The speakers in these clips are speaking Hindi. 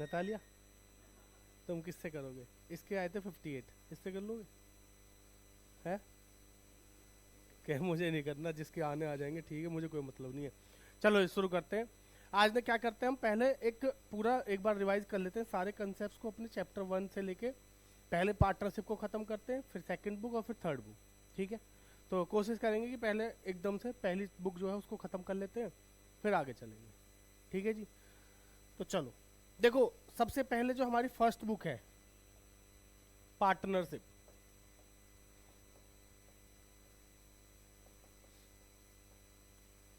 नतालिया तुम किससे करोगे? इसके आए थे 58, इससे कर लोगे? है क्या? मुझे नहीं करना, जिसके आने आ जाएंगे ठीक है, मुझे कोई मतलब नहीं है। चलो शुरू करते हैं। आज ने क्या करते हैं, हम पहले एक पूरा एक बार रिवाइज कर लेते हैं सारे कंसेप्ट को अपने चैप्टर 1 से लेके। पहले पार्टनरशिप को खत्म करते हैं, फिर सेकंड बुक और फिर थर्ड बुक। ठीक है, तो कोशिश करेंगे कि पहले एकदम से पहली बुक जो है उसको खत्म कर लेते हैं, फिर आगे चलेंगे। ठीक है जी, तो चलो देखो, सबसे पहले जो हमारी फर्स्ट बुक है पार्टनरशिप।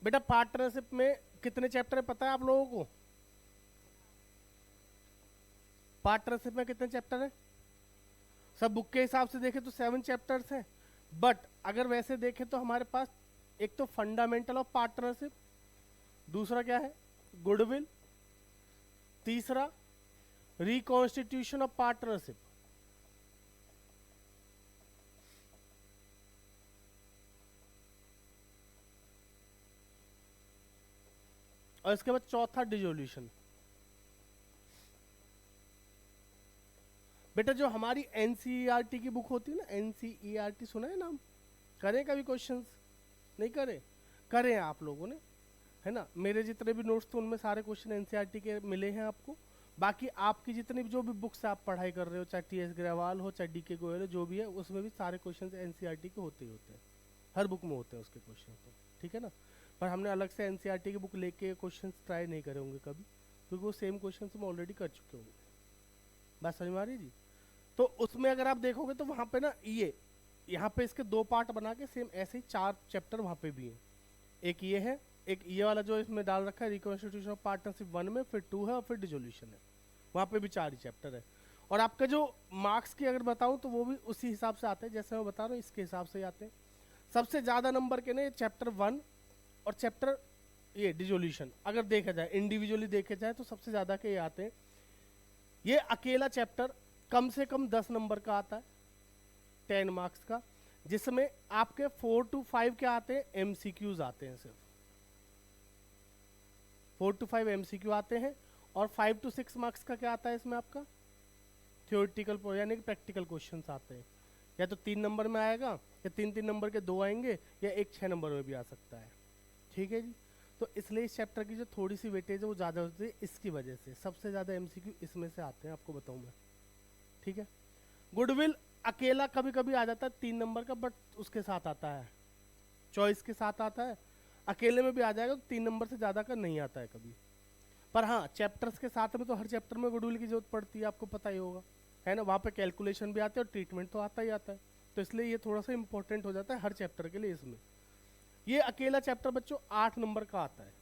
बेटा पार्टनरशिप में कितने चैप्टर है पता है आप लोगों को? पार्टनरशिप में कितने चैप्टर है? सब बुक के हिसाब से देखें तो 7 चैप्टर्स हैं, बट अगर वैसे देखें तो हमारे पास एक तो फंडामेंटल ऑफ पार्टनरशिप, दूसरा क्या है गुडविल, तीसरा रिकॉन्स्टिट्यूशन ऑफ पार्टनरशिप, और इसके बाद चौथा डिसोल्यूशन। बेटा जो हमारी एनसीईआरटी की बुक होती है ना, एनसीईआरटी सुना है नाम? करें कभी क्वेश्चंस? नहीं करे? करें आप लोगों ने, है ना? मेरे जितने भी नोट्स थे उनमें सारे क्वेश्चन एनसीईआरटी के मिले हैं आपको। बाकी आपकी जितनी भी जो भी बुक्स आप पढ़ाई कर रहे हो, चाहे टीएस ग्रेवाल हो, चाहे डीके गोयल हो, जो भी है उसमें भी सारे क्वेश्चन एनसीईआरटी के होते ही होते हैं, हर बुक में होते हैं उसके क्वेश्चन तो। ठीक है ना? पर हमने अलग से एनसीईआरटी की बुक लेके क्वेश्चन ट्राई नहीं करे होंगे कभी, क्योंकि वो सेम क्वेश्चन हम ऑलरेडी कर चुके होंगे। बात समझ में आ रही है जी? तो उसमें अगर आप देखोगे तो वहाँ पे ना ये यहाँ पे इसके 2 पार्ट बना के सेम ऐसे ही 4 चैप्टर वहाँ पे भी हैं। एक ये है, एक ये वाला जो इसमें डाल रखा है रिकॉन्स्टिट्यूशन ऑफ पार्टनरशिप 1 में, फिर 2 है और फिर डिसोल्यूशन है। वहाँ पे भी 4 ही चैप्टर है। और आपका जो मार्क्स की अगर बताऊँ तो वो भी उसी हिसाब से आते हैं जैसे मैं बता रहा हूँ, इसके हिसाब से ही आते हैं। सबसे ज़्यादा नंबर के ना चैप्टर 1 और चैप्टर ये डिसोल्यूशन, अगर देखा जाए इंडिविजुअली देखे जाए तो सबसे ज़्यादा के ये आते हैं। ये अकेला चैप्टर कम से कम 10 नंबर का आता है, 10 मार्क्स का, जिसमें आपके 4 to 5 क्या आते हैं, एमसीक्यूज आते हैं। सिर्फ 4 to 5 एमसीक्यू आते हैं, और 5 to 6 मार्क्स का क्या आता है इसमें आपका थियोरिटिकल यानी कि प्रैक्टिकल क्वेश्चंस आते हैं। या तो 3 नंबर में आएगा, या 3-3 नंबर के 2 आएंगे, या एक 6 नंबर में भी आ सकता है। ठीक है जी, तो इसलिए इस चैप्टर की जो थोड़ी सी वेटेज है वो ज़्यादा होती है, इसकी वजह से सबसे ज़्यादा एमसीक्यू इसमें से आते हैं, आपको बताऊँ मैं। ठीक है, गुडविल अकेला कभी कभी आ जाता है 3 नंबर का, बट उसके साथ आता है, चॉइस के साथ आता है। अकेले में भी आ जाएगा तो 3 नंबर से ज़्यादा का नहीं आता है कभी। पर हाँ, चैप्टर्स के साथ में तो हर चैप्टर में गुडविल की जरूरत पड़ती है, आपको पता ही होगा, है ना? वहाँ पे कैलकुलेशन भी आते हैं और ट्रीटमेंट तो आता ही आता है, तो इसलिए ये थोड़ा सा इंपॉर्टेंट हो जाता है हर चैप्टर के लिए। इसमें ये अकेला चैप्टर बच्चों 8 नंबर का आता है,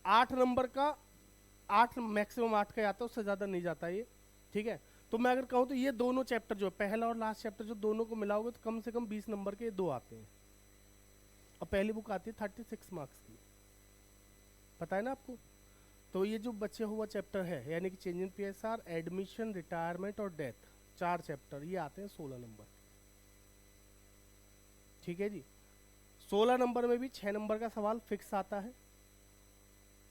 8 नंबर का, 8 मैक्सिमम 8 का ही आता है, उससे ज़्यादा नहीं जाता ये। ठीक है, तो मैं अगर कहूँ तो ये दोनों चैप्टर जो पहला और लास्ट चैप्टर जो दोनों को मिलाओगे तो कम से कम 20 नंबर के 2 आते हैं, और पहली बुक आती है 36 मार्क्स की, पता है ना आपको? तो ये जो बचे हुआ चैप्टर है यानी कि change in PSR, admission, retirement और डेथ, 4 चैप्टर ये आते हैं 16 नंबर। ठीक है जी, 16 नंबर में भी 6 नंबर का सवाल फिक्स आता है,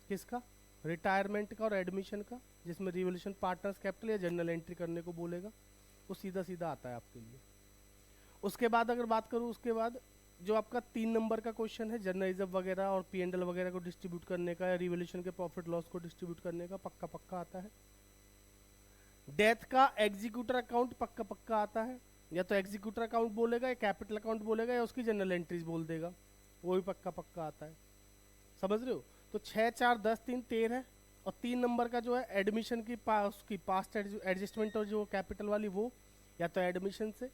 किसका? रिटायरमेंट का और एडमिशन का, जिसमें रिवोल्यूशन पार्टनर्स कैपिटल या जनरल एंट्री करने को बोलेगा, वो सीधा सीधा आता है आपके लिए। उसके बाद अगर बात करूँ, उसके बाद जो आपका 3 नंबर का क्वेश्चन है जर्नलिज्म वगैरह और पीएनडल वगैरह को डिस्ट्रीब्यूट करने का, या रिवोल्यूशन के प्रॉफिट लॉस को डिस्ट्रीब्यूट करने का, पक्का पक्का आता है। डेथ का एग्जीक्यूटर अकाउंट पक्का पक्का आता है, या तो एग्जीक्यूटर अकाउंट बोलेगा, या कैपिटल अकाउंट बोलेगा, या उसकी जनरल एंट्रीज बोल देगा, वो भी पक्का पक्का आता है। समझ रहे हो? तो 6, 4, 10, 3, 13, और 3 नंबर का जो है एडमिशन की उसकी पास्ट एडजस्टमेंट और जो कैपिटल वाली वो, या तो एडमिशन से,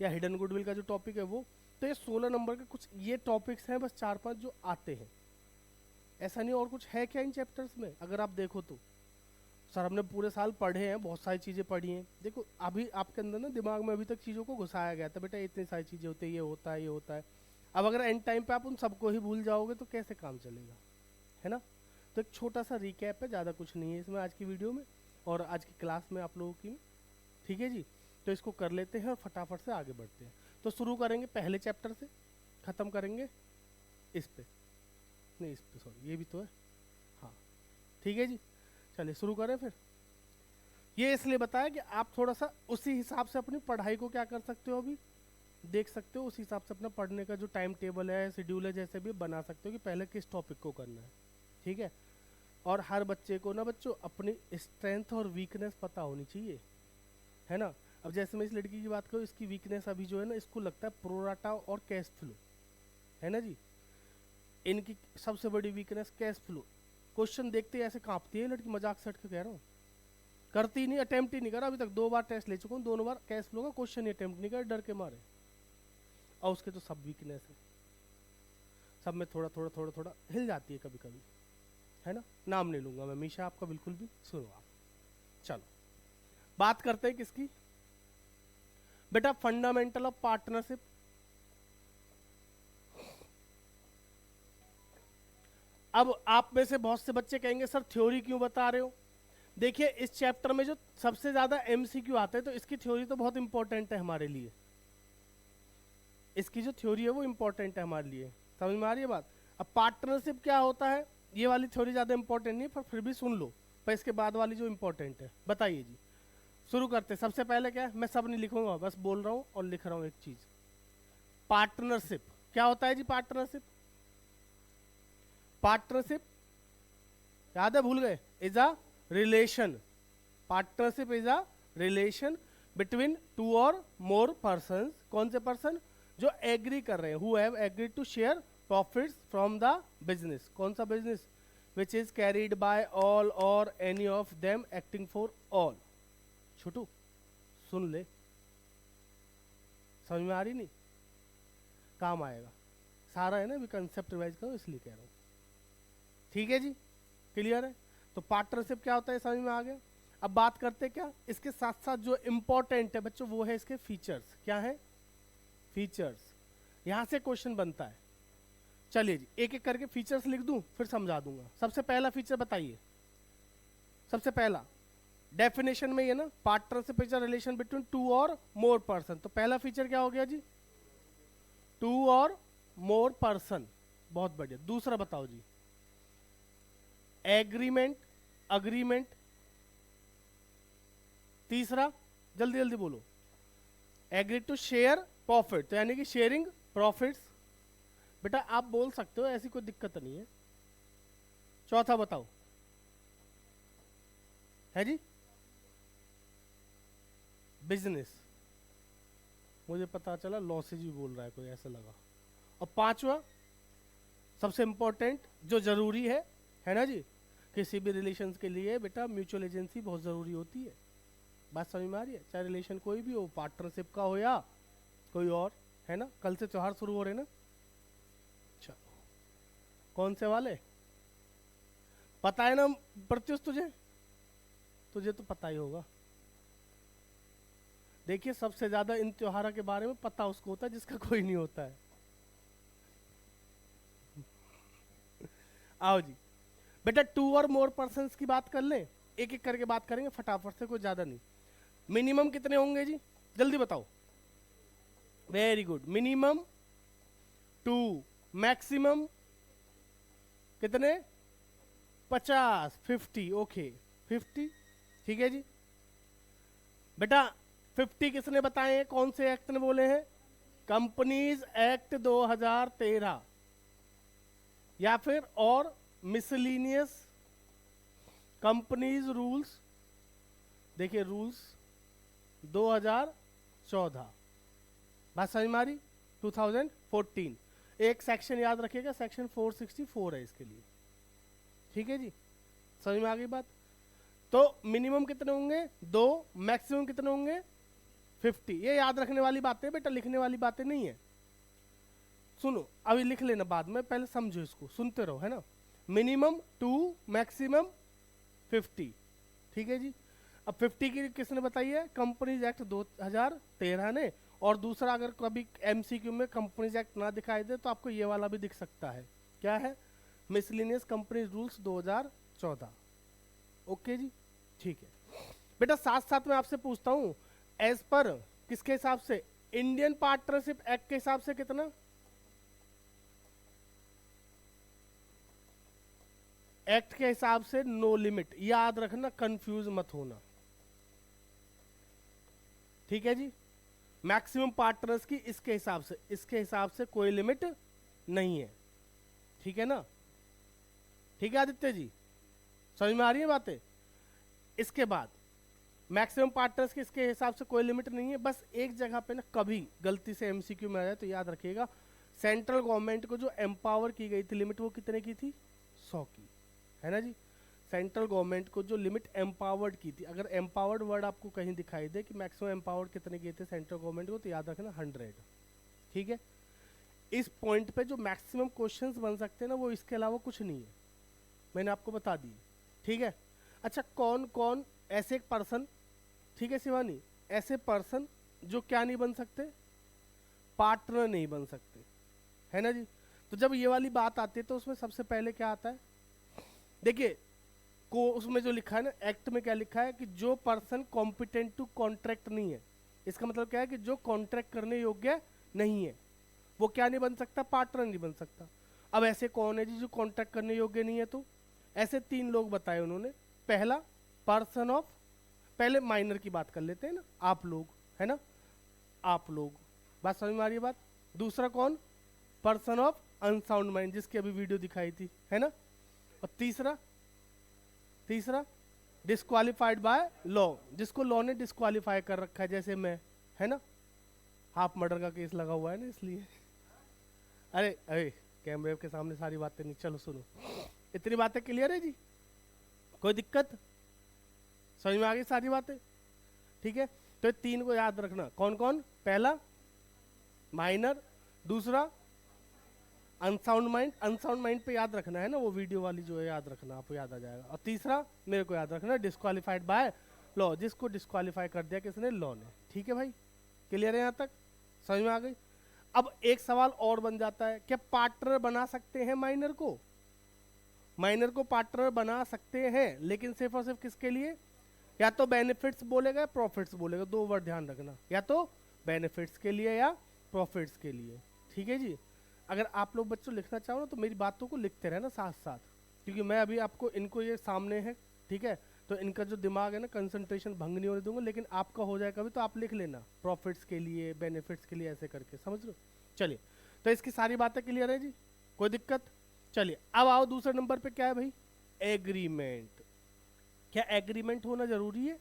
या हिडन गुडविल का जो टॉपिक है वो। तो ये 16 नंबर के कुछ ये टॉपिक्स हैं, बस 4-5 जो आते हैं, ऐसा नहीं और कुछ है क्या इन चैप्टर्स में अगर आप देखो तो। सर हमने पूरे साल पढ़े हैं, बहुत सारी चीज़ें पढ़ी हैं, देखो अभी आपके अंदर ना दिमाग में अभी तक चीज़ों को घुसाया गया था, बेटा इतनी सारी चीज़ें होती है, ये होता है, ये होता है। अब अगर एंड टाइम पे आप उन सबको ही भूल जाओगे तो कैसे काम चलेगा, है ना? तो एक छोटा सा रिकैप है, ज़्यादा कुछ नहीं है इसमें आज की वीडियो में और आज की क्लास में आप लोगों की। ठीक है जी, तो इसको कर लेते हैं और फटाफट से आगे बढ़ते हैं। तो शुरू करेंगे पहले चैप्टर से, ख़त्म करेंगे इस पे, नहीं इस पे, सॉरी ये भी तो है, हाँ ठीक है जी। चलिए शुरू करें फिर। ये इसलिए बताया कि आप थोड़ा सा उसी हिसाब से अपनी पढ़ाई को क्या कर सकते हो, अभी देख सकते हो, उस हिसाब से अपना पढ़ने का जो टाइम टेबल है, शेड्यूल है, जैसे भी बना सकते हो कि पहले किस टॉपिक को करना है। ठीक है, और हर बच्चे को ना बच्चों अपनी स्ट्रेंथ और वीकनेस पता होनी चाहिए, है ना। अब जैसे मैं इस लड़की की बात करूँ, इसकी वीकनेस अभी जो है ना, इसको लगता है प्रोराटा और कैश फ्लो, है ना जी। इनकी सबसे बड़ी वीकनेस कैश फ्लो। क्वेश्चन देखते ही ऐसे कांपती है लड़की, मजाक से हट के कह रहा हूँ, करती नहीं, अटेम्प्ट ही नहीं करा। अभी तक 2 बार टेस्ट ले चुका हूँ, दोनों बार कैश फ्लो का क्वेश्चन ही अटेम्प्ट नहीं करा, डर के मारे। और उसके तो सब वीकनेस है, सब में थोड़ा थोड़ा थोड़ा थोड़ा हिल जाती है कभी कभी, है ना। नाम नहीं लूंगा मैं मीशा आपका, बिल्कुल भी। सुनो आप, चलो बात करते हैं किसकी बेटा, फंडामेंटल ऑफ पार्टनरशिप। अब आप में से बहुत से बच्चे कहेंगे सर थ्योरी क्यों बता रहे हो। देखिए इस चैप्टर में जो सबसे ज्यादा एमसीक्यू आते हैं, तो इसकी थ्योरी तो बहुत इंपॉर्टेंट है हमारे लिए, इसकी जो थ्योरी है वो इंपॉर्टेंट है हमारे लिए, समझ में आ रही है बात। अब पार्टनरशिप क्या होता है, ये वाली थ्योरी ज्यादा इंपॉर्टेंट नहीं, पर फिर भी सुन लो, पर इसके बाद वाली जो इंपॉर्टेंट है। बताइए जी, शुरू करते हैं। सबसे पहले क्या है, मैं सब नहीं लिखूंगा, बस बोल रहा हूँ और लिख रहा हूँ एक चीज। पार्टनरशिप क्या होता है जी, पार्टनरशिप, पार्टनरशिप याद है, भूल गए, is a relation. Partnership is a relation between 2 और मोर पर्सन। कौन से पर्सन, जो एग्री कर रहे हैं, who have agreed to share profits from the business. कौन सा business, which is carried by all or any of them acting for all. Chhotu सुन ले, समझ में आ रही नहीं, काम आएगा सारा, है ना, अभी कंसेप्ट रिवाइज करो इसलिए कह रहा हूँ। ठीक है जी, क्लियर है। तो पार्टनरशिप क्या होता है समझ में आ गया। अब बात करते क्या, इसके साथ साथ जो इंपॉर्टेंट है बच्चों वो है इसके फीचर्स। क्या है, फीचर्स, यहां से क्वेश्चन बनता है। चलिए जी एक एक करके फीचर्स लिख दूं फिर समझा दूंगा। सबसे पहला फीचर बताइए, सबसे पहला डेफिनेशन में ये ना, partnership is a relation between 2 और मोर पर्सन। तो पहला फीचर क्या हो गया जी, 2 और मोर पर्सन, बहुत बढ़िया। दूसरा बताओ जी, एग्रीमेंट, अग्रीमेंट। तीसरा जल्दी जल्दी बोलो, एग्री टू शेयर प्रॉफिट, तो यानी कि शेयरिंग प्रॉफिट्स। बेटा आप बोल सकते हो, ऐसी कोई दिक्कत नहीं है। चौथा बताओ, है जी, बिजनेस। मुझे पता चला लॉसेज भी बोल रहा है कोई, ऐसा लगा। और पांचवा सबसे इंपॉर्टेंट जो जरूरी है ना जी, किसी भी रिलेशंस के लिए बेटा म्यूचुअल एजेंसी बहुत जरूरी होती है। बात समझ में आ रही है, चाहे रिलेशन कोई भी हो, पार्टनरशिप का हो या कोई और, है ना। कल से त्योहार शुरू हो रहे ना, अच्छा कौन से वाले, पता है ना प्रत्युष, तुझे तो पता ही होगा। देखिए सबसे ज्यादा इन त्योहारों के बारे में पता उसको होता है जिसका कोई नहीं होता है। आओ जी बेटा, 2 और मोर पर्सन की बात कर लें, एक एक करके बात करेंगे फटाफट से, कोई ज्यादा नहीं। मिनिमम कितने होंगे जी, जल्दी बताओ। वेरी गुड, मिनिमम 2, मैक्सिमम कितने, 50, 50, ओके 50। ठीक है जी बेटा, 50 किसने बताए हैं, कौन से एक्ट ने बोले हैं, कंपनीज एक्ट 2013, या फिर और मिसलिनियस कंपनीज रूल्स। देखिए रूल्स 2014, बात समझ में आ रही, 2014। एक सेक्शन याद रखिएगा, सेक्शन 464 है इसके लिए। ठीक है जी, समझ में आ गई बात। तो मिनिमम कितने होंगे 2, मैक्सिमम कितने होंगे 50। ये याद रखने वाली बातें बेटा, लिखने वाली बातें नहीं है। सुनो अभी लिख लेना बाद में, पहले समझो इसको, सुनते रहो, है ना। Minimum 2, maximum 50। ठीक है जी। अब 50 की किसने बताई है, कंपनीज एक्ट 2013 ने। और दूसरा अगर कभी एमसीक्यू में कंपनीज एक्ट ना दिखाई दे तो आपको ये वाला भी दिख सकता है, क्या है, मिसलिनियस कंपनीज रूल्स 2014। ओके जी, ठीक है बेटा। साथ साथ में आपसे पूछता हूं, एज पर किसके हिसाब से, इंडियन पार्टनरशिप एक्ट के हिसाब से कितना, एक्ट के हिसाब से नो लिमिट, याद रखना, कंफ्यूज मत होना, ठीक है जी। मैक्सिमम पार्टनर्स की इसके हिसाब से कोई लिमिट नहीं है, ठीक है ना, ठीक है आदित्य जी, समझ में आ रही है बातें। इसके बाद मैक्सिमम पार्टनर्स की इसके हिसाब से कोई लिमिट नहीं है, बस एक जगह पे ना कभी गलती से एमसीक्यू में आ जाए तो याद रखिएगा, सेंट्रल गवर्नमेंट को जो एम्पावर की गई थी लिमिट वो कितने की थी, 100 की, है ना जी। सेंट्रल गवर्नमेंट को जो लिमिट एम्पावर्ड की थी, अगर एम्पावर्ड वर्ड आपको कहीं दिखाई दे कि मैक्सिमम एम्पावर्ड कितने किए थे सेंट्रल गवर्नमेंट को, तो याद रखना 100, ठीक है। इस पॉइंट पे जो मैक्सिमम क्वेश्चंस बन सकते हैं ना वो इसके अलावा कुछ नहीं है, मैंने आपको बता दी, ठीक है। अच्छा, कौन कौन ऐसे एक पर्सन, ठीक है शिवानी, ऐसे पर्सन जो क्या नहीं बन सकते, पार्टनर नहीं बन सकते, है ना जी। तो जब ये वाली बात आती है तो उसमें सबसे पहले क्या आता है, देखिए को उसमें जो लिखा है ना एक्ट में, क्या लिखा है कि जो पर्सन कॉम्पिटेंट टू कॉन्ट्रैक्ट नहीं है, इसका मतलब क्या है कि जो कॉन्ट्रैक्ट करने योग्य नहीं है वो क्या नहीं बन सकता, पार्टनर नहीं बन सकता। अब ऐसे कौन है जी जो कॉन्ट्रैक्ट करने योग्य नहीं है, तो ऐसे 3 लोग बताए उन्होंने। पहला पर्सन ऑफ, पहले माइनर की बात कर लेते हैं ना, आप लोग, है ना, आप लोग, बात समझ में आ रही है बात। दूसरा कौन, पर्सन ऑफ अनसाउंड माइंड, जिसकी अभी वीडियो दिखाई थी, है ना। और तीसरा डिस्क्वालिफाइड बाय लॉ, जिसको लॉ ने डिस्क्वालीफाई कर रखा है, जैसे मैं, है ना, हाफ मर्डर का केस लगा हुआ है ना इसलिए। अरे अरे कैमरे के सामने सारी बातें नहीं, चलो सुनो, इतनी बातें क्लियर है जी, कोई दिक्कत, समझ में आ गई सारी बातें, ठीक है। तो ये 3 को याद रखना, कौन कौन, पहला माइनर, दूसरा अनसाउंड माइंड पे याद रखना है ना, वो वीडियो वाली जो है याद रखना, आपको याद आ जाएगा। और तीसरा मेरे को याद रखना, डिस्क्वालीफाइड बाय लॉ, जिसको डिस्क्वालीफाई कर दिया किसने, लॉ ने, ठीक है भाई, क्लियर है यहाँ तक, समझ में आ गई। अब एक सवाल और बन जाता है, क्या पार्टनर बना सकते हैं माइनर को, माइनर को पार्टनर बना सकते हैं, लेकिन सिर्फ और सिर्फ किसके लिए, या तो बेनिफिट्स बोलेगा प्रॉफिट्स बोलेगा, 2 वर्ड ध्यान रखना, या तो बेनिफिट्स के लिए या प्रॉफिट्स के लिए, ठीक है जी। अगर आप लोग बच्चों लिखना चाहो ना तो मेरी बातों को लिखते रहना साथ साथ, क्योंकि मैं अभी आपको इनको ये सामने है, ठीक है, तो इनका जो दिमाग है ना कंसंट्रेशन भंग नहीं होने दूंगा, लेकिन आपका हो जाए कभी तो आप लिख लेना, प्रॉफिट्स के लिए बेनिफिट्स के लिए ऐसे करके, समझ लो। चलिए, तो इसकी सारी बातें क्लियर है जी, कोई दिक्कत। चलिए अब आओ दूसरे नंबर पे, क्या है भाई, एग्रीमेंट। क्या एग्रीमेंट होना जरूरी है,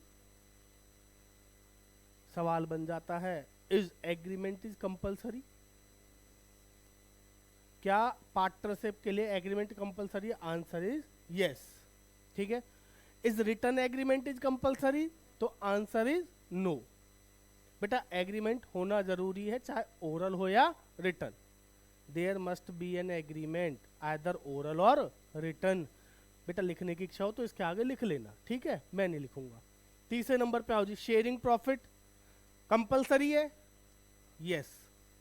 सवाल बन जाता है, इज एग्रीमेंट इज कंपलसरी, क्या पार्टनरशिप के लिए agreement compulsory, answer is yes, ठीक है। Is return agreement is compulsory, तो आंसर इज नो। बेटा एग्रीमेंट होना जरूरी है, चाहे ओरल हो या return, there must be an agreement either oral और रिटर्न। बेटा लिखने की इच्छा हो तो इसके आगे लिख लेना, ठीक है, मैं नहीं लिखूंगा। तीसरे नंबर पे आओ जी, शेयरिंग प्रॉफिट कंपलसरी है, yes,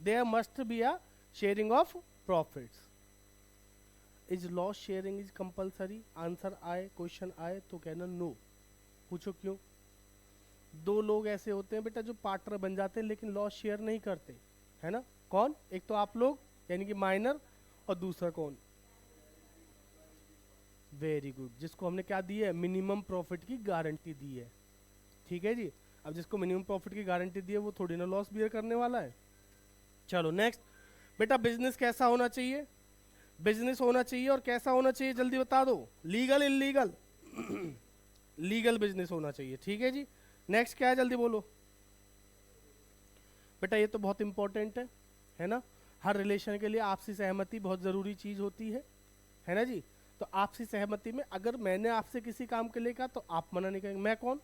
there must be a sharing of profits. Is loss sharing is compulsory, answer आए, क्वेश्चन आए तो कहना नो, पूछो क्यों। 2 लोग ऐसे होते हैं बेटा जो पार्टनर बन जाते हैं लेकिन लॉस शेयर नहीं करते, है ना, कौन, एक तो आप लोग यानी कि माइनर, और दूसरा कौन, वेरी गुड, जिसको हमने क्या दी है, मिनिमम प्रॉफिट की गारंटी दी है, ठीक है जी। अब जिसको मिनिमम प्रॉफिट की गारंटी दी है वो थोड़ी ना लॉस बियर करने वाला है। चलो नेक्स्ट, बेटा बिजनेस कैसा होना चाहिए, बिजनेस होना चाहिए और कैसा होना चाहिए जल्दी बता दो, लीगल इलीगल, लीगल बिजनेस होना चाहिए, ठीक है जी। नेक्स्ट क्या है जल्दी बोलो, बेटा ये तो बहुत इंपॉर्टेंट है ना, हर रिलेशन के लिए आपसी सहमति बहुत जरूरी चीज होती है ना जी। तो आपसी सहमति में अगर मैंने आपसे किसी काम के लिए कहा तो आप मना नहीं करेंगे, मैं कौन,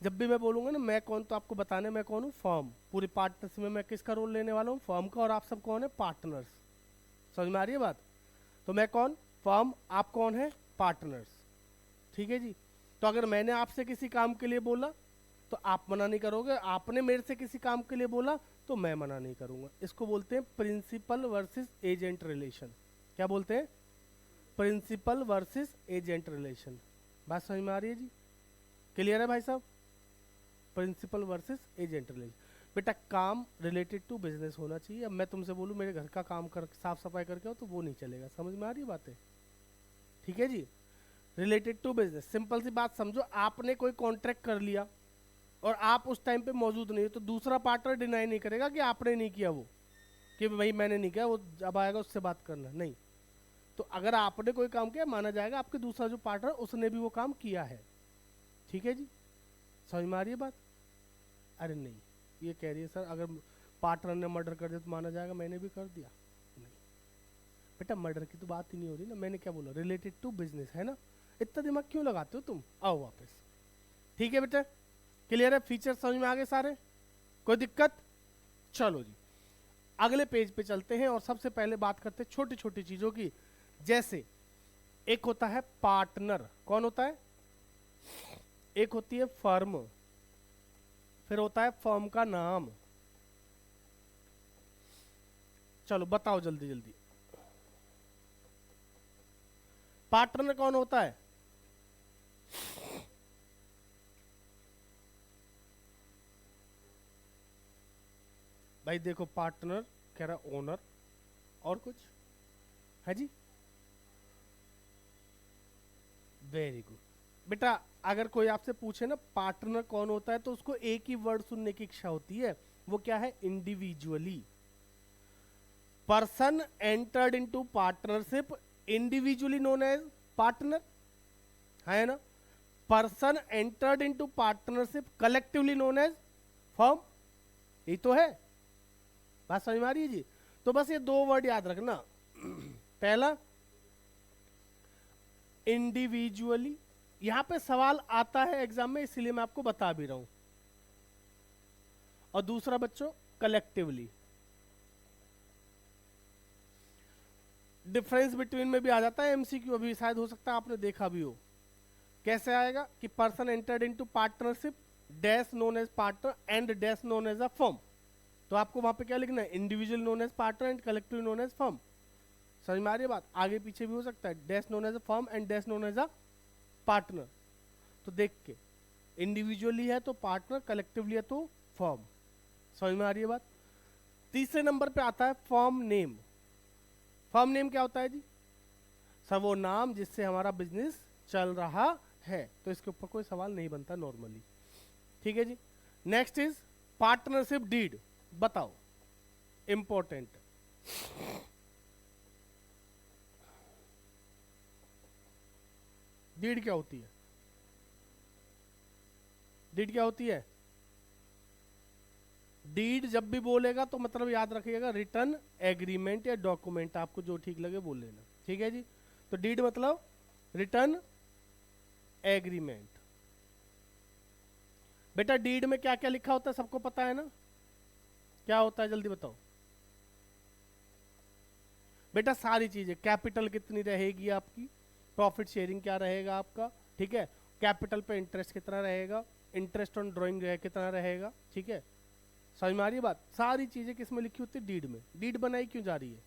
जब भी मैं बोलूंगा ना मैं कौन तो आपको बताने मैं कौन हूँ, फर्म, पूरी पार्टनर्स में मैं किसका रोल लेने वाला हूँ, फर्म का, और आप सब कौन है, पार्टनर्स, समझ में आ रही है बात। तो मैं कौन, फर्म, आप कौन है, पार्टनर्स, ठीक है जी। तो अगर मैंने आपसे किसी काम के लिए बोला तो आप मना नहीं करोगे, आपने मेरे से किसी काम के लिए बोला तो मैं मना नहीं करूंगा, इसको बोलते हैं प्रिंसिपल वर्सेस एजेंट रिलेशन। क्या बोलते हैं, प्रिंसिपल वर्सेस एजेंट रिलेशन, बात समझ में आ रही है जी, क्लियर है भाई साहब, प्रिंसिपल वर्सेस एजेंट रिलेशन। बेटा काम रिलेटेड टू बिजनेस होना चाहिए, अब मैं तुमसे बोलूँ मेरे घर का काम कर साफ सफाई करके आओ तो वो नहीं चलेगा, समझ में आ रही है बातें, ठीक है जी। Related to business. सिंपल सी बात समझो, आपने कोई कॉन्ट्रैक्ट कर लिया और आप उस टाइम पे मौजूद नहीं हो, तो दूसरा पार्टनर डिनाई नहीं करेगा कि आपने नहीं किया वो, कि भाई मैंने नहीं किया, वो जब आएगा उससे बात करना नहीं। तो अगर आपने कोई काम किया, माना जाएगा आपके दूसरा जो पार्टनर उसने भी वो काम किया है। ठीक है जी, समझ में आ रही है बात? अरे नहीं, ये कह रही है सर अगर पार्टनर ने मर्डर कर दिया तो माना जाएगा मैंने भी कर दिया? नहीं बेटा, मर्डर की तो बात ही नहीं हो रही ना, मैंने क्या बोला, रिलेटेड टू बिजनेस है ना। इतना दिमाग क्यों लगाते हो तुम, आओ वापस। ठीक है बेटा, क्लियर है? फीचर समझ में आ गए सारे, कोई दिक्कत? चलो जी अगले पेज पे चलते हैं और सबसे पहले बात करते हैं छोटी छोटी चीजों की। जैसे एक होता है पार्टनर, कौन होता है? एक होती है फर्म, फिर होता है फर्म का नाम। चलो बताओ जल्दी जल्दी, पार्टनर कौन होता है? भाई देखो, पार्टनर कह रहा ओनर, और कुछ है जी? वेरी गुड बेटा। अगर कोई आपसे पूछे ना पार्टनर कौन होता है, तो उसको एक ही वर्ड सुनने की इच्छा होती है, वो क्या है? Individually. Person entered into partnership individually known as partner, है ना? Person entered into partnership collectively known as firm. यही तो है, बात समझ में आ रही है जी? तो बस ये दो वर्ड याद रखना। पहला इंडिविजुअली, यहां पे सवाल आता है एग्जाम में, इसलिए मैं आपको बता भी रहा हूं। और दूसरा बच्चों कलेक्टिवली। डिफरेंस बिटवीन में भी आ जाता है एमसीक्यू, अभी शायद हो सकता है आपने देखा भी हो। कैसे आएगा कि person entered into partnership dash known as partner and dash known as a firm. तो आपको वहां पे क्या लिखना है? Individual known as partner and collective known as firm. समझ में आ रही है बात? आगे पीछे भी हो सकता है, dash known as a firm and dash known as a partner. तो देख के इंडिविजुअली है तो पार्टनर, कलेक्टिवली है तो फर्म। समझ में आ रही है बात? तीसरे नंबर पे आता है फर्म नेम। फर्म नेम क्या होता है जी? सर वो नाम जिससे हमारा बिजनेस चल रहा है, तो इसके ऊपर कोई सवाल नहीं बनता नॉर्मली। ठीक है जी। Next is partnership deed. बताओ, इंपॉर्टेंट। डीड क्या होती है? डीड क्या होती है? डीड जब भी बोलेगा तो मतलब याद रखिएगा रिटर्न एग्रीमेंट या डॉक्यूमेंट, आपको जो ठीक लगे बोल लेना। ठीक है जी। तो डीड मतलब रिटर्न एग्रीमेंट। बेटा डीड में क्या क्या लिखा होता है सबको पता है ना? क्या होता है जल्दी बताओ बेटा। सारी चीजें, कैपिटल कितनी रहेगी आपकी, प्रॉफिट शेयरिंग क्या रहेगा आपका, ठीक है, कैपिटल पे इंटरेस्ट कितना रहेगा, इंटरेस्ट ऑन ड्राइंग कितना रहेगा, ठीक है। समझ में आ रही है बात? सारी चीजें किस में लिखी होती है? डीड में। डीड बनाई क्यों जा रही है?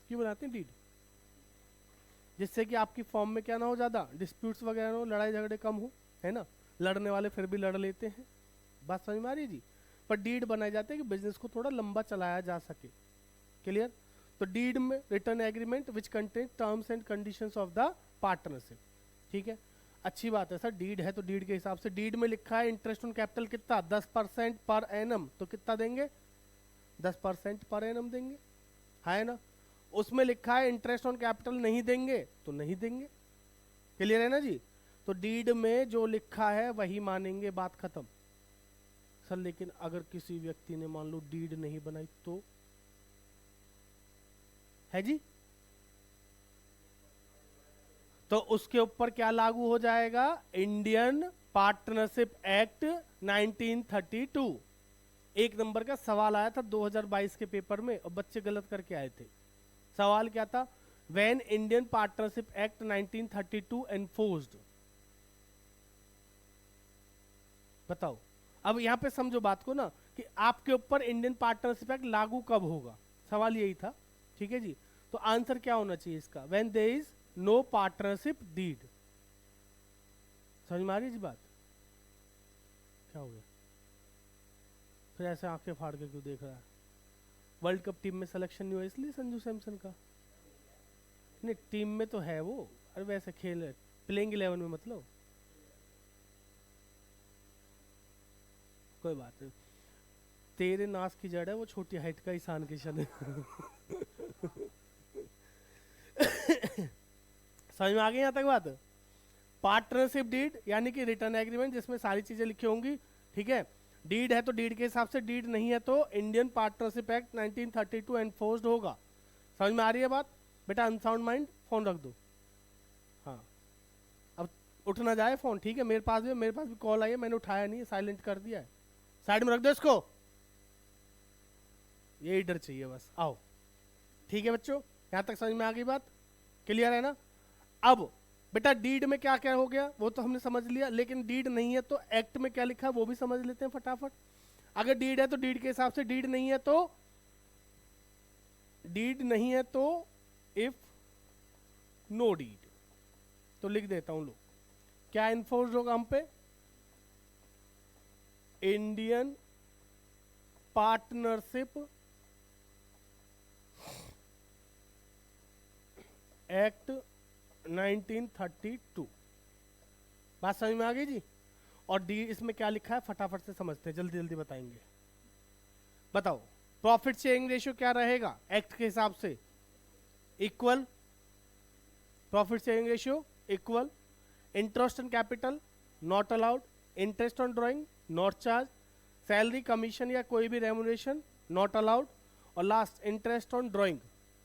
क्यों बनाते हैं डीड? जिससे कि आपकी फॉर्म में क्या ना हो, ज्यादा डिस्प्यूट्स वगैरह हो, लड़ाई झगड़े कम हो, है ना। लड़ने वाले फिर भी लड़ लेते हैं। बात समझ में आ रही है जी? पर डीड बनाए जाते हैं कि बिजनेस को थोड़ा लंबा चलाया जा सके। क्लियर? तो डीड में return agreement which contain terms and conditions of the partnership. ठीक है, अच्छी बात है सर। डीड है तो डीड के हिसाब से, डीड में लिखा है इंटरेस्ट ऑन कैपिटल कितना, 10% पर एनम, तो कितना देंगे? 10% पर एनम देंगे, है ना। उसमें लिखा है इंटरेस्ट ऑन कैपिटल नहीं देंगे तो नहीं देंगे। क्लियर है ना जी? तो डीड में जो लिखा है वही मानेंगे, बात खत्म। सर लेकिन अगर किसी व्यक्ति ने मान लो डीड नहीं बनाई तो? है जी, तो उसके ऊपर क्या लागू हो जाएगा? Indian partnership act 1932। एक नंबर का सवाल आया था 2022 के पेपर में और बच्चे गलत करके आए थे। सवाल क्या था? When Indian partnership act 1932 enforced. बताओ। अब यहां पे समझो बात को ना, कि आपके ऊपर इंडियन पार्टनरशिप एक्ट लागू कब होगा, सवाल यही था। ठीक है जी। तो आंसर क्या होना चाहिए इसका? When there is no partnership deed. समझ में आ रही है जी बात? क्या हो गया फिर ऐसे आंखें फाड़ के क्यों देख रहा है? वर्ल्ड कप टीम में सिलेक्शन नहीं हुआ इसलिए संजू सैमसन का? नहीं, टीम में तो है वो, अरे वैसे खेल प्लेइंग 11 में मतलब कोई बात नहीं, तेरे नाश की जड़ है वो छोटी हाइट का ईशान किशन है। समझ में आ गई यहाँ तक बात? पार्टनरशिप डीड यानी कि रिटर्न एग्रीमेंट जिसमें सारी चीजें लिखी होंगी, ठीक है। डीड है तो डीड के हिसाब से, डीड नहीं है तो इंडियन पार्टनरशिप एक्ट 1932 एनफोर्स्ड होगा। समझ में आ रही है बात? बेटा अनसाउंड माइंड फोन रख दो। हाँ अब उठ ना जाए फोन, ठीक है। मेरे पास भी कॉल आई है, मैंने उठाया नहीं, साइलेंट कर दिया है। साइड में रख दो इसको, यही डर चाहिए बस। आओ ठीक है बच्चों, यहां तक समझ में आ गई बात? क्लियर है ना? अब बेटा डीड में क्या क्या हो गया वो तो हमने समझ लिया, लेकिन डीड नहीं है तो एक्ट में क्या लिखा है वो भी समझ लेते हैं फटाफट। अगर डीड है तो डीड के हिसाब से, डीड नहीं है तो, डीड नहीं है तो इफ नो डीड, तो लिख देता हूं लो, क्या इन्फोर्स होगा हम पे? Indian partnership act 1932। बात समझ में आ गई जी? और डी इसमें क्या लिखा है फटाफट से समझते हैं, जल्दी जल्दी बताएंगे। बताओ प्रॉफिट शेयरिंग रेशियो क्या रहेगा एक्ट के हिसाब से? Equal. Profit sharing ratio equal. Interest on capital not allowed. Interest on drawing not charge. Salary commission या कोई भी रेमुनरेशन नॉट अलाउड। और लास्ट इंटरेस्ट ऑन ड्राइंग,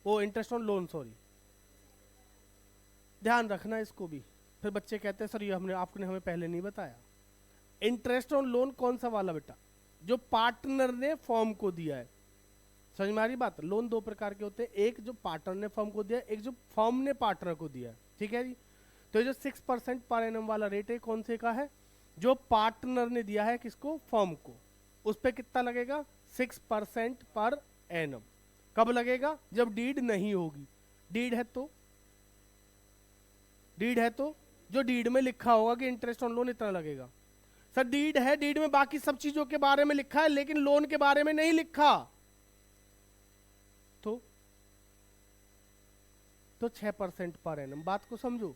वो इंटरेस्ट ऑन लोन, सॉरी, ध्यान रखना इसको भी, फिर बच्चे कहते हैं सर ये आपने हमें पहले नहीं बताया। इंटरेस्ट ऑन लोन कौन सा वाला बेटा? जो पार्टनर ने फॉर्म को दिया है। समझ में आ रही बात? लोन दो प्रकार के होते हैं, एक जो पार्टनर ने फॉर्म को दिया, एक जो फॉर्म ने पार्टनर को दिया है, ठीक है जी। तो ये जो 6% पर एनम वाला रेट है कौन से का है? जो पार्टनर ने दिया है किसको? फॉर्म को। उस पर कितना लगेगा? 6% पर एनम। कब लगेगा? जब डीड नहीं होगी। डीड है तो, डीड है तो जो डीड में लिखा होगा कि इंटरेस्ट ऑन लोन इतना लगेगा। सर डीड है, डीड में बाकी सब चीजों के बारे में लिखा है लेकिन लोन के बारे में नहीं लिखा, तो 6% पर एनम। बात को समझो।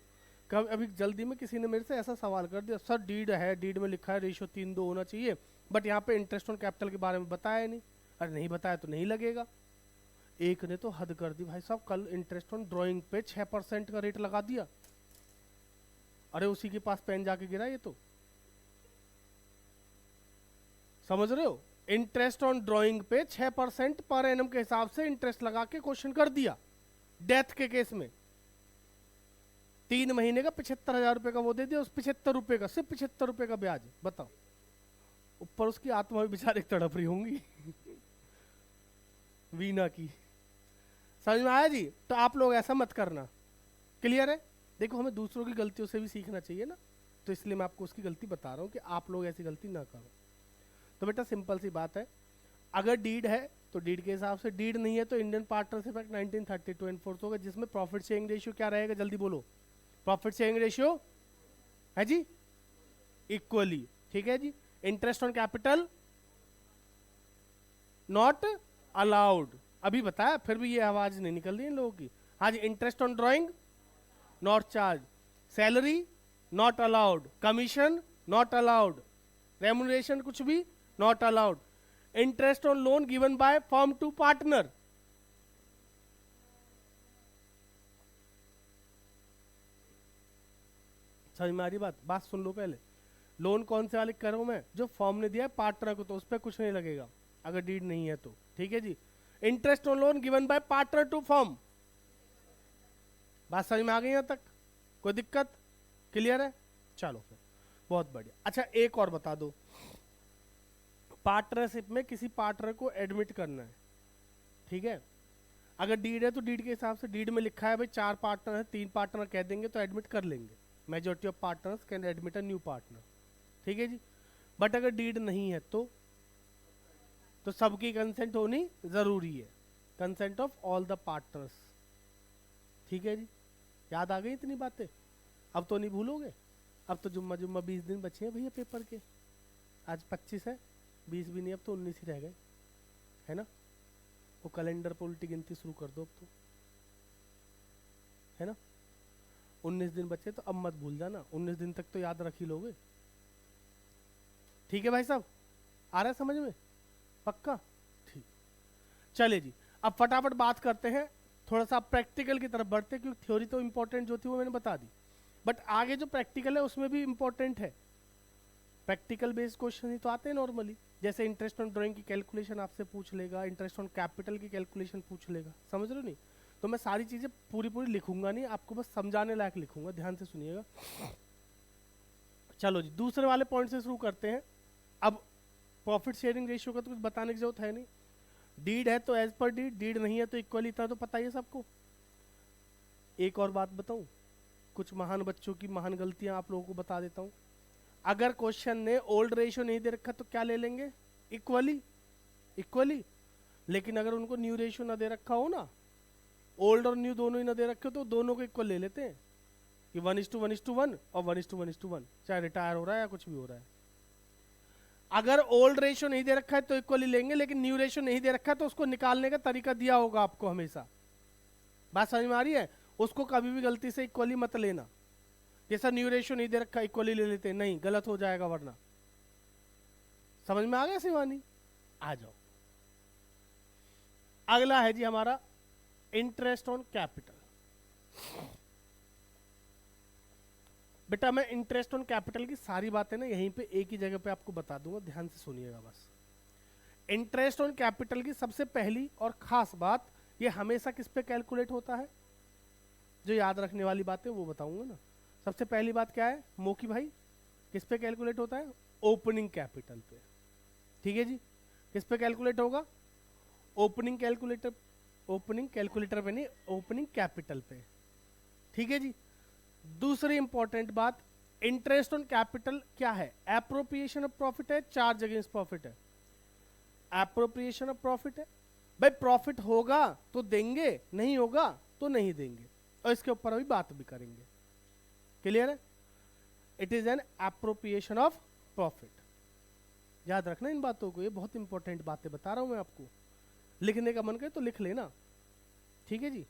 कब अभी जल्दी में किसी ने मेरे से ऐसा सवाल कर दिया, सर डीड है, डीड में लिखा है रेशियो 3:2 होना चाहिए, बट यहाँ पे इंटरेस्ट ऑन कैपिटल के बारे में बताया नहीं। अरे नहीं बताया तो नहीं लगेगा। एक ने तो हद कर दी भाई साहब, कल इंटरेस्ट ऑन ड्राइंग पे 6% का रेट लगा दिया। अरे उसी के पास पेन जाके गिरा ये तो, समझ रहे हो? इंटरेस्ट ऑन ड्राइंग पे 6% पर एनम के हिसाब से इंटरेस्ट लगा के क्वेश्चन कर दिया। डेथ के केस में 3 महीने का 75,000 रुपए का वो दे दिया, उस 75 रुपए का, सिर्फ 75 रुपए का ब्याज। बताओ, ऊपर उसकी आत्मा भी बेचारे तड़प रही होंगी। वीना की। समझ में आया जी? तो आप लोग ऐसा मत करना। क्लियर है? देखो हमें दूसरों की गलतियों से भी सीखना चाहिए ना, तो इसलिए मैं आपको उसकी गलती बता रहा हूँ कि आप लोग ऐसी गलती ना करो। तो बेटा सिंपल सी बात है, अगर डीड है तो डीड के हिसाब से, डीड नहीं है तो इंडियन पार्टनरशिप एक्ट 1932 एनफोर्स होगा, जिसमें प्रॉफिट शेयरिंग रेशियो क्या रहेगा? जल्दी बोलो। प्रॉफिट शेयरिंग रेशियो है जी इक्वली, ठीक है जी। Interest on capital not allowed, अभी बताया फिर भी ये आवाज नहीं निकल रही इन लोगों की। हाँ जी, interest on drawing not charge. Salary not allowed. Commission not allowed. Remuneration कुछ भी not allowed. Interest on loan given by firm to partner. समझ में आ रही बात? बात सुन लो पहले। लोन कौन से वाले कर रहा हूं मैं? जो फर्म ने दिया है पार्टनर को, तो उस पर कुछ नहीं लगेगा अगर डीड नहीं है तो, ठीक है जी। Interest on loan given by partner to firm. बात समझ में आ गई यहां तक? कोई दिक्कत? क्लियर है? चलो फिर बहुत बढ़िया। अच्छा एक और बता दो, पार्टनरशिप में किसी पार्टनर को एडमिट करना है, ठीक है। अगर डीड है तो डीड के हिसाब से, डीड में लिखा है भाई 4 पार्टनर है, 3 पार्टनर कह देंगे तो एडमिट कर लेंगे। Majority of partners can admit a new partner, ठीक है जी। बट अगर डीड नहीं है तो सबकी कंसेंट होनी जरूरी है, consent of all the partners, ठीक है जी। याद आ गई इतनी बातें? अब तो नहीं भूलोगे? अब तो जुम्मा जुम्मा 20 दिन बचे हैं भैया पेपर के, आज 25 है, 20 भी नहीं, अब तो 19 ही रह गए, है ना। वो कैलेंडर पर उल्टी गिनती शुरू कर दो अब तो, है ना। 19 दिन बचे तो अब मत भूल जाना, 19 दिन तक तो याद रख ही लोगे। ठीक है भाई साहब, आ रहा है समझ में? पक्का? ठीक, चलिए जी अब फटाफट बात करते हैं, थोड़ा सा प्रैक्टिकल की तरफ बढ़ते हैं, क्योंकि थ्योरी तो इंपॉर्टेंट जो थी वो मैंने बता दी, बट आगे जो प्रैक्टिकल है उसमें भी इंपॉर्टेंट है। प्रैक्टिकल बेस्ड क्वेश्चन ही तो आते हैं नॉर्मली, जैसे इंटरेस्ट ऑन ड्राइंग की कैलकुलेशन आपसे पूछ लेगा, इंटरेस्ट ऑन कैपिटल की कैलकुलेशन पूछ लेगा, समझ रहे हो नहीं? तो मैं सारी चीजें पूरी पूरी लिखूंगा नहीं, आपको बस समझाने लायक लिखूंगा, ध्यान से सुनिएगा। चलो जी दूसरे वाले पॉइंट से शुरू करते हैं। अब प्रॉफिट शेयरिंग रेशियो का तो कुछ बताने की जरूरत है नहीं, डीड है तो एज पर डीड, डीड नहीं है तो इक्वली, इतना तो पता ही है सबको। एक और बात बताऊं, कुछ महान बच्चों की महान गलतियां आप लोगों को बता देता हूं। अगर क्वेश्चन ने ओल्ड रेशियो नहीं दे रखा तो क्या ले लेंगे? Equally, equally. लेकिन अगर उनको न्यू रेशियो ना दे रखा हो ना, ओल्ड और न्यू दोनों ही ना दे रखे हो, तो दोनों को इक्वल ले लेते हैं कि 1:1:1 और 1:1:1, चाहे रिटायर हो रहा है या कुछ भी हो रहा है। अगर ओल्ड रेशियो नहीं दे रखा है तो इक्वली लेंगे, लेकिन न्यू रेशियो नहीं दे रखा है तो उसको निकालने का तरीका दिया होगा आपको हमेशा। बात समझ में आ रही है? उसको कभी भी गलती से इक्वली मत लेना, जैसा न्यू रेशियो नहीं दे रखा इक्वली ले लेते, नहीं, गलत हो जाएगा वरना। समझ में आ गया शिवानी? आ जाओ, अगला है जी हमारा इंटरेस्ट ऑन कैपिटल। बेटा मैं इंटरेस्ट ऑन कैपिटल की सारी बातें ना यहीं पे एक ही जगह पे आपको बता दूंगा, ध्यान से सुनिएगा बस। इंटरेस्ट ऑन कैपिटल की सबसे पहली और खास बात, ये हमेशा किस पे कैलकुलेट होता है? जो याद रखने वाली बातें वो बताऊंगा ना। सबसे पहली बात क्या है मोकी भाई, किस पे कैलकुलेट होता है? ओपनिंग कैपिटल पे। ठीक है जी, किस पे कैलकुलेट होगा? ओपनिंग कैलकुलेटर, ओपनिंग कैलकुलेटर पे नहीं, ओपनिंग कैपिटल पे। ठीक है जी। दूसरी इंपॉर्टेंट बात, इंटरेस्ट ऑन कैपिटल क्या है? एप्रोप्रिएशन ऑफ प्रॉफिट है, चार्ज अगेंस्ट प्रॉफिट है। एप्रोप्रिएशन ऑफ प्रॉफिट है, भाई प्रॉफिट होगा तो देंगे, नहीं होगा तो नहीं देंगे, और इसके ऊपर अभी बात भी करेंगे। क्लियर है? It is an appropriation of profit. याद रखना इन बातों को, ये बहुत इंपॉर्टेंट बातें बता रहा हूं मैं आपको। लिखने का मन करे तो लिख लेना। ठीक है जी,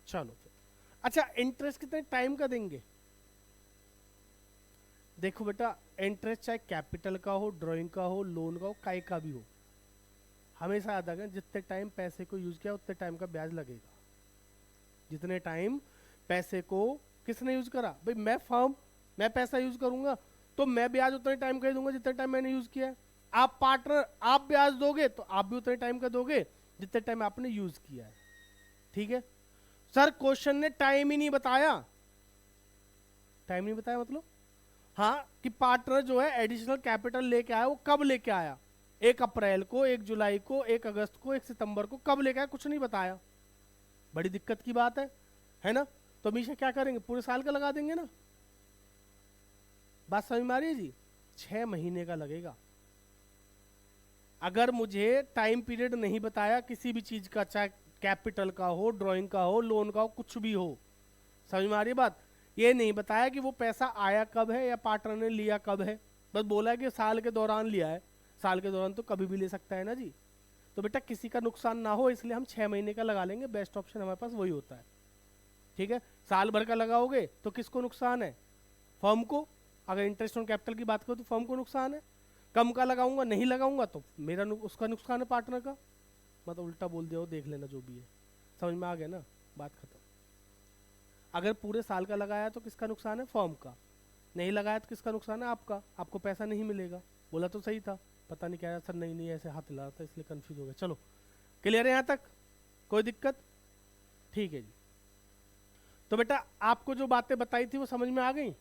चलो फिर। अच्छा, इंटरेस्ट कितने टाइम का देंगे? देखो बेटा, इंटरेस्ट चाहे कैपिटल का हो, ड्राइंग का हो, लोन का हो, काय का भी हो, हमेशा याद रखना जितने टाइम पैसे को यूज किया उतने टाइम का ब्याज लगेगा। जितने टाइम पैसे को किसने यूज करा, भाई मैं फर्म, मैं पैसा यूज करूंगा तो मैं ब्याज उतने टाइम का ही दूंगा जितने टाइम मैंने यूज किया है। आप पार्टनर, आप ब्याज दोगे तो आप भी उतने टाइम का दोगे जितने टाइम आपने यूज किया है। ठीक है सर, क्वेश्चन ने टाइम ही नहीं बताया। टाइम नहीं बताया मतलब हाँ, कि पार्टनर जो है एडिशनल कैपिटल लेके आया, वो कब लेके आया? 1 अप्रैल को, 1 जुलाई को, 1 अगस्त को, 1 सितंबर को, कब लेके आया कुछ नहीं बताया। बड़ी दिक्कत की बात है ना? तो हमेशा क्या करेंगे, पूरे साल का लगा देंगे ना। बात समझ में आ रही है जी? 6 महीने का लगेगा। अगर मुझे टाइम पीरियड नहीं बताया किसी भी चीज का, चाहे कैपिटल का हो, ड्राइंग का हो, लोन का हो, कुछ भी हो, समझ में आ रही है बात? ये नहीं बताया कि वो पैसा आया कब है या पार्टनर ने लिया कब है, बस बोला है कि साल के दौरान लिया है। साल के दौरान तो कभी भी ले सकता है ना जी। तो बेटा किसी का नुकसान ना हो इसलिए हम 6 महीने का लगा लेंगे, बेस्ट ऑप्शन हमारे पास वही होता है। ठीक है, साल भर का लगाओगे तो किसको नुकसान है? फर्म को। अगर इंटरेस्ट ऑन कैपिटल की बात करो तो फर्म को नुकसान है। कम का लगाऊंगा, नहीं लगाऊंगा तो मेरा उसका नुकसान है, पार्टनर का। मतलब उल्टा बोल दिया हो, देख लेना जो भी है। समझ में आ गया ना? बात खत्म। अगर पूरे साल का लगाया तो किसका नुकसान है? फर्म का। नहीं लगाया तो किसका नुकसान है? आपका। आपको पैसा नहीं मिलेगा। बोला तो सही था, पता नहीं क्या सर, नहीं ऐसे हाथ हिला था इसलिए कंफ्यूज हो गया। चलो क्लियर है यहाँ तक? कोई दिक्कत? ठीक है जी। तो बेटा आपको जो बातें बताई थी वो समझ में आ गई?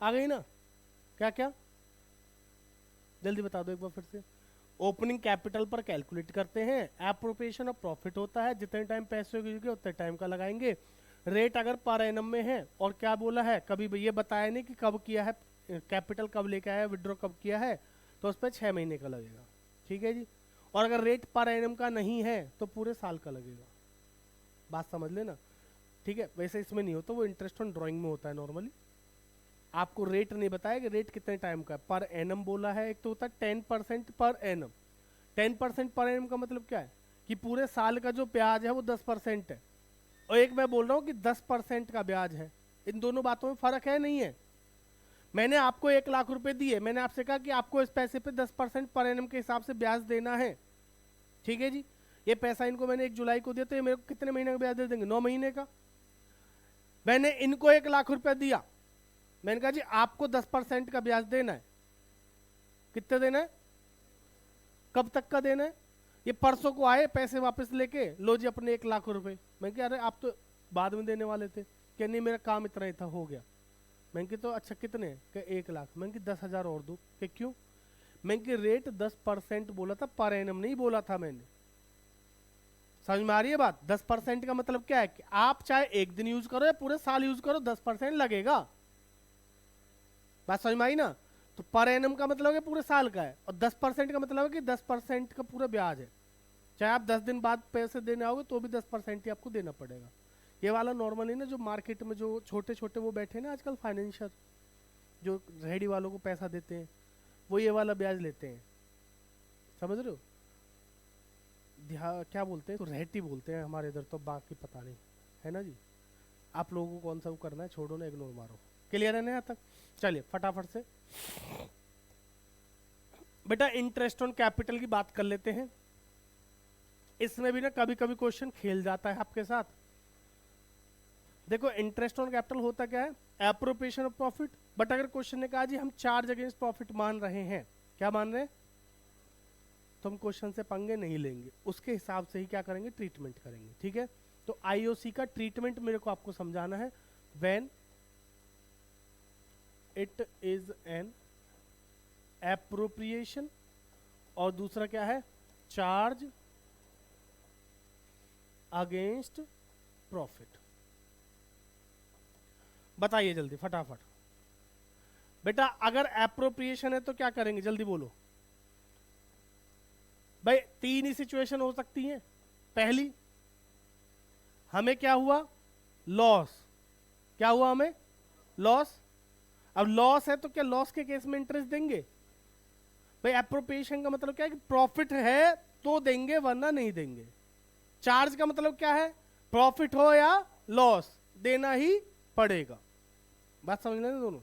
आ गई ना? क्या क्या जल्दी बता दो एक बार फिर से। ओपनिंग कैपिटल पर कैलकुलेट करते हैं, एप्रोप्रिएशन ऑफ प्रॉफिट होता है, जितने टाइम पैसे के उतने टाइम का लगाएंगे। रेट अगर पर एनम में है, और क्या बोला है, कभी ये बताया नहीं कि कब किया है, कैपिटल कब लेके आया, विड्रॉ कब किया है, तो उस पर 6 महीने का लगेगा। ठीक है जी। और अगर रेट पर एनम का नहीं है तो पूरे साल का लगेगा। बात समझ लेना। ठीक है, वैसे इसमें नहीं होता, वो इंटरेस्ट ऑन ड्राइंग में होता है नॉर्मली। आपको रेट नहीं बताया कि रेट कितने टाइम का है, पर एनम बोला है। एक तो होता है 10% पर एनम। 10% पर एनम का मतलब क्या है कि पूरे साल का जो ब्याज है वो 10% है, और एक मैं बोल रहा हूँ कि 10% का ब्याज है। इन दोनों बातों में फर्क है नहीं है? मैंने आपको 1 लाख रुपए दिए, मैंने आपसे कहा कि आपको इस पैसे पे 10% पर एनम के हिसाब से ब्याज देना है, ठीक है जी। ये पैसा इनको मैंने 1 जुलाई को दिया, तो ये मेरे को कितने महीने का ब्याज दे देंगे? 9 महीने का। मैंने इनको 1 लाख रुपया दिया, मैंने कहा जी आपको 10% का ब्याज देना है। कितने देना है? कब तक का देना है? ये परसों को आए पैसे वापस लेके, लो जी अपने 1 लाख रुपए। मैं कह अरे आप तो बाद में देने वाले थे। क्या नहीं मेरा काम इतना ही था, हो गया। मैं कि तो अच्छा कितने? कि 1 लाख। मैं कि 10,000 और दो। कि क्यों? मैं कि रेट 10% बोला था, पर एनम नहीं बोला था मैंने। समझ में आ रही है बात? 10% का मतलब क्या है कि आप चाहे एक दिन यूज करो या पूरे साल यूज करो, 10% लगेगा। बात समझ में आई ना? तो पर एनम का मतलब है पूरे साल का है, और 10% का मतलब है कि 10% का पूरा ब्याज है। चाहे आप 10 दिन बाद पैसे देने आओगे तो भी 10% ही आपको देना पड़ेगा। ये वाला नॉर्मली ना, जो मार्केट में जो छोटे छोटे वो बैठे ना आजकल फाइनेंशियल, जो रेडी वालों को पैसा देते हैं, वो ये वाला ब्याज लेते हैं। समझ रहे हो? क्या बोलते हैं तो रेहटी बोलते हैं हमारे इधर, तो बाकी पता नहीं, है ना जी। आप लोगों को कौन सा वो करना है छोड़ो ना, इग्नोर मारो। क्लियर है ना यहाँ तक? चलिए फटाफट से बेटा इंटरेस्ट ऑन कैपिटल की बात कर लेते हैं। इसमें भी ना कभी कभी क्वेश्चन खेल जाता है आपके साथ। देखो इंटरेस्ट ऑन कैपिटल होता क्या है? Appropriation of profit. बट अगर क्वेश्चन ने कहा जी हम चार्ज अगेंस्ट प्रॉफिट मान रहे हैं, क्या मान रहे हैं, तो हम क्वेश्चन से पंगे नहीं लेंगे, उसके हिसाब से ही क्या करेंगे, ट्रीटमेंट करेंगे। ठीक है, तो आईओसी का ट्रीटमेंट मेरे को आपको समझाना है। When it is an appropriation, और दूसरा क्या है, चार्ज अगेंस्ट प्रॉफिट। बताइए जल्दी फटाफट बेटा। अगर एप्रोप्रिएशन है तो क्या करेंगे, जल्दी बोलो भाई। 3 ही सिचुएशन हो सकती है। पहली, हमें क्या हुआ, लॉस। क्या हुआ हमें, लॉस। अब लॉस है तो क्या लॉस के केस में इंटरेस्ट देंगे? भाई एप्रोप्रिएशन का मतलब क्या है कि प्रॉफिट है तो देंगे वरना नहीं देंगे। चार्ज का मतलब क्या है, प्रॉफिट हो या लॉस देना ही पड़ेगा। बात समझ लेना दोनों।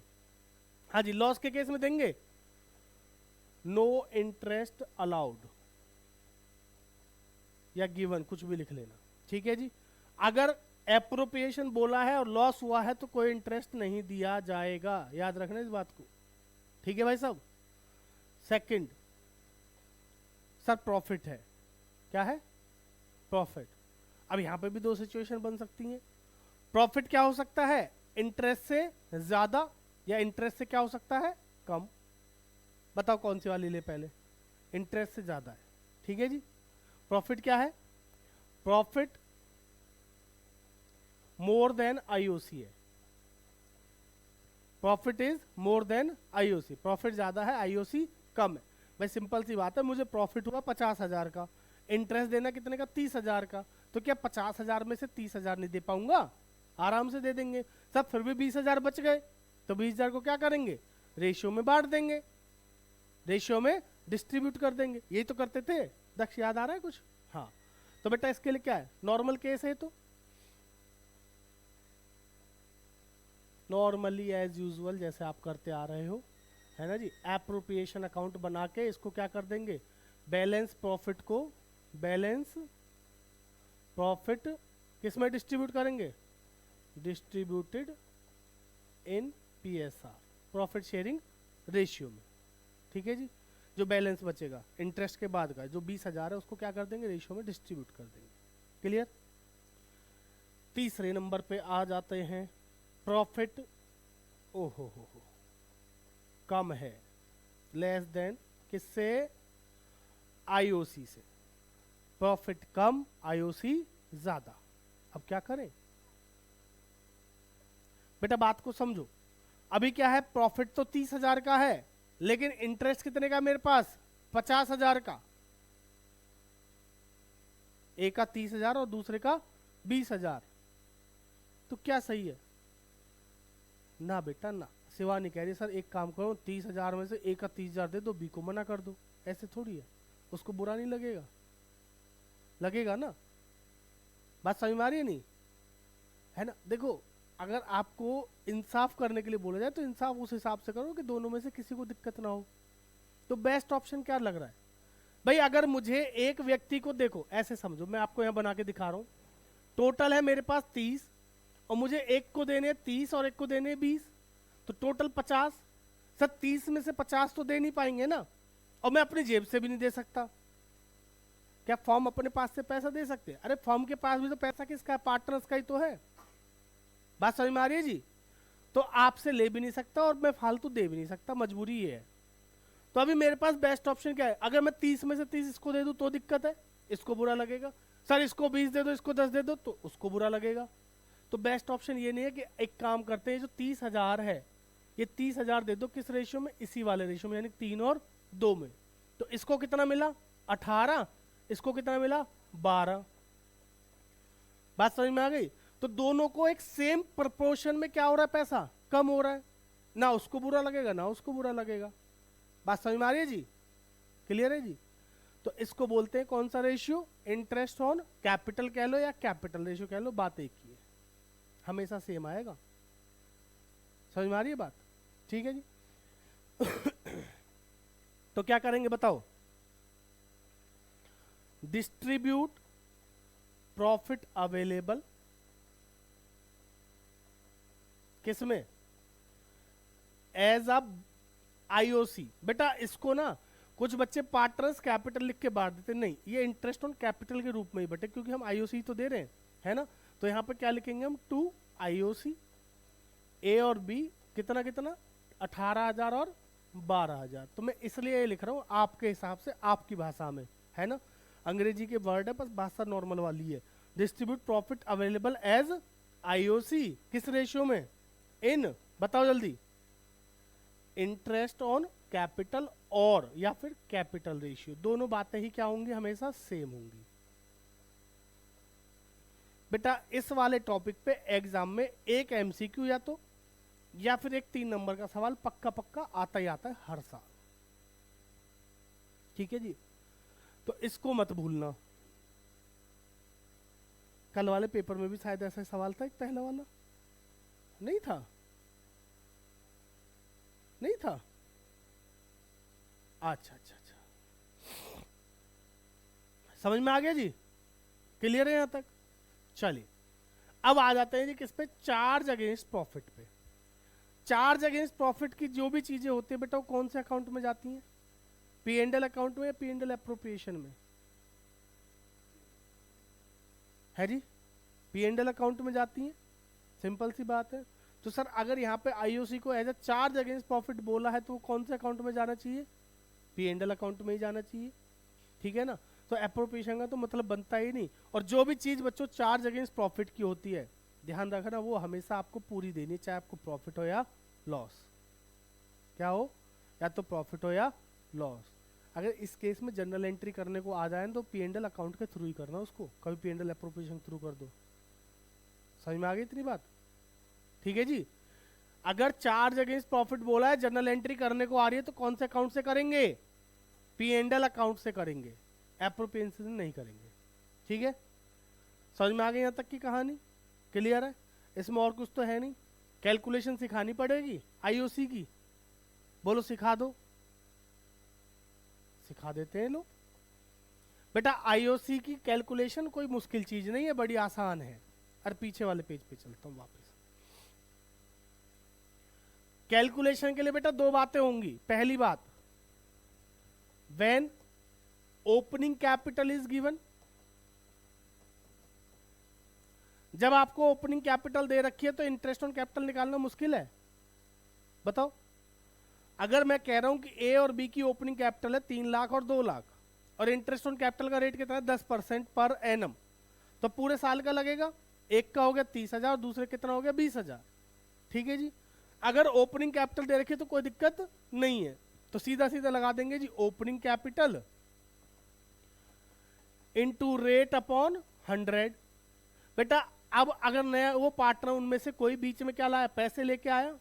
हाँ जी, लॉस के केस में देंगे, नो इंटरेस्ट अलाउड या गिवन, कुछ भी लिख लेना। ठीक है जी। अगर एप्रोप्रिएशन बोला है और लॉस हुआ है तो कोई इंटरेस्ट नहीं दिया जाएगा, याद रखना इस बात को। ठीक है भाई साहब। सेकंड, सर प्रॉफिट है, क्या है, प्रॉफिट। अब यहां पे भी 2 सिचुएशन बन सकती हैं। प्रॉफिट क्या हो सकता है, इंटरेस्ट से ज्यादा, या इंटरेस्ट से क्या हो सकता है, कम। बताओ कौन सी वाली ले पहले, इंटरेस्ट से ज्यादा है। ठीक है जी। प्रॉफिट क्या है, प्रॉफिट मोर देन आईओसी है। Profit is more than IOC, profit ज्यादा है, आईओसी कम है। भाई सिंपल सी बात है, मुझे प्रॉफिट हुआ 50,000 का, इंटरेस्ट देना कितने का, 30,000 का, तो क्या 50,000 में से 30,000 नहीं दे पाऊंगा? आराम से दे देंगे। सब फिर भी 20,000 बच गए, तो 20,000 को क्या करेंगे, रेशियो में बांट देंगे, रेशियो में डिस्ट्रीब्यूट कर देंगे। यही तो करते थे दक्ष, याद आ रहा है कुछ? हाँ, तो बेटा इसके लिए क्या है, नॉर्मल केस है, तो नॉर्मली एज यूजुअल जैसे आप करते आ रहे हो, है ना जी। एप्रोप्रिएशन अकाउंट बना के इसको क्या कर देंगे, बैलेंस प्रॉफिट को, बैलेंस प्रॉफिट किस में डिस्ट्रीब्यूट करेंगे, distributed in PSR, profit sharing ratio में। ठीक है जी। जो बैलेंस बचेगा इंटरेस्ट के बाद का, जो 20,000 है, उसको क्या कर देंगे, रेशियो में डिस्ट्रीब्यूट कर देंगे। क्लियर। तीसरे नंबर पे आ जाते हैं, प्रॉफिट ओहो हो कम है, लेस देन किससे, आईओसी से। प्रॉफिट कम, आईओसी ज्यादा। अब क्या करें बेटा, बात को समझो। अभी क्या है, प्रॉफिट तो 30,000 का है, लेकिन इंटरेस्ट कितने का मेरे पास, 50,000 का। एक का 30,000 और दूसरे का 20,000, तो क्या सही है ना बेटा ना। शिवानी कह रही सर एक काम करो, 30,000 में से एक का 30,000 दे दो, बी को मना कर दो। ऐसे थोड़ी है, उसको बुरा नहीं लगेगा, लगेगा ना। बात समझ में आ रही है नहीं, है ना। देखो अगर आपको इंसाफ करने के लिए बोला जाए तो इंसाफ उस हिसाब से करो कि दोनों में से किसी को दिक्कत ना हो। तो बेस्ट ऑप्शन क्या लग रहा है भाई? अगर मुझे एक व्यक्ति को, देखो ऐसे समझो, मैं आपको यहां बना के दिखा रहा हूं, टोटल है मेरे पास 30 और मुझे एक को देने 30 और एक को देने 20, तो टोटल 50। सर 30 में से 50 तो दे नहीं पाएंगे ना, और मैं अपनी जेब से भी नहीं दे सकता। क्या फॉर्म अपने पास से पैसा दे सकते हैं? अरे फॉर्म के पास भी तो पैसा किसका है? पार्टनर्स का ही तो है। बात समझ में आ रही है जी? तो आपसे ले भी नहीं सकता और मैं फालतू दे भी नहीं सकता, मजबूरी ये है। तो अभी मेरे पास बेस्ट ऑप्शन क्या है? अगर मैं 30 में से 30 इसको दे दूं तो दिक्कत है, इसको बुरा लगेगा। सर इसको 20 दे दो, इसको 10 दे दो, तो उसको बुरा लगेगा। तो बेस्ट ऑप्शन ये नहीं है कि एक काम करते हैं, जो 30,000 है ये 30,000 दे दो, किस रेशियो में? इसी वाले रेशियो में, यानी 3 और 2 में। तो इसको कितना मिला? 18। इसको कितना मिला? 12। बात समझ में आ गई? तो दोनों को एक सेम प्रोपोर्शन में क्या हो रहा है? पैसा कम हो रहा है। ना उसको बुरा लगेगा ना उसको बुरा लगेगा। बात समझ में आ रही है जी? क्लियर है जी? तो इसको बोलते हैं कौन सा रेशियो? इंटरेस्ट ऑन कैपिटल कह लो या कैपिटल रेशियो कह लो, बात एक ही है, हमेशा सेम आएगा। समझ में आ रही है बात? ठीक है जी। तो क्या करेंगे बताओ? डिस्ट्रीब्यूट प्रॉफिट अवेलेबल किसमें? As a IOC. बेटा इसको ना कुछ बच्चे पार्टनर्स कैपिटल लिख के बांट देते, नहीं, ये इंटरेस्ट ऑन कैपिटल के रूप में ही बेटे, क्योंकि हम आईओसी तो दे रहे हैं, है ना। तो यहां पे क्या लिखेंगे हम? 2 आईओसी, ए और बी कितना कितना? 18,000 और 12,000। तो मैं इसलिए ये लिख रहा हूं आपके हिसाब से, आपकी भाषा में, है ना। अंग्रेजी के वर्ड है, बस भाषा नॉर्मल वाली है। Distribute profit available as IOC, किस रेशियो में? इन, बताओ जल्दी, इंटरेस्ट ऑन कैपिटल और या फिर कैपिटल रेशियो, दोनों बातें ही क्या होंगी? हमेशा सेम होंगी। बेटा इस वाले टॉपिक पे एग्जाम में एक एमसीक्यू या फिर एक 3 नंबर का सवाल पक्का पक्का आता ही आता है हर साल। ठीक है जी? तो इसको मत भूलना। कल वाले पेपर में भी शायद ऐसा सवाल था, एक पहला वाला नहीं था? नहीं था? अच्छा अच्छा अच्छा, समझ में आ गया जी? क्लियर है यहां तक? चलिए अब आ जाते हैं जी किस पे? चार्ज अगेंस्ट प्रॉफिट पे। चार्ज अगेंस्ट प्रॉफिट की जो भी चीजें होती है बेटा, वो कौन से अकाउंट में जाती हैं? पी एंड एल अकाउंट में या पी एंड एल एप्रोप्रिएशन में? है जी, पी एंड एल अकाउंट में जाती हैं, सिंपल सी बात है। तो सर अगर यहाँ पे आईओसी को as a charge against profit बोला है तो वो कौन से अकाउंट में जाना चाहिए? पी एंड एल अकाउंट में ही जाना चाहिए। ठीक है ना? तो एप्रोप्रिएशन का तो मतलब बनता ही नहीं। और जो भी चीज बच्चों चार्ज अगेंस्ट प्रॉफिट की होती है, ध्यान रखना, वो हमेशा आपको पूरी देनी, चाहे आपको प्रॉफिट हो या लॉस। क्या हो? या तो प्रॉफिट हो या लॉस। अगर इस केस में जनरल एंट्री करने को आ जाए तो पी एंड एल अकाउंट के थ्रू ही करना उसको, कभी P and L appropriation through कर दो। समझ में आ गई इतनी बात? ठीक है जी? अगर चार्ज अगेंस्ट प्रॉफिट बोला है, जनरल एंट्री करने को आ रही है, तो कौन से अकाउंट से करेंगे? पी एंड एल अकाउंट से करेंगे, एप्रोप्रिएशन नहीं करेंगे। ठीक है? समझ में आ गई यहां तक की कहानी? क्लियर है? इसमें और कुछ तो है नहीं। कैलकुलेशन सिखानी पड़ेगी आईओसी की, बोलो सिखा दो। सिखा देते हैं लोग बेटा। आईओसी की कैलकुलेशन कोई मुश्किल चीज नहीं है, बड़ी आसान है। और पीछे वाले पेज पे चलता हूं वापस। कैलकुलेशन के लिए बेटा 2 बातें होंगी। पहली बात, when opening capital is given, जब आपको ओपनिंग कैपिटल दे रखी है तो इंटरेस्ट ऑन कैपिटल निकालना मुश्किल है? बताओ। अगर मैं कह रहा हूं कि ए और बी की ओपनिंग कैपिटल है 3 लाख और 2 लाख, और इंटरेस्ट ऑन कैपिटल का रेट कितना है? 10% पर एनम, तो पूरे साल का लगेगा। एक का हो गया 30,000, दूसरे कितना हो गया? 20,000। ठीक है जी? अगर ओपनिंग कैपिटल दे रखी है तो कोई दिक्कत नहीं है, तो सीधा सीधा लगा देंगे जी, opening capital into rate upon 100। बेटा अब अगर नया वो पार्टनर उनमें से कोई बीच में क्या लाया? पैसे लेके आया,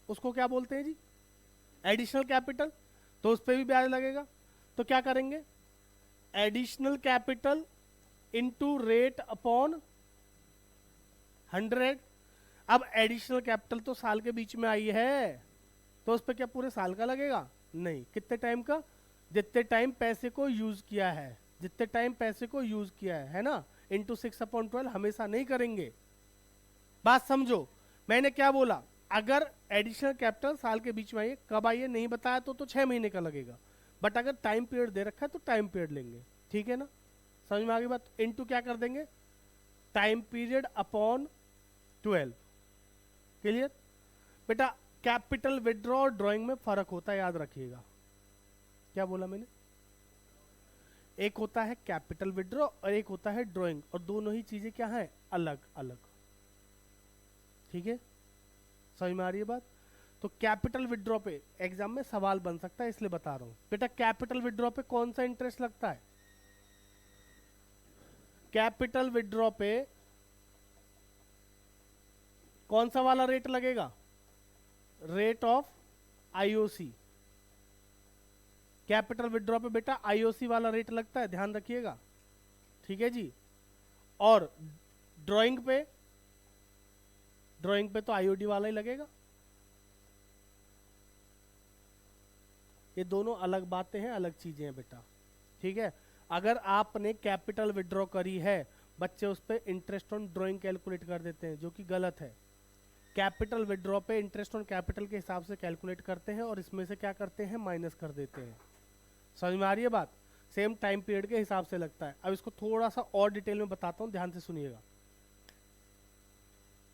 उसको क्या बोलते हैं जी? Additional capital. तो उस पर भी ब्याज लगेगा। तो क्या करेंगे? Additional capital into rate upon 100। अब एडिशनल कैपिटल तो साल के बीच में आई है, तो उस पर क्या पूरे साल का लगेगा? नहीं, कितने टाइम का? जितने टाइम पैसे को यूज किया है, जितने टाइम पैसे को यूज किया है ना। इंटू 6/12 हमेशा नहीं करेंगे। बात समझो, मैंने क्या बोला? अगर एडिशनल कैपिटल साल के बीच में आई, कब आई है नहीं बताया तो 6 महीने का लगेगा, बट अगर टाइम पीरियड दे रखा है तो टाइम पीरियड लेंगे। ठीक है ना, समझ में आ गई बात? इनटू क्या कर देंगे? Time period upon 12। क्लियर बेटा? कैपिटल विड्रॉ और ड्राइंग में फर्क होता है, याद रखिएगा। क्या बोला मैंने? एक होता है कैपिटल विड्रॉ और एक होता है ड्राइंग, और दोनों ही चीजें क्या है? अलग अलग। ठीक है, समझ में आ रही है बात? तो कैपिटल विड्रॉ पे एग्जाम में सवाल बन सकता है, इसलिए बता रहा हूं बेटा। कैपिटल विड्रॉ पे कौन सा इंटरेस्ट लगता है? कैपिटल विड्रॉ पे कौन सा वाला रेट लगेगा? Rate of IOC. Capital withdraw पे बेटा आईओसी वाला रेट लगता है, ध्यान रखिएगा। ठीक है जी। और ड्राइंग पे, ड्राइंग पे तो आईओडी वाला ही लगेगा। ये दोनों अलग बातें हैं, अलग चीजें हैं बेटा। ठीक है, अगर आपने कैपिटल विड्रॉ करी है, बच्चे उस पर इंटरेस्ट ऑन ड्राइंग कैलकुलेट कर देते हैं, जो कि गलत है। कैपिटल विड्रॉ पे इंटरेस्ट ऑन कैपिटल के हिसाब से कैलकुलेट करते हैं, और इसमें से क्या करते हैं? माइनस कर देते हैं। समझ में आ रही है बात? सेम टाइम पीरियड के हिसाब से लगता है। अब इसको थोड़ा सा और डिटेल में बताता हूँ, ध्यान से सुनिएगा।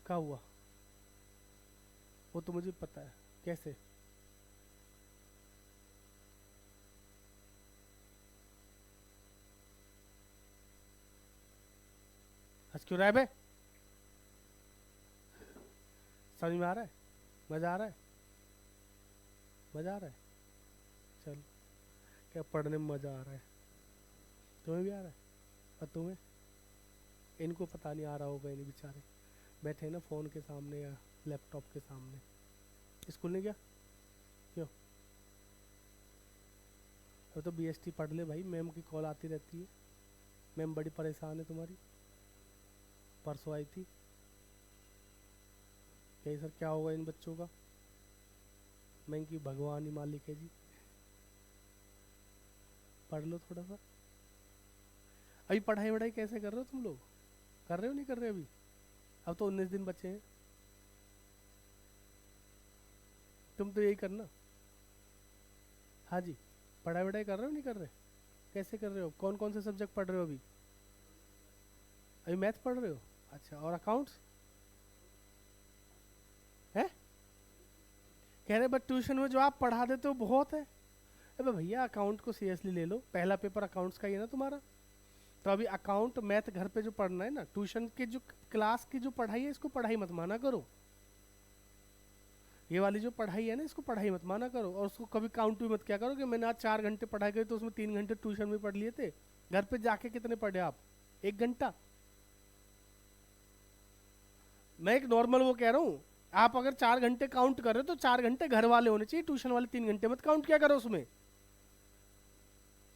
क्या हुआ? वो तो मुझे पता है कैसे। हंस क्यों रहा है बे? समझ में आ रहा है? मजा आ रहा है? मजा आ रहा है? चल, क्या पढ़ने में मजा आ रहा है? तुम्हें भी आ रहा है? और तुम्हें? इनको पता नहीं आ रहा होगा, इन्हें बेचारे बैठे हैं ना फोन के सामने या लैपटॉप के सामने। स्कूल नहीं गया? क्यों? अब तो बीएसटी पढ़ ले भाई, मैम की कॉल आती रहती है। मैम बड़ी परेशान है तुम्हारी, परसों आई थी। कही सर क्या होगा इन बच्चों का? मैं कि भगवान ही मालिक है जी, पढ़ लो थोड़ा सा। अभी पढ़ाई वढ़ाई कैसे कर रहे हो तुम लोग? कर रहे हो नहीं कर रहे अभी? अब तो 19 दिन बचे हैं। तुम तो यही करना। हाँ जी, पढ़ाई वढ़ाई कर रहे हो नहीं कर रहे? कैसे कर रहे हो? कौन कौन से सब्जेक्ट पढ़ रहे हो अभी? अभी मैथ पढ़ रहे हो? अच्छा, और अकाउंट्स है? कह रहे बट ट्यूशन में जो आप पढ़ा देते हो बहुत है। अबे भैया, अकाउंट को सीरियसली ले लो, पहला पेपर अकाउंट्स का ही है ना तुम्हारा। तो अभी अकाउंट मैथ घर पे जो पढ़ना है ना, ट्यूशन के जो क्लास की जो पढ़ाई है, इसको पढ़ाई मत माना करो। ये वाली जो पढ़ाई है ना, इसको पढ़ाई मत माना करो, और उसको कभी काउंट भी मत किया करो कि मैंने आज 4 घंटे पढ़ाई करी तो उसमें 3 घंटे ट्यूशन में पढ़ लिए थे। घर पे जाके कितने पढ़े आप? 1 घंटा? मैं एक नॉर्मल वो कह रहा हूँ। आप अगर 4 घंटे काउंट कर रहे हो तो 4 घंटे घर वाले होने चाहिए, ट्यूशन वाले 3 घंटे मत काउंट किया करो उसमें।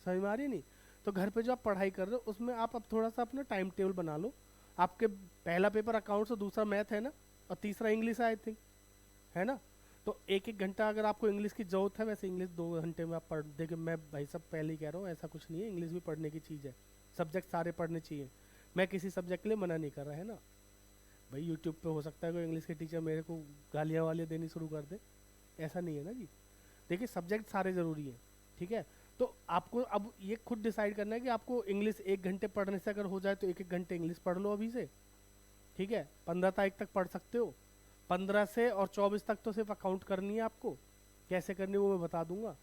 समझ में आ रही नहीं? तो घर पे जो आप पढ़ाई कर रहे हो उसमें आप अब थोड़ा सा अपना टाइम टेबल बना लो। आपके पहला पेपर अकाउंट्स और दूसरा मैथ है ना, और तीसरा इंग्लिश आई थिंक, है ना? तो 1-1 घंटा अगर आपको इंग्लिश की जरूरत है, वैसे इंग्लिश 2 घंटे में आप पढ़ देखिए। मैं भाई सब पहले ही कह रहा हूँ, ऐसा कुछ नहीं है, इंग्लिश भी पढ़ने की चीज़ है। सब्जेक्ट सारे पढ़ने चाहिए। मैं किसी सब्जेक्ट के लिए मना नहीं कर रहा है ना भाई। यूट्यूब पे हो सकता है कोई इंग्लिश के टीचर मेरे को गालियाँ वालियाँ देनी शुरू कर दे, ऐसा नहीं है ना जी। देखिए, सब्जेक्ट सारे ज़रूरी हैं। ठीक है, तो आपको अब ये खुद डिसाइड करना है कि आपको इंग्लिश 1 घंटे पढ़ने से अगर हो जाए तो 1-1 घंटे इंग्लिश पढ़ लो अभी से। ठीक है, 15 तारीख तक पढ़ सकते हो। 15 से और 24 तक तो सिर्फ अकाउंट करनी है आपको। कैसे करनी है वो मैं बता दूंगा।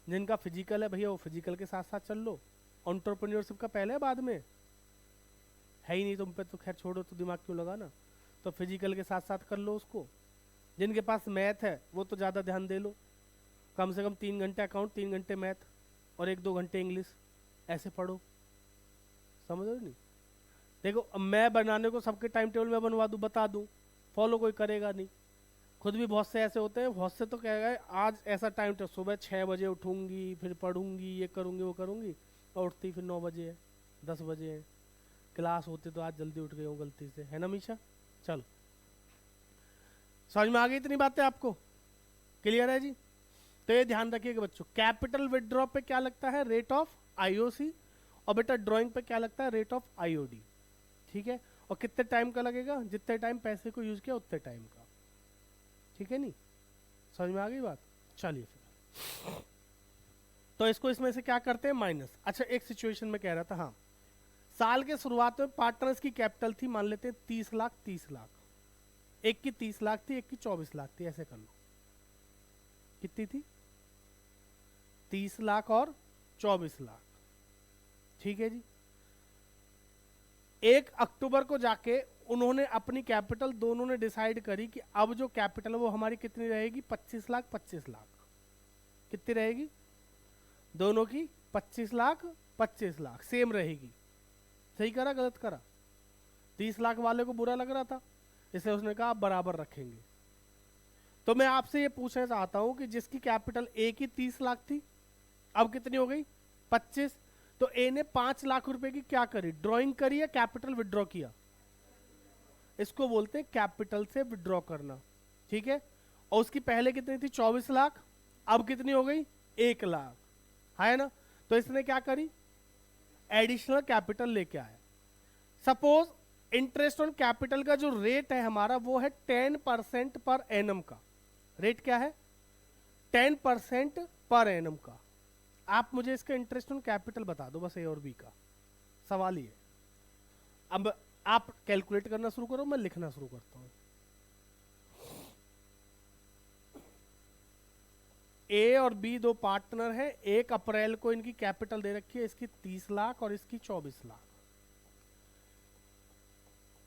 जिनका फिजिकल है भैया, वो फिजिकल के साथ साथ चल लो। एंटरप्रेन्योरशिप का पहले है बाद में? है ही नहीं तुम पे, तो खैर छोड़ो, तो दिमाग क्यों लगाना। तो फिजिकल के साथ साथ कर लो उसको। जिनके पास मैथ है वो तो ज़्यादा ध्यान दे लो। कम से कम 3 घंटे अकाउंट, 3 घंटे मैथ, और 1-2 घंटे इंग्लिश, ऐसे पढ़ो। समझ रहे हो नहीं? देखो, अब मैं बनाने को सबके टाइम टेबल में बनवा दूँ, बता दूँ, फॉलो कोई करेगा नहीं। खुद भी बहुत से ऐसे होते हैं, बहुत से तो कह गए आज ऐसा टाइम टेबल, सुबह 6 बजे उठूंगी, फिर पढ़ूंगी, ये करूंगी वो करूंगी, और उठती फिर 9 बजे है, 10 बजे है। क्लास होती तो आज जल्दी उठ गई हूँ गलती से, है ना मीशा? चल, समझ में आ गई इतनी बातें आपको? क्लियर है जी? तो ये ध्यान रखिएगा बच्चों, कैपिटल विदड्रॉ पे क्या लगता है? रेट ऑफ आईओसी, और बेटा ड्राइंग पे क्या लगता है? Rate of IOD. ठीक है, और कितने टाइम का लगेगा? जितने टाइम पैसे को यूज किया उतने टाइम का। ठीक है, नहीं समझ में आ गई बात? चलिए फिर, तो इसको इसमें से क्या करते हैं? माइनस। अच्छा, एक सिचुएशन में कह रहा था, हाँ, साल के शुरुआत में पार्टनर्स की कैपिटल थी, मान लेते हैं 30 लाख 30 लाख, एक की 30 लाख थी, एक की 24 लाख थी, ऐसे कर लो। कितनी थी? 30 लाख और 24 लाख। ठीक है जी। 1 अक्टूबर को जाके उन्होंने अपनी कैपिटल दोनों ने डिसाइड करी कि अब जो कैपिटल है वो हमारी कितनी रहेगी? 25 लाख 25 लाख। कितनी रहेगी? दोनों की 25 लाख 25 लाख सेम रहेगी। सही करा गलत करा? 30 लाख वाले को बुरा लग रहा था, इसलिए उसने कहा आप बराबर रखेंगे। तो मैं आपसे ये पूछना चाहता हूं कि जिसकी कैपिटल ए की 30 लाख थी, अब कितनी हो गई? 25। तो ए ने 5 लाख रुपए की क्या करी? ड्राइंग करी या कैपिटल विड्रॉ किया? इसको बोलते हैं कैपिटल से विड्रॉ करना। ठीक है, और उसकी पहले कितनी थी? 24 लाख। अब कितनी हो गई? 1 लाख, है ना? तो इसने क्या करी? एडिशनल कैपिटल लेके आया। सपोज इंटरेस्ट ऑन कैपिटल का जो रेट है हमारा वो है 10% पर एनम का। रेट क्या है? 10% पर एनम का। आप मुझे इसका इंटरेस्ट ऑन कैपिटल बता दो बस, ए और बी का। सवाल ही है। अब आप कैलकुलेट करना शुरू करो, मैं लिखना शुरू करता हूं। ए और बी दो पार्टनर हैं। 1 अप्रैल को इनकी कैपिटल दे रखी है, इसकी 30 लाख और इसकी 24 लाख।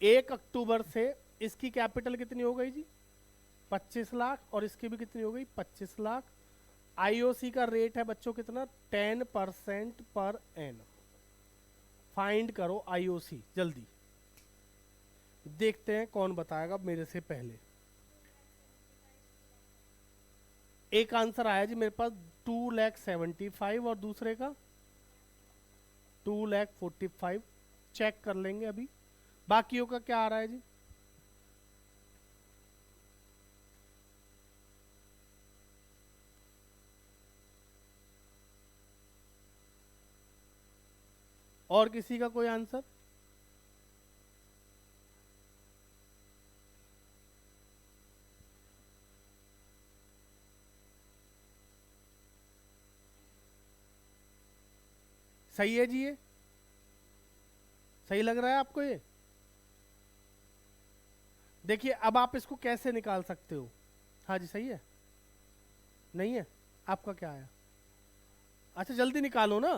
1 अक्टूबर से इसकी कैपिटल कितनी हो गई जी? 25 लाख, और इसकी भी कितनी हो गई? 25 लाख। आईओसी का रेट है बच्चों कितना? 10% पर एन। फाइंड करो आईओसी जल्दी, देखते हैं कौन बताएगा मेरे से पहले। एक आंसर आया जी मेरे पास 2,75,000 और दूसरे का 2,45,000। चेक कर लेंगे अभी बाकियों का क्या आ रहा है जी। और किसी का कोई आंसर? सही है जी? ये सही लग रहा है आपको? ये देखिए, अब आप इसको कैसे निकाल सकते हो? हाँ जी, सही है। नहीं है? आपका क्या आया? अच्छा, जल्दी निकालो ना।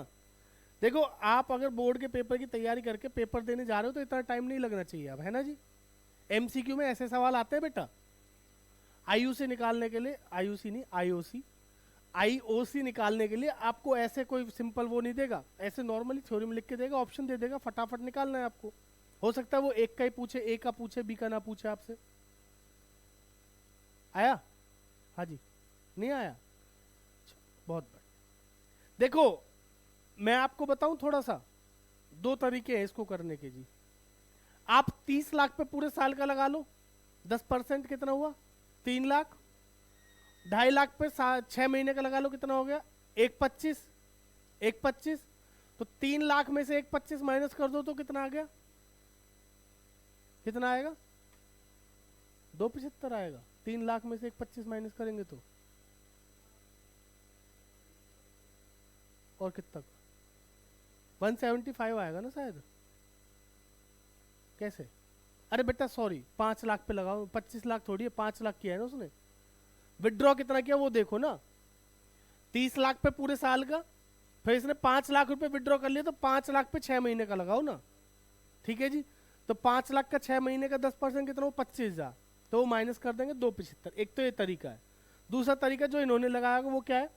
देखो, आप अगर बोर्ड के पेपर की तैयारी करके पेपर देने जा रहे हो तो इतना टाइम नहीं लगना चाहिए अब, है ना जी? एमसीक्यू में ऐसे सवाल आते हैं बेटा। आईयूसी निकालने के लिए, आईयूसी नहीं आईओसी, आईओसी निकालने के लिए आपको ऐसे कोई सिंपल वो नहीं देगा, ऐसे नॉर्मली थ्योरी में लिख के देगा, ऑप्शन दे देगा, फटाफट निकालना है आपको। हो सकता है वो एक का ही पूछे, ए का पूछे, बी का ना पूछे आपसे। आया? हाँ जी, नहीं आया? बहुत बढ़िया। देखो, मैं आपको बताऊं थोड़ा सा, 2 तरीके हैं इसको करने के जी। आप 30 लाख पे पूरे साल का लगा लो, 10% कितना हुआ? 3 लाख। 2.5 लाख पे 6 महीने का लगा लो, कितना हो गया? 1,25,000। 1,25,000 तो 3 लाख में से 1,25,000 माइनस कर दो तो कितना आ गया? कितना आएगा? 2,75,000 आएगा। 3 लाख में से 1,25,000 माइनस करेंगे तो और कितना? 175 आएगा ना शायद। कैसे? अरे बेटा सॉरी, 5 लाख पे लगाओ, 25 लाख थोड़ी है, 5 लाख किया है ना उसने। विड्रॉ कितना किया वो देखो ना, 30 लाख पे पूरे साल का, फिर इसने 5 लाख रुपए विड्रॉ कर लिया, तो 5 लाख पे 6 महीने का लगाओ ना। ठीक है जी, तो 5 लाख का 6 महीने का 10% कितना हो? 25,000। तो वो माइनस कर देंगे 2,75,000। एक तो ये तरीका है। दूसरा तरीका जो इन्होंने लगाया वो क्या है?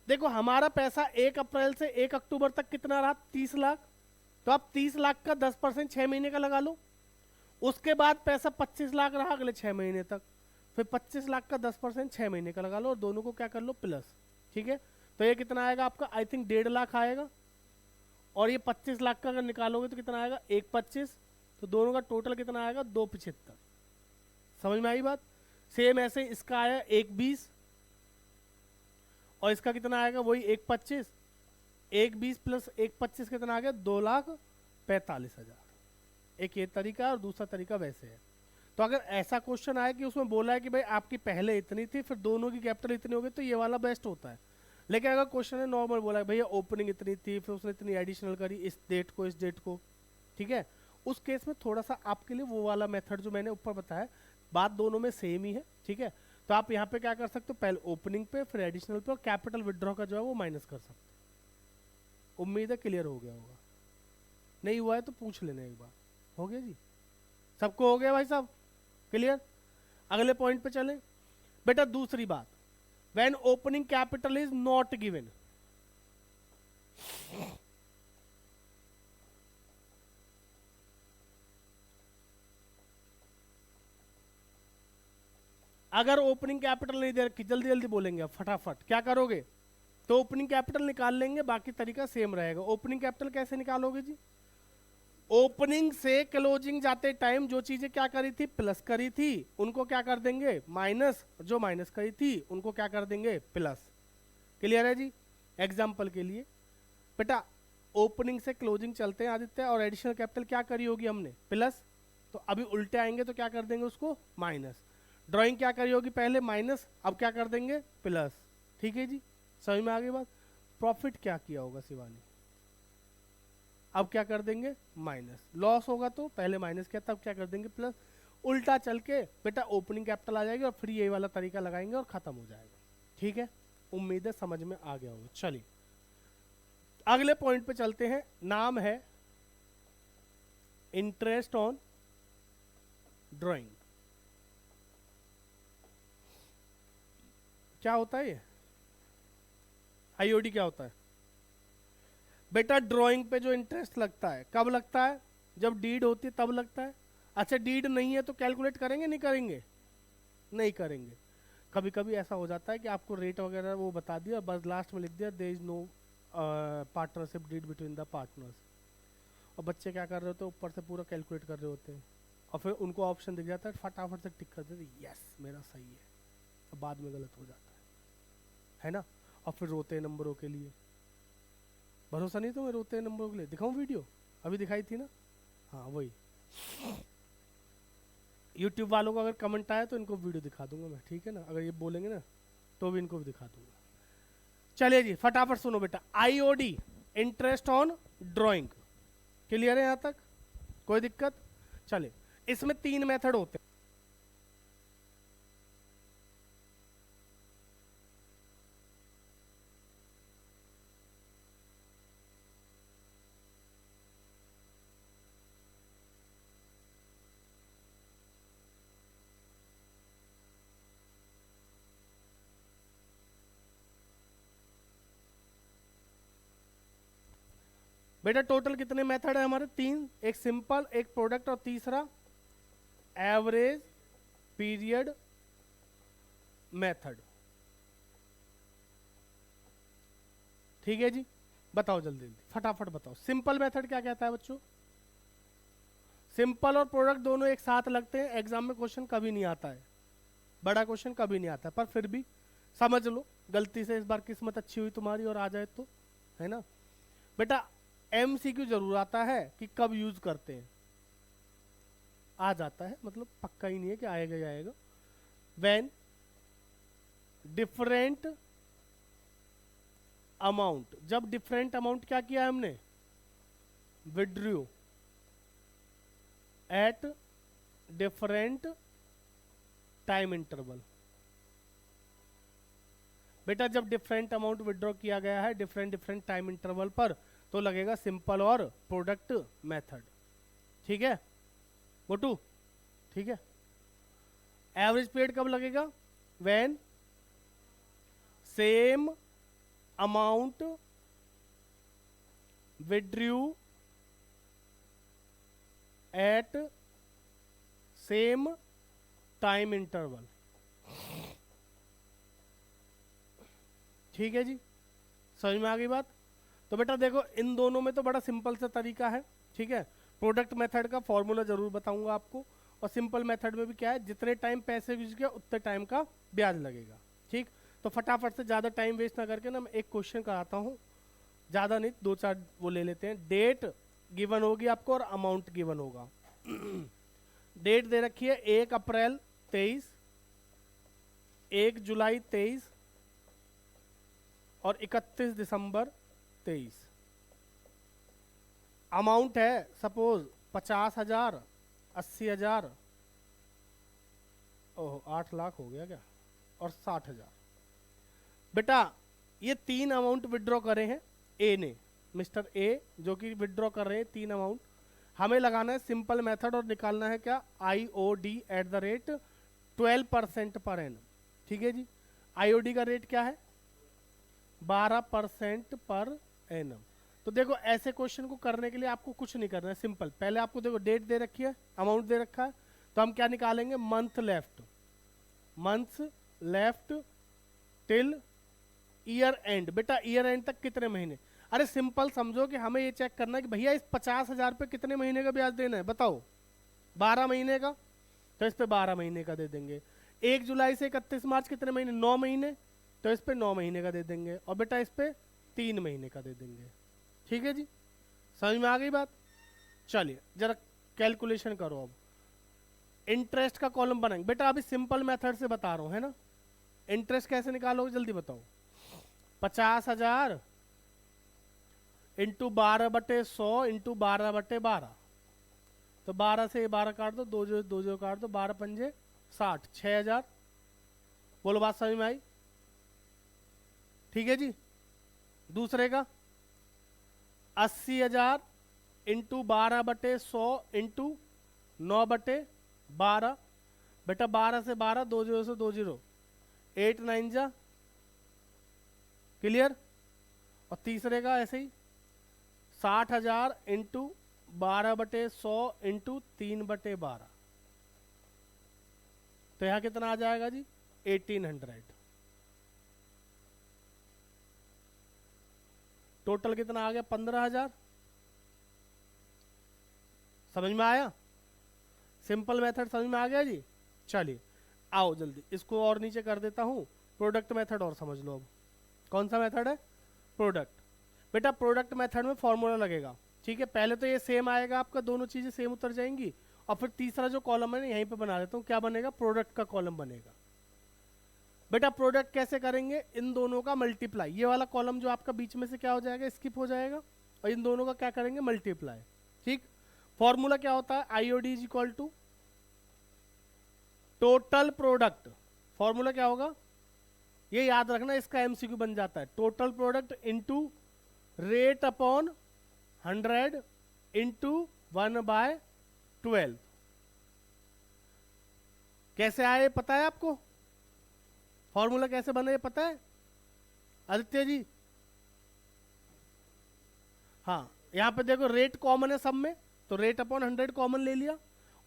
देखो, हमारा पैसा 1 अप्रैल से 1 अक्टूबर तक कितना रहा? 30 लाख। तो आप 30 लाख का 10% 6 महीने का लगा लो। उसके बाद पैसा 25 लाख रहा अगले 6 महीने तक, फिर 25 लाख का 10% 6 महीने का लगा लो, और दोनों को क्या कर लो? प्लस। ठीक है, तो ये कितना आएगा आपका? आई थिंक 1.5 लाख आएगा। और ये 25 लाख का अगर निकालोगे तो कितना आएगा? 1,25,000। तो दोनों का टोटल कितना आएगा? 2,75,000। समझ में आई बात? सेम ऐसे इसका आया 1,20 और इसका कितना आएगा वही 1,25, 1,20 प्लस 1,25 कितना आ गया 2,45,000। एक ये तरीका है और दूसरा तरीका वैसे है। तो अगर ऐसा क्वेश्चन आए कि उसमें बोला है कि भाई आपकी पहले इतनी थी फिर दोनों की कैपिटल इतनी हो गई, तो ये वाला बेस्ट होता है। लेकिन अगर क्वेश्चन है नॉर्मल बोला है भैया ओपनिंग इतनी थी फिर उसने इतनी एडिशनल करी इस डेट को इस डेट को, ठीक है, उस केस में थोड़ा सा आपके लिए वो वाला मेथड जो मैंने ऊपर बताया, बात दोनों में सेम ही है, ठीक है। तो आप यहाँ पे क्या कर सकते हो, पहले ओपनिंग पे फिर एडिशनल पे और कैपिटल विड्रॉ का जो है वो माइनस कर सकते हो। उम्मीद है क्लियर हो गया होगा, नहीं हुआ है तो पूछ लेना एक बार। हो गया जी, सबको हो गया भाई साहब क्लियर। अगले पॉइंट पे चलें बेटा। दूसरी बात, when opening capital is not given, अगर ओपनिंग कैपिटल नहीं दे रखी, जल्दी जल्दी बोलेंगे फटाफट, क्या करोगे, तो ओपनिंग कैपिटल निकाल लेंगे, बाकी तरीका सेम रहेगा। ओपनिंग कैपिटल कैसे निकालोगे जी, ओपनिंग से क्लोजिंग जाते टाइम जो चीजें क्या करी थी प्लस करी थी उनको क्या कर देंगे माइनस, जो माइनस करी थी उनको क्या कर देंगे प्लस। क्लियर है जी। एग्जाम्पल के लिए बेटा ओपनिंग से क्लोजिंग चलते हैं आदित्य, और एडिशनल कैपिटल क्या करी होगी हमने प्लस, तो अभी उल्टे आएंगे तो क्या कर देंगे उसको माइनस। ड्राइंग क्या करी होगी पहले माइनस, अब क्या कर देंगे प्लस। ठीक है जी, समझ में आ गई बात। प्रॉफिट क्या किया होगा शिवानी, अब क्या कर देंगे माइनस। लॉस होगा तो पहले माइनस किया तब क्या कर देंगे प्लस। उल्टा चल के बेटा ओपनिंग कैपिटल आ जाएगी और फिर ये वाला तरीका लगाएंगे और खत्म हो जाएगा। ठीक है, उम्मीद है समझ में आ गया होगा। चलिए अगले पॉइंट पे चलते हैं, नाम है इंटरेस्ट ऑन ड्राइंग। क्या होता है ये, आईओडी क्या होता है बेटा, ड्राइंग पे जो इंटरेस्ट लगता है कब लगता है, जब डीड होती है तब लगता है। अच्छा डीड नहीं है तो कैलकुलेट करेंगे नहीं करेंगे, नहीं करेंगे। कभी कभी ऐसा हो जाता है कि आपको रेट वगैरह वो बता दिया, बस लास्ट में लिख दिया there is no partnership deed between the partners, और बच्चे क्या कर रहे होते हैं ऊपर से पूरा कैलकुलेट कर रहे होते हैं, और फिर उनको ऑप्शन दिख जाता है फटाफट से टिक कर देते यस मेरा सही है, और बाद में गलत हो जाता है ना। और फिर रोते हैं नंबरों के लिए। भरोसा नहीं तो मैं रोते हैं नंबरों के लिए दिखाऊं वीडियो, अभी दिखाई थी ना, हाँ वही। यूट्यूब वालों को अगर कमेंट आया तो इनको वीडियो दिखा दूंगा मैं, ठीक है ना, अगर ये बोलेंगे ना तो भी इनको भी दिखा दूंगा। चलिए जी फटाफट सुनो बेटा, IOD interest on drawing, clear है यहाँ तक, कोई दिक्कत। चलिए इसमें 3 मेथड होते हैं। बेटा टोटल कितने मेथड है हमारे 3, एक सिंपल एक प्रोडक्ट और तीसरा एवरेज पीरियड मेथड। ठीक है जी, बताओ जल्दी जल्दी फटाफट बताओ, सिंपल मेथड क्या कहता है बच्चों, सिंपल और प्रोडक्ट दोनों एक साथ लगते हैं, एग्जाम में क्वेश्चन कभी नहीं आता है, बड़ा क्वेश्चन कभी नहीं आता है, पर फिर भी समझ लो गलती से इस बार किस्मत अच्छी हुई तुम्हारी और आ जाए तो, है ना। बेटा एमसीक्यू जरूर आता है कि कब यूज करते हैं, आ जाता है, मतलब पक्का ही नहीं है कि आएगा ही आएगा। व्हेन डिफरेंट अमाउंट, जब डिफरेंट अमाउंट क्या किया हमने withdrew at different time interval. बेटा जब डिफरेंट अमाउंट विड्रॉ किया गया है डिफरेंट टाइम इंटरवल पर तो लगेगा सिंपल और प्रोडक्ट मेथड। ठीक है मोटू, ठीक है। एवरेज पीरियड कब लगेगा, when same amount withdrew at same time interval. ठीक है जी, समझ में आ गई बात। तो बेटा देखो इन दोनों में तो बड़ा सिंपल सा तरीका है, ठीक है। प्रोडक्ट मेथड का फॉर्मूला जरूर बताऊंगा आपको, और सिंपल मेथड में भी क्या है, जितने टाइम पैसे यूज किया उतने टाइम का ब्याज लगेगा। ठीक, तो फटाफट से ज़्यादा टाइम वेस्ट ना करके ना मैं एक क्वेश्चन कराता हूँ, ज़्यादा नहीं, 2-4 वो ले लेते हैं। डेट गिवन होगी आपको और अमाउंट गिवन होगा। डेट दे रखी है 1 अप्रैल 23, 1 जुलाई 23 और 31 दिसंबर 23। अमाउंट है सपोज 50,000, 80,000, ओह 8 लाख हो गया क्या, और 60,000। बेटा ये 3 अमाउंट विड्रॉ करे हैं ए ने, मिस्टर ए जो कि विड्रॉ कर रहे हैं 3 अमाउंट। हमें लगाना है सिंपल मेथड और निकालना है क्या, IOD at the rate 12% per annum. ठीक है जी, IOD का रेट क्या है 12% पर एनम। तो देखो ऐसे क्वेश्चन को करने के लिए आपको कुछ नहीं करना है, सिंपल। पहले आपको देखो डेट दे रखी है, अमाउंट दे रखा है, तो हम क्या निकालेंगे, month left till year and. बेटा ईयर एंड तक कितने महीने, अरे सिंपल समझो कि हमें ये चेक करना है कि भैया इस 50,000 पे कितने महीने का ब्याज देना है, बताओ 12 महीने का, तो इस पे 12 महीने का दे देंगे। 1 जुलाई से 31 मार्च कितने महीने, 9 महीने, तो इस पे 9 महीने का दे देंगे। और बेटा इस पे 3 महीने का दे देंगे। ठीक है जी, समझ में आ गई बात। चलिए जरा कैलकुलेशन करो। अब इंटरेस्ट का कॉलम बनाएंगे। बेटा अभी सिंपल मेथड से बता रहा हूँ, है ना। इंटरेस्ट कैसे निकालोगे जल्दी बताओ, 50,000 इंटू 12/100 इंटू 12/12, तो 12 से 12 काट दो, 2 काट दो, 12 पंजे 60, 6,000। बोलो बात समझ में आई। ठीक है जी, दूसरे का 80,000 इंटू 12/100 इंटू 9/12। बेटा 12 से 12, 2 0 से 2 0, 8 9 जा, क्लियर। और तीसरे का ऐसे ही 60,000 इंटू 12/100 इंटू 3/12, तो यहां कितना आ जाएगा जी 1800। टोटल कितना आ गया 15,000। समझ में आया, सिंपल मेथड समझ में आ गया जी। चलिए आओ जल्दी इसको और नीचे कर देता हूं, प्रोडक्ट मेथड और समझ लो। अब कौन सा मेथड है, प्रोडक्ट। बेटा प्रोडक्ट मेथड में फॉर्मूला लगेगा। ठीक है, पहले तो ये सेम आएगा आपका, दोनों चीजें सेम उतर जाएंगी। और फिर तीसरा जो कॉलम है ना यहीं पे बना देता हूँ, क्या बनेगा, प्रोडक्ट का कॉलम बनेगा। बेटा प्रोडक्ट कैसे करेंगे, इन दोनों का मल्टीप्लाई, ये वाला कॉलम जो आपका बीच में से क्या हो जाएगा, स्किप हो जाएगा, और इन दोनों का क्या करेंगे, मल्टीप्लाई। ठीक, फॉर्मूला क्या होता है, IOD is equal to total product. Formula क्या होगा, ये याद रखना, इसका MCQ बन जाता है, total product into rate upon 100 into 1/12। कैसे आए पता है आपको, फॉर्मूला कैसे बने ये पता है आदित्य जी। हाँ यहां पे देखो रेट कॉमन है सब में, तो रेट अपॉन 100 कॉमन ले लिया,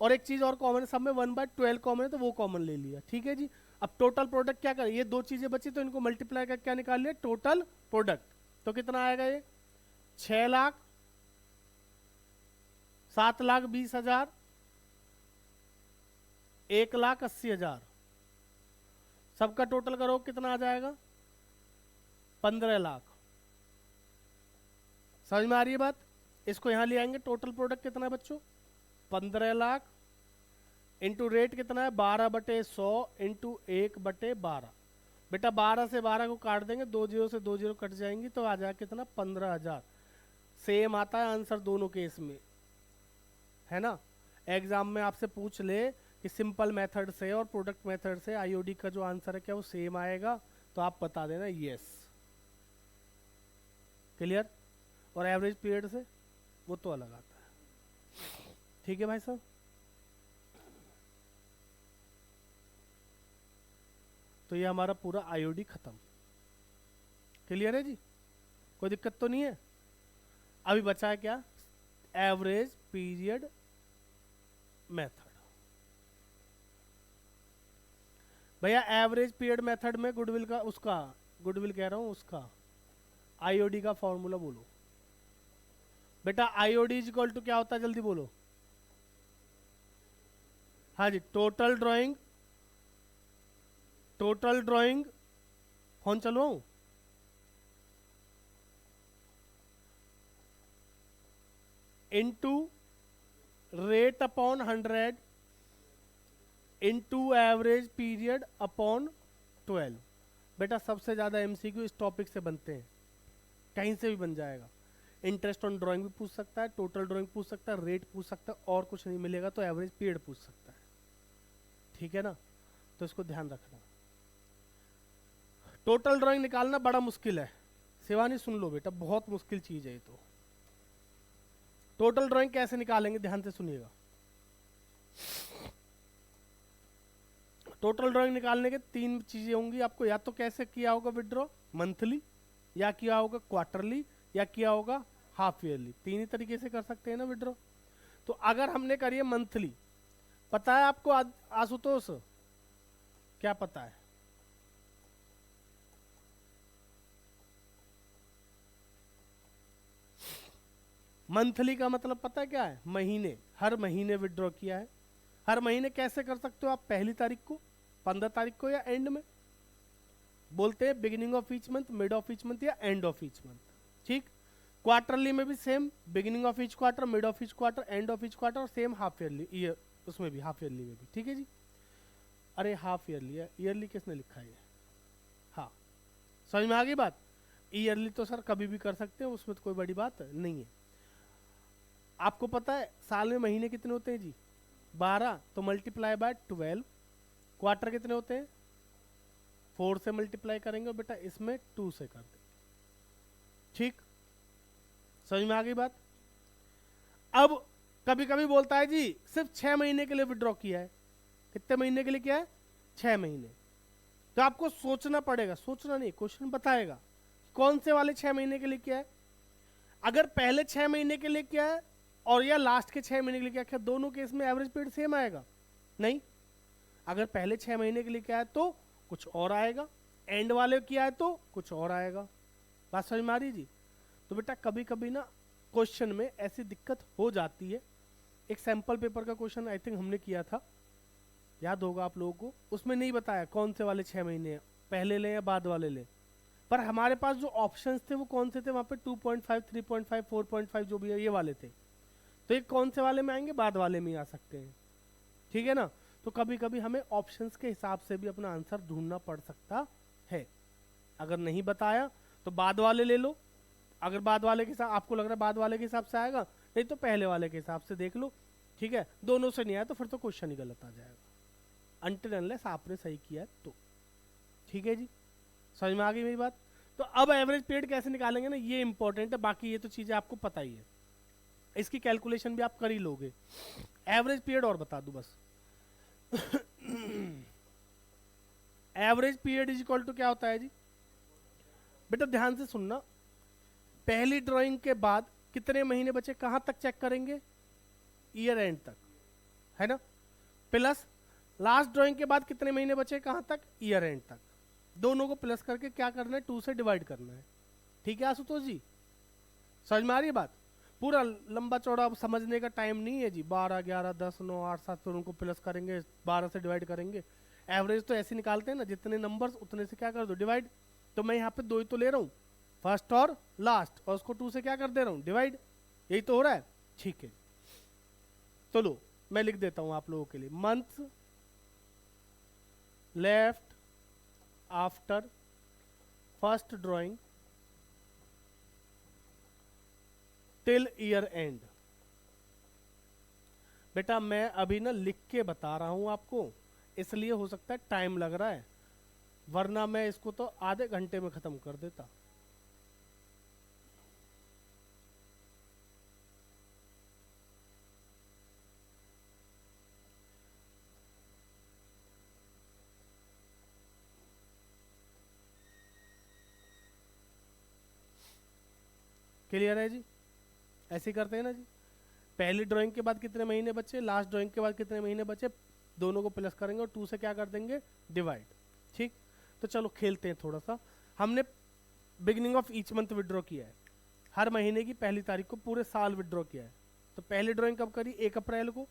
और एक चीज और कॉमन है सब में, 1/12 कॉमन है, तो वो कॉमन ले लिया। ठीक है जी, अब टोटल प्रोडक्ट क्या करें, ये दो चीजें बची तो इनको मल्टीप्लाई करके क्या निकाल लिया, टोटल प्रोडक्ट। तो कितना आएगा ये 6 लाख, 7,20,000, 1,80,000, सबका टोटल करो कितना आ जाएगा 15 लाख। समझ में आ रही है बात, इसको यहां ले आएंगे, टोटल प्रोडक्ट कितना है बच्चों 15 लाख, इंटू रेट कितना है 12/100 इंटू 1/12। बेटा 12 से 12 को काट देंगे, 2 0 से 2 0 कट जाएंगी, तो आ जाएगा कितना 15,000। सेम आता है आंसर दोनों केस में, है ना। एग्जाम में आपसे पूछ ले कि सिंपल मेथड से और प्रोडक्ट मेथड से IOD का जो आंसर है क्या वो सेम आएगा, तो आप बता देना यस, क्लियर। और एवरेज पीरियड से वो तो अलग आता है। ठीक है भाई साहब, तो ये हमारा पूरा IOD खत्म, क्लियर है जी, कोई दिक्कत तो नहीं है। अभी बचा है क्या, एवरेज पीरियड मेथड। भैया एवरेज पीरियड मेथड में गुडविल का, उसका गुडविल कह रहा हूं उसका IOD का फॉर्मूला बोलो। बेटा IOD इज इक्वल टू क्या होता है जल्दी बोलो, हाँ जी, टोटल ड्राइंग फोन चलवाऊं, into rate upon 100 into average period upon 12। बेटा सबसे ज्यादा एमसीक्यू इस टॉपिक से बनते हैं, कहीं से भी बन जाएगा। इंटरेस्ट ऑन ड्राइंग भी पूछ सकता है, टोटल ड्राइंग पूछ सकता है, रेट पूछ सकता है, और कुछ नहीं मिलेगा तो एवरेज पीरियड पूछ सकता है। ठीक है ना, तो इसको ध्यान रखना। टोटल ड्राइंग निकालना बड़ा मुश्किल है, शिवानी सुन लो बेटा, बहुत मुश्किल चीज है ये। तो टोटल ड्राइंग कैसे निकालेंगे, ध्यान से सुनिएगा। टोटल ड्राइंग निकालने के 3 चीजें होंगी आपको, या तो कैसे किया होगा विड्रॉ, मंथली, या किया होगा क्वार्टरली, या किया होगा हाफ ईयरली। 3 ही तरीके से कर सकते हैं ना विड्रॉ। तो अगर हमने करी है मंथली, पता है आपको आशुतोष क्या पता है? मंथली का मतलब पता है क्या है? महीने, हर महीने विड्रॉ किया है। हर महीने कैसे कर सकते हो आप? पहली तारीख को, 15 तारीख को, या एंड में। बोलते हैं beginning of each month, mid of each month, या एंड ऑफ ईच मंथ। ठीक। क्वार्टरली में भी same, beginning of each quarter, mid of each quarter, end of each quarter, और सेम हाफ ईयरली, ईयर उसमें भी, हाफ ईयरली में भी। ठीक है जी। अरे हाफ ईयरली है, ईयरली किसने लिखा है? हाँ, समझ में आ गई बात। ईयरली तो सर कभी भी कर सकते हैं, उसमें तो कोई बड़ी बात नहीं है। आपको पता है साल में महीने कितने होते हैं जी? 12, तो मल्टीप्लाई बाय 12। क्वार्टर कितने होते हैं? 4 से मल्टीप्लाई करेंगे, बेटा इसमें 2 से कर दे। ठीक, समझ में आ गई बात। अब कभी कभी बोलता है जी सिर्फ 6 महीने के लिए विड्रॉ किया है। कितने महीने के लिए किया है? 6 महीने। तो आपको सोचना पड़ेगा, सोचना नहीं, क्वेश्चन बताएगा कौन से वाले 6 महीने के लिए किया है। अगर पहले 6 महीने के लिए किया है और या लास्ट के 6 महीने के लिए किया, क्या दोनों केस में एवरेज पीरियड सेम आएगा? नहीं। अगर पहले 6 महीने के लिए किया है तो कुछ और आएगा, एंड वाले किया है तो कुछ और आएगा। बात समझ में आ रही जी। तो बेटा कभी कभी ना क्वेश्चन में ऐसी दिक्कत हो जाती है। एक सैंपल पेपर का क्वेश्चन आई थिंक हमने किया था, याद होगा आप लोगों को। उसमें नहीं बताया कौन से वाले 6 महीने हैं, पहले लें या बाद वाले लें। पर हमारे पास जो ऑप्शंस थे वो कौन से थे वहां पे? 2.5, 3.5, 4.5 जो भी है ये वाले थे। तो ये कौन से वाले में आएंगे? बाद वाले में ही आ सकते हैं। ठीक है ना। तो कभी कभी हमें ऑप्शंस के हिसाब से भी अपना आंसर ढूंढना पड़ सकता है। अगर नहीं बताया तो बाद वाले ले लो। अगर बाद वाले के साथ आपको लग रहा है बाद वाले के हिसाब से आएगा, नहीं तो पहले वाले के हिसाब से देख लो। ठीक है, दोनों से नहीं आया तो फिर तो क्वेश्चन ही गलत आ जाएगा, अनटिल अनलेस आपने सही किया है तो। ठीक है जी, समझ में आ गई मेरी बात। तो अब एवरेज पीरियड कैसे निकालेंगे ना, ये इंपॉर्टेंट है। बाकी ये तो चीजें आपको पता ही है, इसकी कैलकुलेशन भी आप कर ही लोगे। एवरेज पीरियड और बता दूं बस। Average period is equal to क्या होता है जी? बेटा ध्यान से सुनना, पहली ड्राइंग के बाद कितने महीने बचे, कहां तक चेक करेंगे? ईयर एंड तक, है ना। प्लस लास्ट ड्राइंग के बाद कितने महीने बचे, कहां तक? ईयर एंड तक। दोनों को प्लस करके क्या करना है? 2 से डिवाइड करना है। ठीक है आशुतोष जी, समझ में आ रही है बात? पूरा लंबा चौड़ा अब समझने का टाइम नहीं है जी। 12, 11, 10, 9, 8, 7 फिर उनको प्लस करेंगे, 12 से डिवाइड करेंगे। एवरेज तो ऐसे निकालते हैं ना, जितने नंबर्स उतने से क्या कर दो? डिवाइड। तो मैं यहाँ पे 2 ही तो ले रहा हूँ, फर्स्ट और लास्ट, और उसको 2 से क्या कर दे रहा हूँ? डिवाइड। यही तो हो रहा है। ठीक है, तो लो मैं लिख देता हूँ आप लोगों के लिए। Month left after first drawing till year and. बेटा मैं अभी ना लिख के बता रहा हूं आपको, इसलिए हो सकता है टाइम लग रहा है, वरना मैं इसको तो आधे घंटे में खत्म कर देता। क्लियर है जी? ऐसे करते हैं ना जी। पहली ड्राइंग के बाद कितने महीने बचे, लास्ट ड्राइंग के बाद कितने महीने बचे, दोनों को प्लस करेंगे और 2 से क्या कर देंगे? डिवाइड। ठीक, तो चलो खेलते हैं थोड़ा सा। हमने beginning of each month withdraw किया है, हर महीने की पहली तारीख को पूरे साल विड्रॉ किया है। तो पहली ड्राइंग कब करी? 1 अप्रैल को।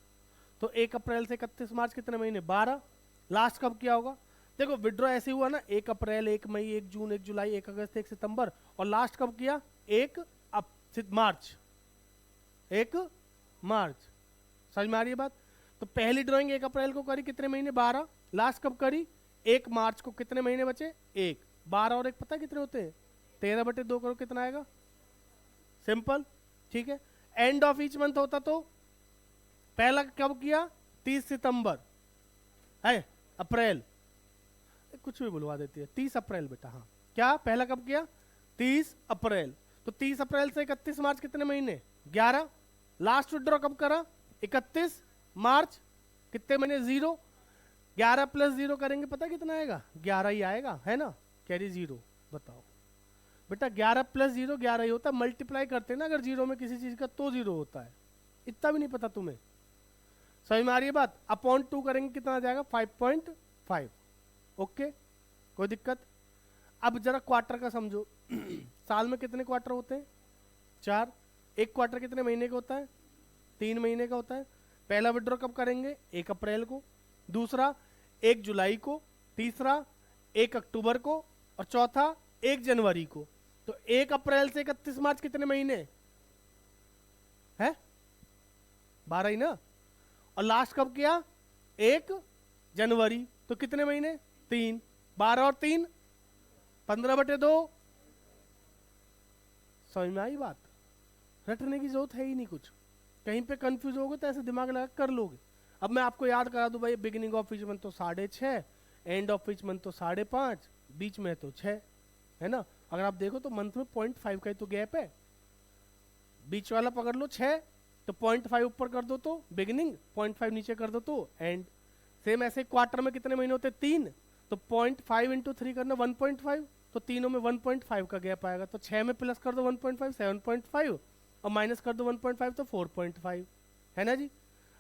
तो 1 अप्रैल से 31 मार्च कितने महीने? 12। लास्ट कब किया होगा? देखो विड्रॉ ऐसे हुआ ना, 1 अप्रैल, 1 मई, 1 जून, 1 जुलाई, 1 अगस्त, 1 सितंबर, और लास्ट कब किया? 1 मार्च, 1 मार्च। समझ में आ रही है बात? तो पहली ड्राइंग 1 अप्रैल को करी, कितने महीने? 12। लास्ट कब करी? 1 मार्च को। कितने महीने बचे? 1। 12 और 1 पता कितने होते हैं? 13/2 करो, कितना आएगा? सिंपल, ठीक है। एंड ऑफ ईच मंथ होता तो पहला कब किया? 30 सितंबर है, अप्रैल, कुछ भी बुलवा देती है, 30 अप्रैल बेटा। हाँ, क्या पहला कब किया? 30 अप्रैल। तो 30 अप्रैल से 31 मार्च कितने महीने? 11। लास्ट विड्रॉ कब करा? 31 मार्च। कितने महीने? 0। 11 + 0 करेंगे, पता कितना आएगा? 11 ही आएगा, है ना? कैरी 0। बताओ बेटा, 11 + 0 11 ही होता है। मल्टीप्लाई करते हैं ना अगर 0 में किसी चीज का तो 0 होता है। इतना भी नहीं पता तुम्हें? समझ में आ रही है बात? अपॉन 2 करेंगे, कितना आ जाएगा? 5.5। ओके, कोई दिक्कत? अब जरा क्वार्टर का समझो। साल में कितने क्वार्टर होते हैं? 4। एक क्वार्टर कितने महीने का होता है? 3 महीने का होता है। पहला विड्रॉ कब करेंगे? 1 अप्रैल को, दूसरा 1 जुलाई को, तीसरा 1 अक्टूबर को, और चौथा 1 जनवरी को। तो 1 अप्रैल से 31 मार्च कितने महीने है? 12 ही ना। और लास्ट कब किया? 1 जनवरी। तो कितने महीने? 3। 12 और 3 15/2। समझ में आई बात? रटने की जरूरत है ही नहीं कुछ। कहीं पे कंफ्यूज होगे तो ऐसे दिमाग लगा कर लोगे। अब मैं आपको याद करा दूं भाई, बिगिनिंग ऑफ ईच मंथ तो 6.5, एंड ऑफ ईच मंथ तो 5.5, बीच में तो 6, है ना? अगर आप देखो तो मंथ में 0.5 का ही तो गैप है। बीच वाला पकड़ लो 6, तो 0.5 ऊपर कर दो तो बिगिनिंग, 0.5 नीचे कर दो तो एंड। सेम ऐसे क्वार्टर में कितने महीने होते? 3। तो 0.5 × 3 करना 1.5, तो तीनों में 1.5 का गैप आएगा। तो 6 में प्लस कर दो 1.5, 7.5, और माइनस कर दो 1.5, तो 4.5, है ना जी?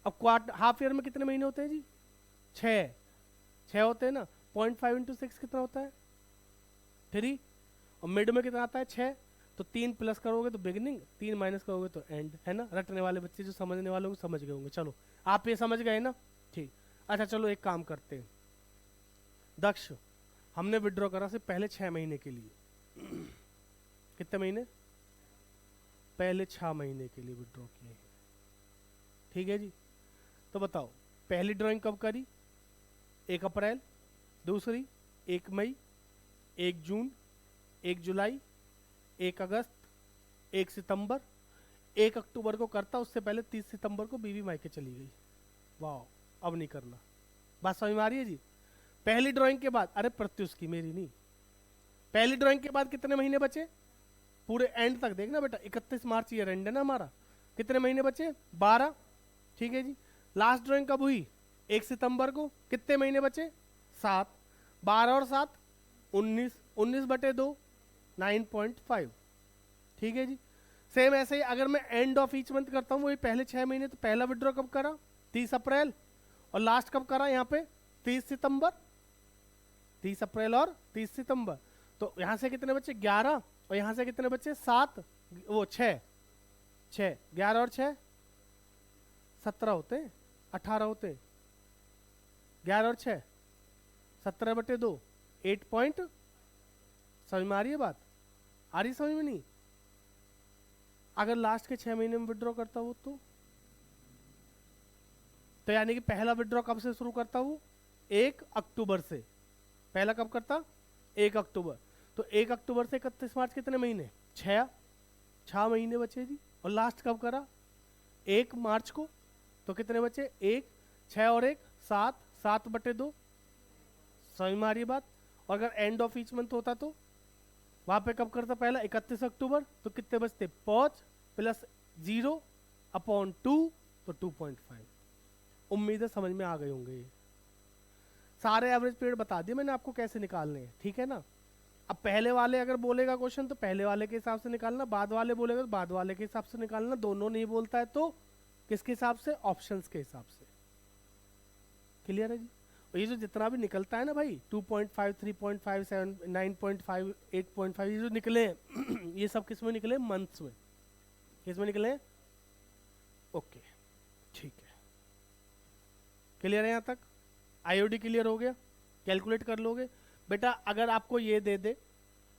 अब क्वार्टर हाफ ईयर में कितने महीने होते हैं जी? 6 होते हैं ना। 0.5 × 6 कितना होता है? 3। और मिड में कितना आता है? 6। तो 3 प्लस करोगे तो बिगिनिंग, 3 माइनस करोगे तो एंड, है ना? रटने वाले बच्चे जो समझने वाले होंगे समझ गए होंगे। चलो, आप ये समझ गए ना? ठीक। अच्छा चलो एक काम करते हैं। दक्ष, हमने विड्रॉ करा सिर्फ पहले 6 महीने के लिए। कितने महीने? पहले 6 महीने के लिए विड्रॉ किए, ठीक है जी? तो बताओ, पहली ड्राइंग कब करी? 1 अप्रैल, दूसरी 1 मई, 1 जून, 1 जुलाई, 1 अगस्त, 1 सितंबर, 1 अक्टूबर को करता, उससे पहले 30 सितंबर को बीवी मायके चली गई। वाह, अब नहीं करना। बात समझ में आ रही है जी? पहली ड्राइंग के बाद, अरे प्रत्युष की, मेरी नहीं, पहली ड्राइंग के बाद कितने महीने बचे? पूरे एंड तक देखना बेटा, 31 मार्च ईयर एंड है ना हमारा। कितने महीने बचे? 12, ठीक है जी। लास्ट ड्राइंग कब हुई? 1 सितंबर को। कितने महीने बचे? 7। 12 और 7 19, 19/2 9.5, ठीक है जी। सेम ऐसे ही अगर मैं एंड ऑफ ईच मंथ करता हूँ, वही पहले 6 महीने, तो पहला विड्रॉ कब करा? 30 अप्रैल। और लास्ट कब करा यहाँ पे? 30 सितंबर। 30 अप्रैल और 30 सितंबर। तो यहाँ से कितने बचे? 11। और यहाँ से कितने बचे? 7, वो 6, 11 और 6 17 होते हैं, 18 होते हैं। 11 और 6 17/2 8 पॉइंट। समझ में आ रही है बात? आ रही समझ में? नहीं? अगर लास्ट के 6 महीने में विड्रॉ करता हूँ तो यानी कि पहला विड्रॉ कब से शुरू करता हूँ? 1 अक्टूबर से। पहला कब करता? 1 अक्टूबर। तो 1 अक्टूबर से 31 मार्च कितने महीने? 6 महीने बचे जी। और लास्ट कब करा? 1 मार्च को। तो कितने बचे? 1, 6 और 1 7, 7/2। समझ में आ रही बात? और अगर एंड ऑफ ईच मंथ होता तो वहां पे कब करता? पहला 31 अक्टूबर। तो कितने बचते? 5 + 0/2, तो 2.5। उम्मीद है समझ में आ गए होंगे। ये सारे एवरेज पीरियड बता दिए मैंने आपको कैसे निकालने हैं, ठीक है ना? अब पहले वाले अगर बोलेगा क्वेश्चन तो पहले वाले के हिसाब से निकालना, बाद वाले बोलेगा तो बाद वाले के हिसाब से निकालना। दोनों नहीं बोलता है तो किसके हिसाब से? ऑप्शंस के हिसाब से। क्लियर है जी? और ये जो जितना भी निकलता है ना भाई, 2.5, 3.5, 7, 9.5, 8.5, ये जो निकले ये सब किस में निकले? मंथ्स में। किस में निकले? ओके, ठीक है। क्लियर है यहाँ तक? आईओडी क्लियर हो गया? कैलकुलेट कर लोगे बेटा। अगर आपको ये दे दे,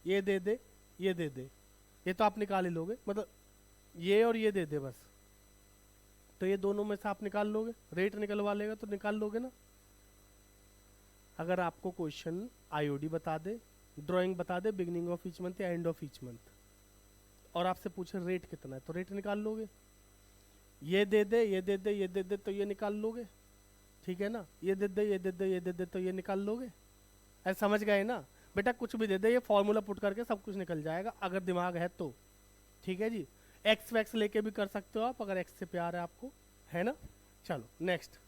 ये दे दे, ये दे दे, ये तो आप निकाल ही लोगे, मतलब ये और ये दे दे बस, तो ये दोनों में से आप निकाल लोगे, रेट निकलवा लेगा तो निकाल लोगे ना। अगर आपको क्वेश्चन आईओडी बता दे, ड्राइंग बता दे बिगिनिंग ऑफ ईच मंथ या एंड ऑफ ईच मंथ, और आपसे पूछे रेट कितना है, तो रेट निकाल लोगे। ये दे दे, ये दे दे, ये दे दे, तो ये निकाल लोगे, ठीक है ना। ये दे दे, ये दे दे, ये दे दे, तो ये निकाल लोगे। ऐसे समझ गए ना बेटा? कुछ भी दे दे, ये फॉर्मूला पुट करके सब कुछ निकल जाएगा अगर दिमाग है तो, ठीक है जी। एक्स वैक्स लेके भी कर सकते हो आप, अगर एक्स से प्यार है आपको, है ना। चलो नेक्स्ट,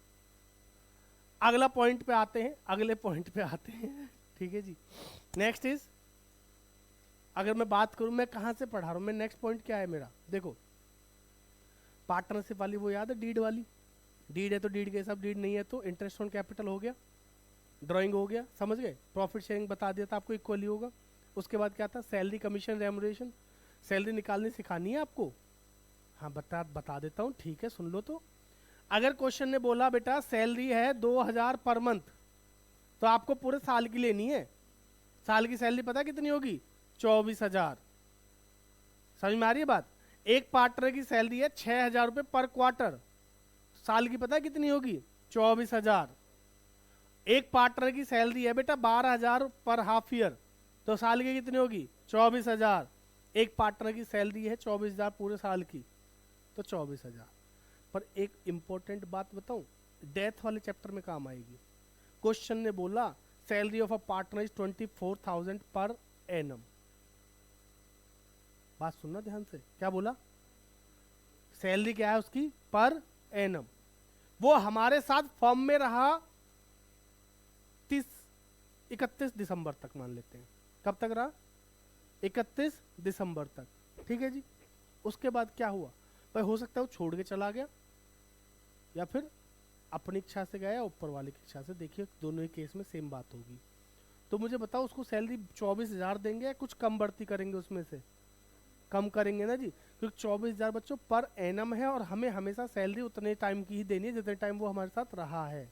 अगला पॉइंट पे आते हैं, अगले पॉइंट पे आते हैं, ठीक है जी। नेक्स्ट इज, अगर मैं बात करूं मैं कहां से पढ़ा रहा हूं, मैं नेक्स्ट पॉइंट क्या है मेरा, देखो पार्टनरशिप वाली वो याद है, डीड वाली, डीड है तो डीड के हिसाब, डीड नहीं है तो इंटरेस्ट ऑन कैपिटल हो गया, ड्राइंग हो गया, समझ गए। प्रॉफिट शेयरिंग बता दिया था आपको, इक्वली होगा। उसके बाद क्या था, सैलरी कमीशन रेमुनरेशन, सैलरी निकालनी सिखानी है आपको, हाँ बता देता हूँ, ठीक है सुन लो। तो अगर क्वेश्चन ने बोला बेटा सैलरी है 2000 पर मंथ, तो आपको पूरे साल की लेनी है। साल की सैलरी पता कितनी होगी, 24,000। समझ में आ रही है बात? एक पार्टनर की सैलरी है 6,000 रुपये पर क्वार्टर, साल की पता कितनी होगी, 24,000। एक पार्टनर की सैलरी है बेटा 12,000 पर हाफ ईयर, तो साल की कितनी होगी, 24,000। एक पार्टनर की सैलरी है 24,000 पूरे साल की, तो 24,000। पर एक इंपॉर्टेंट बात बताऊं, डेथ वाले चैप्टर में काम आएगी। क्वेश्चन ने बोला salary of a partner is 24,000 per annum. बात सुनना ध्यान से, क्या बोला, सैलरी क्या है उसकी पर एनम। वो हमारे साथ फर्म में रहा 31 दिसंबर तक, मान लेते हैं। कब तक रहा, 31 दिसंबर तक, ठीक है जी। उसके बाद क्या हुआ भाई, हो सकता है वो छोड़ के चला गया, या फिर अपनी इच्छा से गया या ऊपर वाले की इच्छा से, देखिए दोनों ही केस में सेम बात होगी। तो मुझे बताओ उसको सैलरी 24,000 देंगे या कुछ कम बढ़ती करेंगे, उसमें से कम करेंगे ना जी, क्योंकि 24,000 बच्चों पर एनम है, और हमें हमेशा सैलरी उतने टाइम की ही देनी है जितने टाइम वो हमारे साथ रहा है।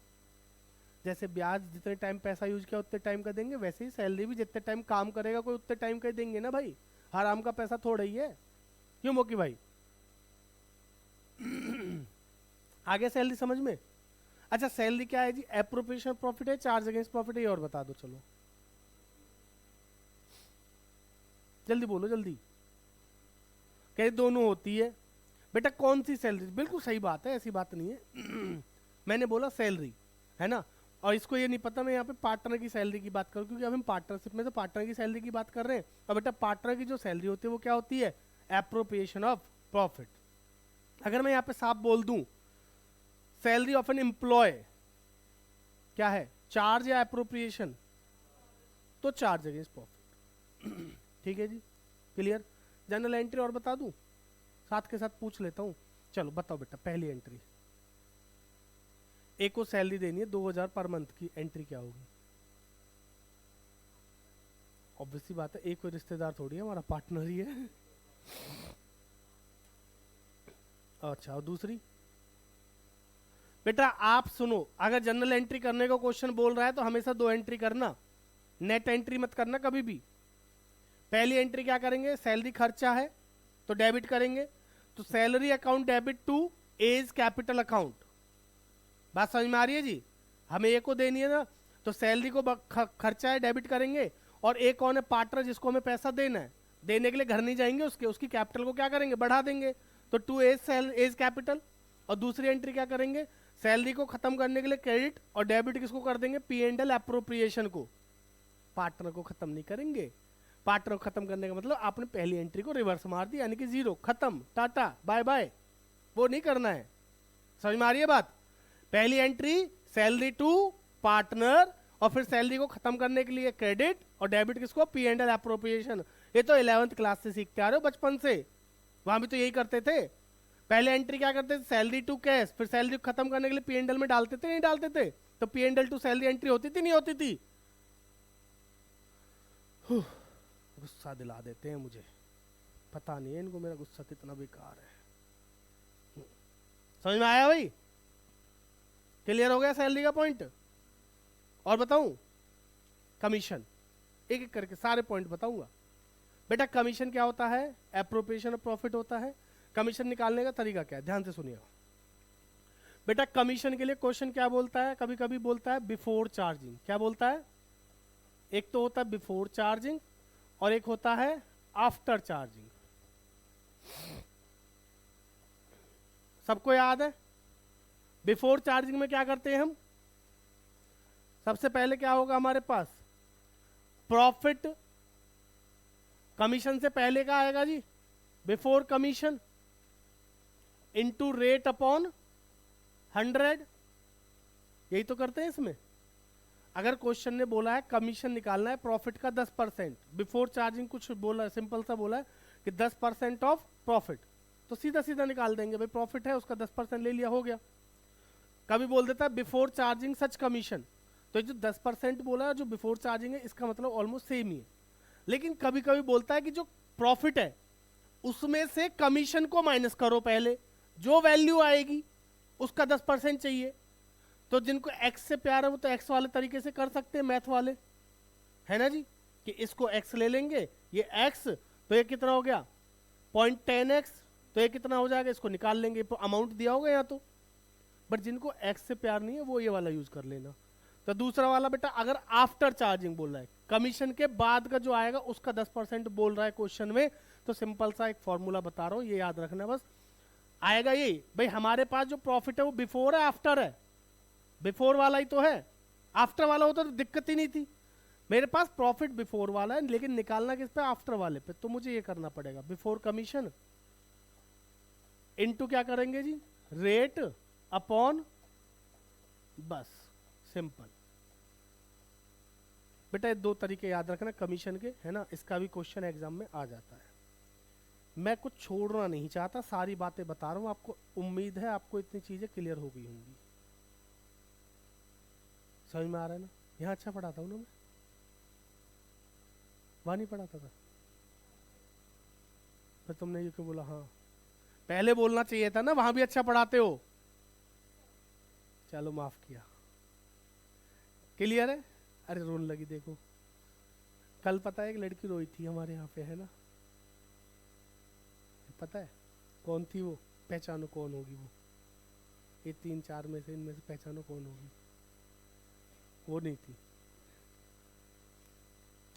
जैसे ब्याज जितने टाइम पैसा यूज किया उतने टाइम का देंगे, वैसे ही सैलरी भी जितने टाइम काम करेगा कोई उतने टाइम का ही देंगे ना भाई, हराम का पैसा थोड़ा ही है, क्यों मोकी भाई? आगे सैलरी समझ में? अच्छा सैलरी क्या है जी, एप्रोप्रिएशन प्रॉफिट है, चार्ज अगेंस्ट प्रॉफिट है, और बता दो चलो जल्दी बोलो जल्दी। कह दोनों होती है बेटा, कौन सी सैलरी, बिल्कुल सही बात है, ऐसी बात नहीं है। मैंने बोला सैलरी है ना, और इसको ये नहीं पता मैं यहाँ पे पार्टनर की सैलरी की बात करूँ, क्योंकि अब हम पार्टनरशिप में तो पार्टनर की सैलरी की बात कर रहे हैं। और बेटा पार्टनर की जो सैलरी होती है वो क्या होती है, एप्रोप्रिएशन ऑफ प्रॉफिट। अगर मैं यहाँ पे साफ बोल दूं सैलरी ऑफ एन एम्प्लॉय क्या है, चार्ज या एप्रोप्रिएशन, तो चार्ज अगेंस्ट प्रॉफिट। ठीक है जी, क्लियर। जनरल एंट्री और बता दूं, साथ के साथ पूछ लेता हूं, चलो बताओ बेटा। पहली एंट्री, एक को सैलरी देनी है 2000 पर मंथ की, एंट्री क्या होगी? ऑब्वियसली बात है, एक कोई रिश्तेदार थोड़ी है, हमारा पार्टनर ही है। अच्छा, और दूसरी बेटा आप सुनो, अगर जनरल एंट्री करने को क्वेश्चन बोल रहा है तो हमेशा दो एंट्री करना, नेट एंट्री मत करना कभी भी। पहली एंट्री क्या करेंगे, सैलरी खर्चा है तो डेबिट करेंगे, तो salary account debit to as capital account. बात समझ में आ रही है जी? हमें एक को देनी है ना, तो सैलरी को खर्चा है डेबिट करेंगे, और एक कौन है, पार्टनर जिसको हमें पैसा देना है, देने के लिए घर नहीं जाएंगे उसकी कैपिटल को क्या करेंगे, बढ़ा देंगे, तो टू एज कैपिटल। और दूसरी एंट्री क्या करेंगे, सैलरी को खत्म करने के लिए क्रेडिट, और डेबिट किसको कर देंगे, पी एंड एल एप्रोप्रिएशन को। पार्टनर को खत्म नहीं करेंगे, पार्टनर को खत्म करने का मतलब आपने पहली एंट्री को रिवर्स मार दी, यानी कि जीरो, खत्म, टाटा बाय बाय, वो नहीं करना है। समझ में आ रही है बात? पहली एंट्री सैलरी टू पार्टनर, और फिर सैलरी को खत्म करने के लिए क्रेडिट, और डेबिट किसको, पी एंड एल एप्रोप्रिएशन। ये तो 11th क्लास से सीखते आ रहे हो बचपन से, वहां भी तो यही करते थे। पहले एंट्री क्या करते थे, सैलरी टू कैश, फिर सैलरी को खत्म करने के लिए पी एंड एल में डालते थे, नहीं डालते थे? तो P and L two salary entry होती थी, नहीं होती थी? गुस्सा दिला देते हैं मुझे, पता नहीं है इनको मेरा गुस्सा कितना बेकार है। समझ में आया भाई? क्लियर हो गया सैलरी का पॉइंट? और बताऊं कमीशन, एक एक करके सारे पॉइंट बताऊंगा। बेटा कमीशन क्या होता है? एप्रोप्रिएशन ऑफ प्रॉफिट होता है। कमीशन निकालने का तरीका क्या है, ध्यान से सुनिएगा बेटा। कमीशन के लिए क्वेश्चन क्या बोलता है, कभी कभी बोलता है बिफोर चार्जिंग। क्या बोलता है? एक तो होता है बिफोर चार्जिंग और एक होता है आफ्टर चार्जिंग। सबको याद है? बिफोर चार्जिंग में क्या करते हैं हम? सबसे पहले क्या होगा हमारे पास? प्रॉफिट कमीशन से पहले का आएगा जी, before commission into rate upon 100। यही तो करते हैं इसमें। अगर क्वेश्चन ने बोला है कमीशन निकालना है प्रॉफिट का 10%, बिफोर चार्जिंग कुछ बोला है, सिंपल सा बोला है कि 10% ऑफ प्रॉफिट, तो सीधा सीधा निकाल देंगे भाई, प्रॉफिट है उसका 10% ले लिया, हो गया। कभी बोल देता है बिफोर चार्जिंग सच कमीशन, तो जो 10% बोला है जो बिफोर चार्जिंग है इसका मतलब ऑलमोस्ट सेम ही है। लेकिन कभी कभी बोलता है कि जो प्रॉफिट है उसमें से कमीशन को माइनस करो, पहले जो वैल्यू आएगी उसका 10% चाहिए। तो जिनको एक्स से प्यार है वो तो एक्स वाले तरीके से कर सकते हैं, मैथ वाले, है ना जी, कि इसको एक्स ले लेंगे, ये एक्स तो ये कितना हो गया 0.10x, तो ये कितना हो जाएगा, इसको निकाल लेंगे, अमाउंट दिया होगा यहाँ तो। बट जिनको एक्स से प्यार नहीं है वो ये वाला यूज कर लेना। तो दूसरा वाला बेटा अगर आफ्टर चार्जिंग बोल रहा है, कमीशन के बाद का जो आएगा उसका 10% बोल रहा है क्वेश्चन में, तो सिंपल सा एक फॉर्मूला बता रहा हूं, ये याद रखना बस। आएगा ये भाई, हमारे पास जो प्रॉफिट है वो बिफोर है आफ्टर है? बिफोर वाला ही तो है, आफ्टर वाला होता तो दिक्कत ही नहीं थी। मेरे पास प्रॉफिट बिफोर वाला है लेकिन निकालना किस पे? आफ्टर वाले पे। तो मुझे ये करना पड़ेगा बिफोर कमीशन इनटू क्या करेंगे जी, रेट अपॉन, बस सिंपल। बेटा ये दो तरीके याद रखना कमीशन के, है ना, इसका भी क्वेश्चन एग्जाम में आ जाता है। मैं कुछ छोड़ना नहीं चाहता, सारी बातें बता रहा हूं आपको, उम्मीद है आपको इतनी चीजें क्लियर हो गई होंगी। समझ में आ रहा है ना? यहाँ अच्छा पढ़ाता हूँ ना मैं, वहाँ नहीं पढ़ाता था? फिर तुमने ये क्यों बोला? हाँ पहले बोलना चाहिए था ना, वहां भी अच्छा पढ़ाते हो। चलो माफ किया। क्लियर है? अरे रोने लगी देखो। कल पता है एक लड़की रोई थी हमारे यहाँ पे, है ना, पता है कौन थी वो? पहचानो कौन होगी वो, ये 3-4 में से इनमें से पहचानो कौन होगी? वो नहीं थी।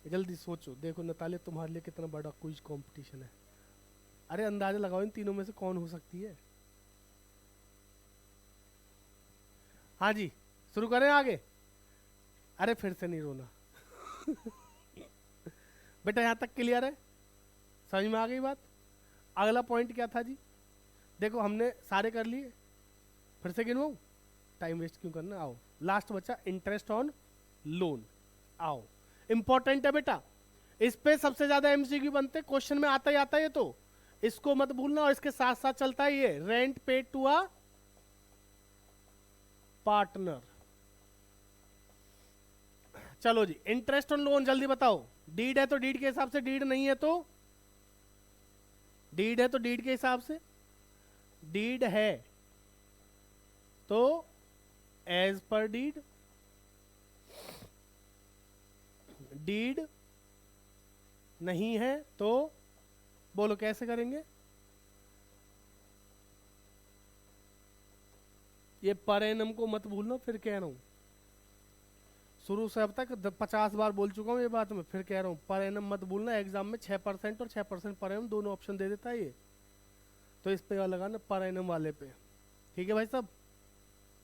जल्दी सोचो, देखो नताले तुम्हारे लिए कितना बड़ा क्विज कंपटीशन है। अरे अंदाजा लगाओ इन तीनों में से कौन हो सकती है। हाँ जी शुरू करें आगे? अरे फिर से नहीं रोना बेटा यहाँ तक क्लियर है? समझ में आ गई बात? अगला पॉइंट क्या था जी? देखो हमने सारे कर लिए, फिर से गिनवाऊं? टाइम वेस्ट क्यों करना, आओ लास्ट बचा इंटरेस्ट ऑन लोन। आओ इंपॉर्टेंट है बेटा, इस पे सबसे ज्यादा एमसीक्यू बनते, क्वेश्चन में आता ही आता है ये, तो इसको मत भूलना। और इसके साथ साथ चलता है ये rent paid to a partner. चलो जी इंटरेस्ट ऑन लोन जल्दी बताओ। डीड है तो डीड के हिसाब से, डीड नहीं है तो डीड है तो डीड के हिसाब से, डीड है तो एज पर डीड, डीड नहीं है तो बोलो कैसे करेंगे? ये पर एनम को मत भूलना, फिर कह रहा हूं, शुरू से अब तक 50 बार बोल चुका हूं ये बात, मैं फिर कह रहा हूं, पर एनम मत भूलना। एग्जाम में 6% और 6% पर एनम दोनों ऑप्शन दे देता है ये, तो इस पे लगाना पर एनम वाले पे। ठीक है भाई साहब,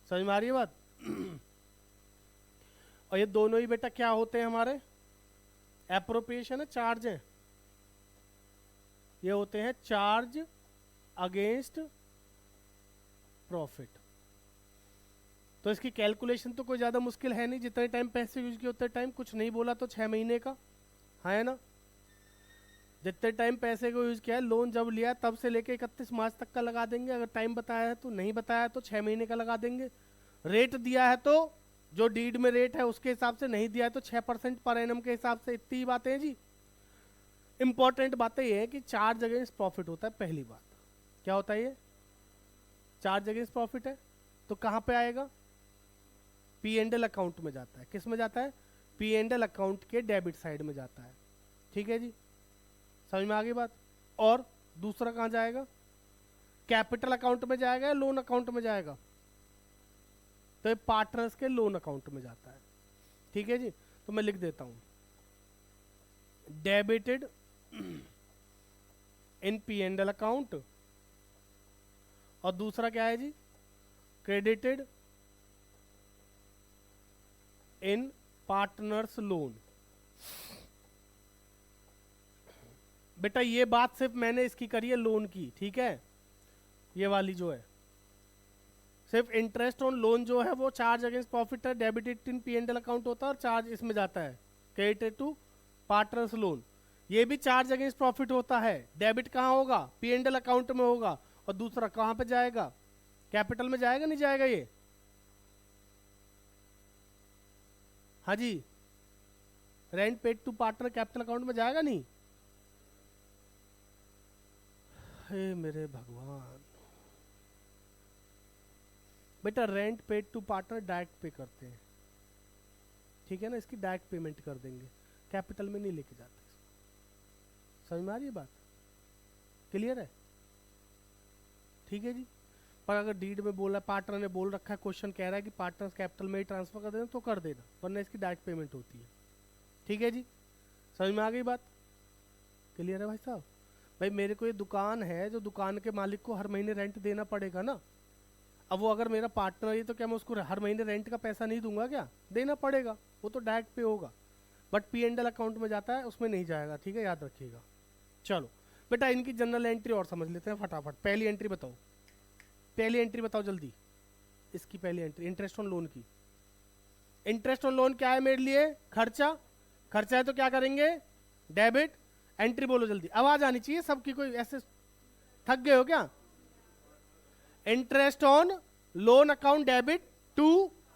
समझ में आ रही है बात? और ये दोनों ही बेटा क्या होते हैं हमारे? एप्रोप्रिएशन है, चार्ज है, ये होते हैं चार्ज अगेंस्ट प्रॉफिट। तो इसकी कैलकुलेशन तो कोई ज्यादा मुश्किल है नहीं, जितने टाइम पैसे यूज किए उतने टाइम, कुछ नहीं बोला तो 6 महीने का, है ना, जितने टाइम पैसे को यूज किया है, लोन जब लिया तब से लेके 31 मार्च तक का लगा देंगे, अगर टाइम बताया है तो, नहीं बताया है तो 6 महीने का लगा देंगे। रेट दिया है तो जो डीड में रेट है उसके हिसाब से, नहीं दिया है तो 6% पर एनम के हिसाब से। इतनी ही बातें हैं जी। इंपॉर्टेंट बातें ये है कि चार्ज अगेंस्ट प्रॉफिट होता है, पहली बात क्या होता है ये? चार्ज अगेंस्ट प्रॉफिट है, तो कहां पे आएगा? पी एंड एल अकाउंट में जाता है। किस में जाता है? पी एंड एल अकाउंट के डेबिट साइड में जाता है। ठीक है जी, समझ में आ गई बात। और दूसरा कहाँ जाएगा? कैपिटल अकाउंट में जाएगा या लोन अकाउंट में जाएगा? तो ये पार्टनर्स के लोन अकाउंट में जाता है। ठीक है जी, तो मैं लिख देता हूं debited in P and L account, और दूसरा क्या है जी? Credited in partners loan. बेटा ये बात सिर्फ मैंने इसकी करी है लोन की, ठीक है? ये वाली जो है सिर्फ इंटरेस्ट ऑन लोन जो है वो चार्ज अगेंस्ट प्रॉफिट है, debited in P and L account होता है, और चार्ज इसमें जाता है क्रेडिटेड टू पार्टनर्स लोन। ये भी चार्ज अगेंस्ट प्रॉफिट होता है। डेबिट कहाँ होगा? पी एंड एल अकाउंट में होगा। और दूसरा कहाँ पे जाएगा? कैपिटल में जाएगा, नहीं जाएगा ये? हाँ जी, rent paid to partner capital account में जाएगा नहीं? हे मेरे भगवान, बेटा rent paid to partner direct pay करते हैं, ठीक है ना? इसकी डायरेक्ट पेमेंट कर देंगे, कैपिटल में नहीं लेके जाते। समझ में आ रही है बात? क्लियर है? ठीक है जी। पर अगर डीड में बोला, पार्टनर ने बोल रखा है, क्वेश्चन कह रहा है कि पार्टनर कैपिटल में ही ट्रांसफर कर देना, तो कर देना, वरना इसकी डायरेक्ट पेमेंट होती है। ठीक है जी, समझ में आ गई बात? क्लियर है भाई साहब? भाई मेरे को ये दुकान है, जो दुकान के मालिक को हर महीने रेंट देना पड़ेगा ना। अब वो अगर मेरा पार्टनर है तो क्या मैं उसको हर महीने रेंट का पैसा नहीं दूंगा? क्या देना पड़ेगा, वो तो डायरेक्ट पे होगा। But P and L account में जाता है, उसमें नहीं जाएगा। ठीक है, याद रखिएगा। चलो बेटा इनकी जनरल एंट्री और समझ लेते हैं फटाफट। पहली एंट्री बताओ, पहली एंट्री बताओ जल्दी। इसकी पहली एंट्री इंटरेस्ट ऑन लोन की। इंटरेस्ट ऑन लोन क्या है मेरे लिए? खर्चा। खर्चा है तो क्या करेंगे? डेबिट। एंट्री बोलो जल्दी, आवाज आनी चाहिए सबकी। कोई ऐसे थक गए हो क्या? Interest on loan account debit to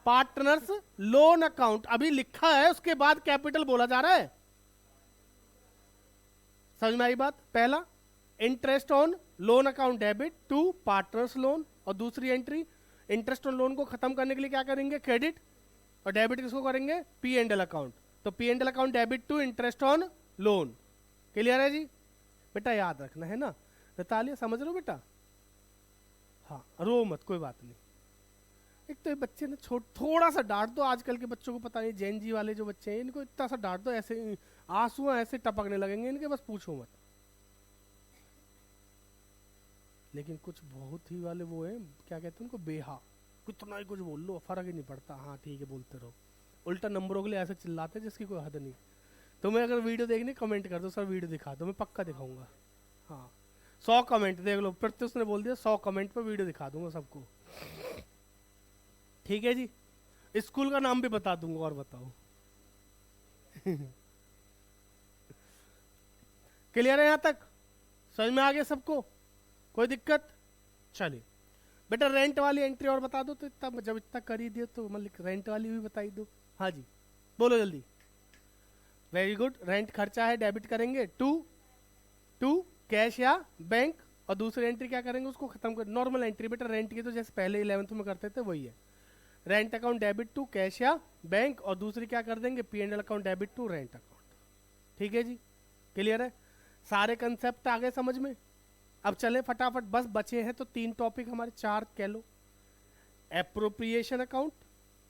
partners loan account. अभी लिखा है, उसके बाद कैपिटल बोला जा रहा है। समझ में आई बात? पहला interest on loan account debit to partners loan, और दूसरी एंट्री इंटरेस्ट ऑन लोन को खत्म करने के लिए क्या करेंगे? क्रेडिट। और डेबिट किसको करेंगे? P and L account. तो P and L account debit to interest on loan. Clear है जी? बेटा याद रखना है ना। रतालिया समझ लो बेटा? हाँ, रो मत, कोई बात नहीं। एक तो ये बच्चे ने थोड़ा सा डांट दो। आजकल के बच्चों को पता नहीं, जैन जी वाले जो बच्चे हैं, इनको इतना सा डांट दो, ऐसे आंसू ऐसे टपकने लगेंगे इनके, बस पूछो मत। लेकिन कुछ बहुत ही वाले वो है, क्या कहते हैं उनको, बेहा। कितना ही कुछ बोल लो, फर्क ही नहीं पड़ता। हाँ ठीक है, बोलते रहो। उल्टा नंबरों के लिए ऐसे चिल्लाते जिसकी कोई हद नहीं। तुम्हें अगर वीडियो देखनी, कमेंट कर दो, सर वीडियो दिखा दो, मैं पक्का दिखाऊंगा। हाँ 100 कमेंट देख लो। प्रत्युष ने बोल दिया 100 कमेंट पर वीडियो दिखा दूंगा सबको। ठीक है जी, स्कूल का नाम भी बता दूंगा। और बताओ क्लियर है यहां तक? समझ में आ गया सबको? कोई दिक्कत? चलिए बेटा रेंट वाली एंट्री और बता दो। तो इतना जब इतना कर ही दियो तो मतलब रेंट वाली भी बताई दो। हाँ जी बोलो जल्दी। Very good. रेंट खर्चा है, डेबिट करेंगे टू कैश या बैंक, और दूसरी एंट्री क्या करेंगे? उसको खत्म कर। नॉर्मल एंट्री बेटा रेंट की तो जैसे पहले 11th में करते थे वही है। Rent account debit to cash या बैंक, और दूसरी क्या कर देंगे? P and L account debit to rent account. ठीक है जी, क्लियर है? सारे कंसेप्ट आ गए समझ में? अब चले फटाफट, बस बचे हैं तो 3 टॉपिक हमारे, 4 कह लो। एप्रोप्रिएशन अकाउंट,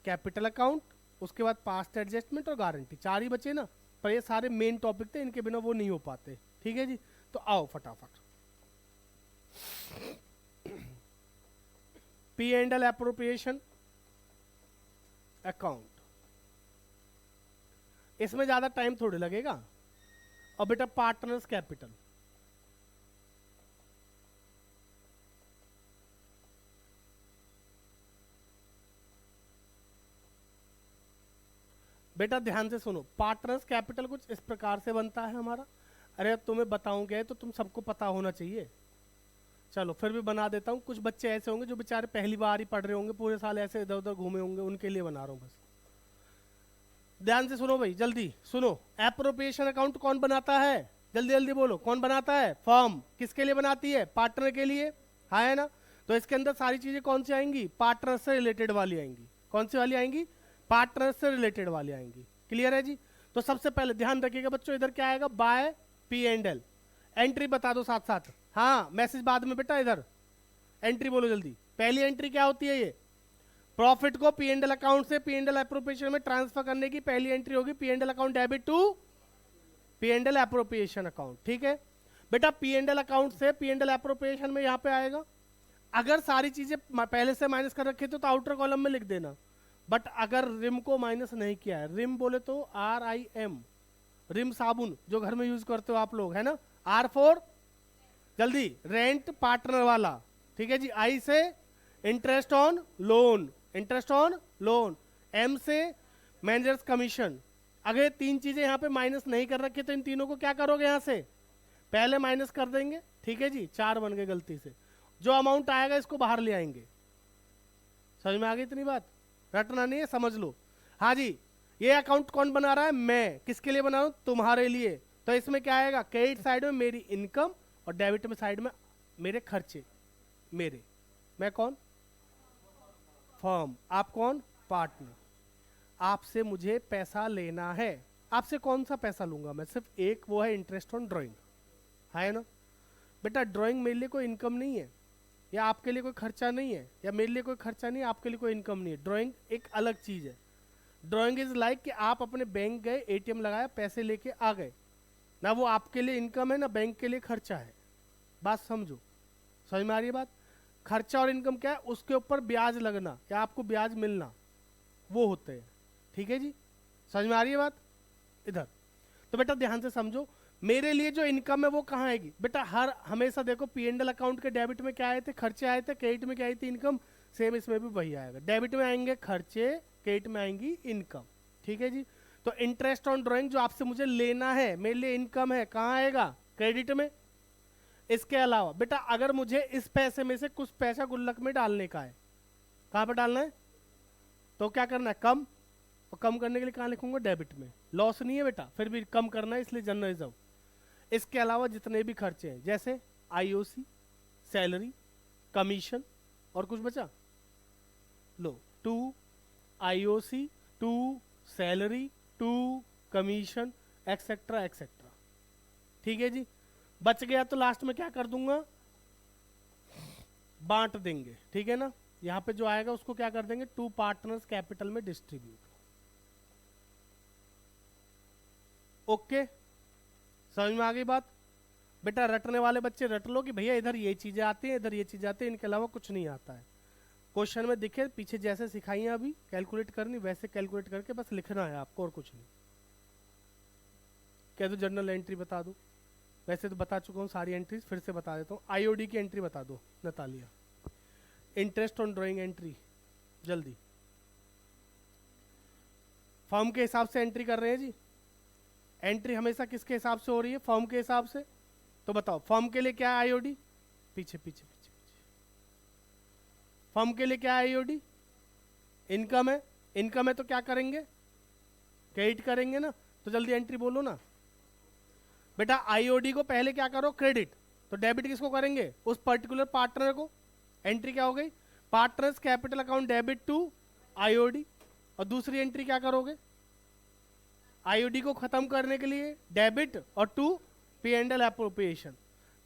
कैपिटल अकाउंट, उसके बाद पास्ट एडजस्टमेंट और गारंटी। 4 ही बचे ना, पर ये सारे मेन टॉपिक थे, इनके बिना वो नहीं हो पाते। ठीक है जी, तो आओ फटाफट। P and L appropriation account, इसमें ज्यादा टाइम थोड़ी लगेगा। और बेटा पार्टनर्स कैपिटल, बेटा ध्यान से सुनो। पार्टनर्स कैपिटल कुछ इस प्रकार से बनता है हमारा। अरे तुम्हें बताऊंगे तो तुम सबको पता होना चाहिए। चलो फिर भी बना देता हूँ। कुछ बच्चे ऐसे होंगे जो बेचारे पहली बार ही पढ़ रहे होंगे, पूरे साल ऐसे इधर उधर घूमे होंगे, उनके लिए बना रहा हूँ बस। ध्यान से सुनो भाई, जल्दी सुनो। एप्रोप्रिएशन अकाउंट कौन बनाता है? जल्दी जल्दी बोलो, कौन बनाता है? फर्म। किसके लिए बनाती है? पार्टनर के लिए। हाँ है ना? तो इसके अंदर सारी चीजें कौन सी आएंगी? पार्टनर से रिलेटेड वाली आएंगी। कौन सी वाली आएंगी? पार्टनर से रिलेटेड वाली आएंगी। क्लियर है जी? तो सबसे पहले ध्यान रखिएगा बच्चों, इधर क्या आएगा, by P and L. Entry बता दो साथ साथ, हाँ मैसेज बाद में बेटा, इधर एंट्री बोलो जल्दी। पहली एंट्री क्या होती है, ये प्रॉफिट को पी एंड एल अकाउंट से पी एंड एल एप्रोप्रिएशन में ट्रांसफर करने की पहली एंट्री होगी, P and L account debit to P and L appropriation account. ठीक है बेटा, पी एंड एल अकाउंट से पी एंड एल एप्रोप्रिएशन में यहां पे आएगा। अगर सारी चीजें पहले से माइनस कर रखी तो आउटर कॉलम में लिख देना, बट अगर रिम को माइनस नहीं किया है, रिम बोले तो RIM, रिम साबुन जो घर में यूज करते हो आप लोग, है ना। R4 जल्दी, रेंट पार्टनर वाला। ठीक है जी। I से interest on loan, interest on loan. M से मैनेजर्स कमीशन। अगर तीन चीजें यहाँ पे माइनस नहीं कर रखी तो इन तीनों को क्या करोगे, यहाँ से पहले माइनस कर देंगे। ठीक है जी, 4 बन गए गलती से। जो अमाउंट आएगा इसको बाहर ले आएंगे। समझ में आ गई इतनी बात? रटना नहीं है, समझ लो। हाँ जी, ये अकाउंट कौन बना रहा है, मैं। किसके लिए बना रहा हूं, तुम्हारे लिए। तो इसमें क्या आएगा, क्रेडिट साइड में मेरी इनकम और डेबिट में साइड में मेरे खर्चे। मेरे, मैं कौन, फर्म। आप कौन, पार्टनर। आपसे मुझे पैसा लेना है। आपसे कौन सा पैसा लूंगा मैं, सिर्फ एक, वो है इंटरेस्ट ऑन ड्राइंग, है ना बेटा। ड्राइंग मेरे लिए कोई इनकम नहीं है, या आपके लिए कोई खर्चा नहीं है, या मेरे लिए कोई खर्चा नहीं है, आपके लिए कोई इनकम नहीं है। ड्राइंग एक अलग चीज है। ड्राइंग इज लाइक कि आप अपने बैंक गए, ATM लगाया, पैसे लेके आ गए ना, वो आपके लिए इनकम है ना बैंक के लिए खर्चा है। बात समझो, समझ में आ रही है बात? खर्चा और इनकम क्या है, उसके ऊपर ब्याज लगना या आपको ब्याज मिलना, वो होते हैं। ठीक है जी, समझ में आ रही है बात? इधर तो बेटा ध्यान से समझो, मेरे लिए जो इनकम है वो कहाँ आएगी बेटा, हर हमेशा देखो पी एंड एल अकाउंट के डेबिट में क्या आए थे, खर्चे आए थे, क्रेडिट में क्या आई थी, इनकम। सेम इसमें भी वही आएगा, डेबिट में आएंगे खर्चे, क्रेडिट में आएंगी इनकम। ठीक है जी। तो इंटरेस्ट ऑन ड्राइंग जो आपसे मुझे लेना है, मेरे लिए इनकम है, कहाँ आएगा, क्रेडिट में। इसके अलावा बेटा अगर मुझे इस पैसे में से कुछ पैसा गुल्लक में डालने का है, कहाँ पर डालना है, तो क्या करना है, कम। और कम करने के लिए कहाँ लिखूंगा, डेबिट में। लॉस नहीं है बेटा, फिर भी कम करना है, इसलिए जनरल रिजर्व। इसके अलावा जितने भी खर्चे हैं, जैसे IOC, सैलरी, कमीशन, और कुछ बचा लो, 2 IOC, 2 salary, 2 commission, etcetera etcetera. ठीक है जी। बच गया तो लास्ट में क्या कर दूंगा, बांट देंगे। ठीक है ना, यहां पे जो आएगा उसको क्या कर देंगे, 2 पार्टनर्स कैपिटल में डिस्ट्रीब्यूट। ओके, समझ में आ गई बात? बेटा रटने वाले बच्चे रट लो कि भैया इधर ये चीजें आती हैं, इधर ये चीजें आती हैं, इनके अलावा कुछ नहीं आता है। क्वेश्चन में दिखे पीछे जैसे सिखाई है अभी कैलकुलेट करनी, वैसे कैलकुलेट करके बस लिखना है आपको, और कुछ नहीं। कह दो जनरल एंट्री बता दो, वैसे तो बता चुका हूँ सारी एंट्रीज, फिर से बता देता हूँ। IOD की एंट्री बता दो Natalia. Interest on drawing entry जल्दी, फर्म के हिसाब से एंट्री कर रहे हैं जी। एंट्री हमेशा किसके हिसाब से हो रही है, फर्म के हिसाब से। तो बताओ फर्म के लिए क्या है IOD, पीछे पीछे पीछे पीछे, फर्म के लिए क्या है IOD, इनकम है। इनकम है तो क्या करेंगे, क्रेडिट करेंगे ना। तो जल्दी एंट्री बोलो ना बेटा। IOD को पहले क्या करो, क्रेडिट। तो डेबिट किसको करेंगे, उस पर्टिकुलर पार्टनर को। एंट्री क्या हो गई, partners capital account debit to IOD। और दूसरी एंट्री क्या करोगे, IOD को खत्म करने के लिए डेबिट और to P and L appropriation.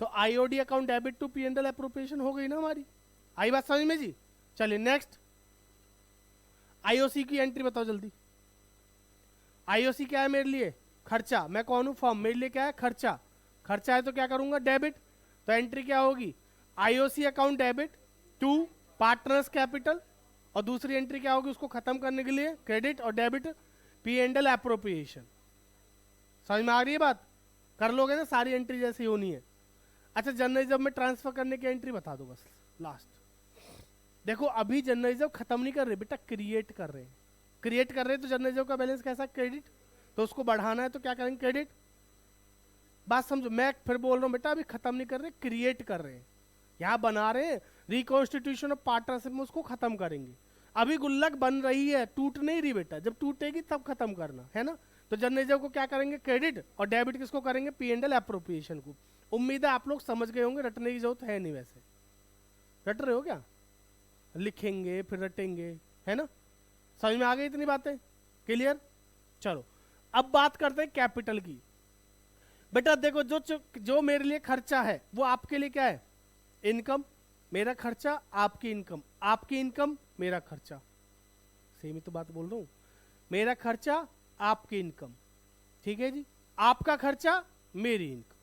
तो IOD account debit to P and L appropriation हो गई ना हमारी। आई बात समझ में जी? चलिए नेक्स्ट, IOC की एंट्री बताओ जल्दी। IOC क्या है मेरे लिए, खर्चा। मैं कौन हूं, फर्म। मेरे लिए क्या है, खर्चा। खर्चा है तो क्या करूंगा, डेबिट। तो एंट्री क्या होगी, IOC account debit to partners capital. और दूसरी एंट्री क्या होगी, उसको खत्म करने के लिए क्रेडिट और debit P and L appropriation. समझ में आ रही है बात? कर लोगे ना, सारी एंट्री जैसी होनी है। अच्छा जनरल रिजर्व में ट्रांसफर करने की एंट्री बता दो बस लास्ट। देखो अभी जनरल रिजर्व खत्म नहीं कर रहे बेटा, क्रिएट कर रहे हैं। क्रिएट कर रहे हैं तो जनरल रिजर्व का बैलेंस कैसा, क्रेडिट। तो उसको बढ़ाना है तो क्या करेंगे, क्रेडिट। बात समझो, मैं फिर बोल रहा हूँ बेटा, अभी खत्म नहीं कर रहे, क्रिएट कर रहे हैं। यहाँ बना रहे हैं, रिकॉन्स्टिट्यूशन ऑफ पार्टनरशिप में उसको खत्म करेंगे। अभी गुल्लक बन रही है, टूट नहीं रही बेटा, जब टूटेगी तब खत्म करना है ना। तो जनरल रिजर्व को क्या करेंगे, क्रेडिट, और डेबिट किसको करेंगे, पी एंड एल एप्रोप्रिएशन को। उम्मीद है आप लोग समझ गए होंगे, रटने की जरूरत है नहीं। वैसे रट रहे हो क्या, लिखेंगे फिर रटेंगे, है ना। समझ में आ गई इतनी बातें? क्लियर? चलो अब बात करते हैं कैपिटल की। बेटा देखो, जो जो मेरे लिए खर्चा है वो आपके लिए क्या है? इनकम। मेरा खर्चा आपकी इनकम, आपकी इनकम मेरा खर्चा। सेम ही तो बात बोल रहा हूं। मेरा खर्चा आपकी इनकम, ठीक है जी, आपका खर्चा मेरी इनकम।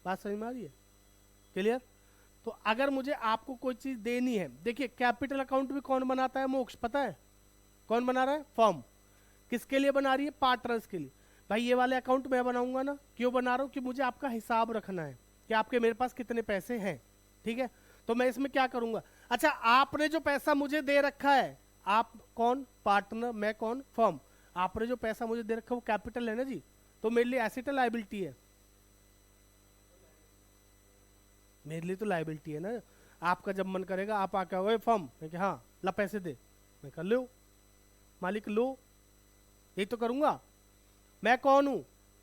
बात समझ में आ रही है? क्लियर? तो अगर मुझे आपको कोई चीज देनी है, देखिए कैपिटल अकाउंट भी कौन बनाता है मोक्ष, पता है कौन बना रहा है? फर्म। किसके लिए बना रही है? पार्टनर्स के लिए। भाई ये वाले अकाउंट मैं बनाऊंगा ना, क्यों बना रहा हूं? कि मुझे आपका हिसाब रखना है कि आपके मेरे पास कितने पैसे हैं, ठीक है? तो मैं इसमें क्या करूंगा? अच्छा, आपने जो पैसा मुझे दे रखा है, आप कौन? पार्टनर। मैं कौन? फर्म। आपने जो पैसा मुझे दे रखा है वो कैपिटल है ना जी, तो मेरे लिए एसेट है लायबिलिटी है? मेरे लिए तो लायबिलिटी है ना। आपका जब मन करेगा आप आके आओगे फर्म, मैं कि हाँ ला पैसे दे, मैं कर लो मालिक लो, यही तो करूंगा। मैं कौन हूं?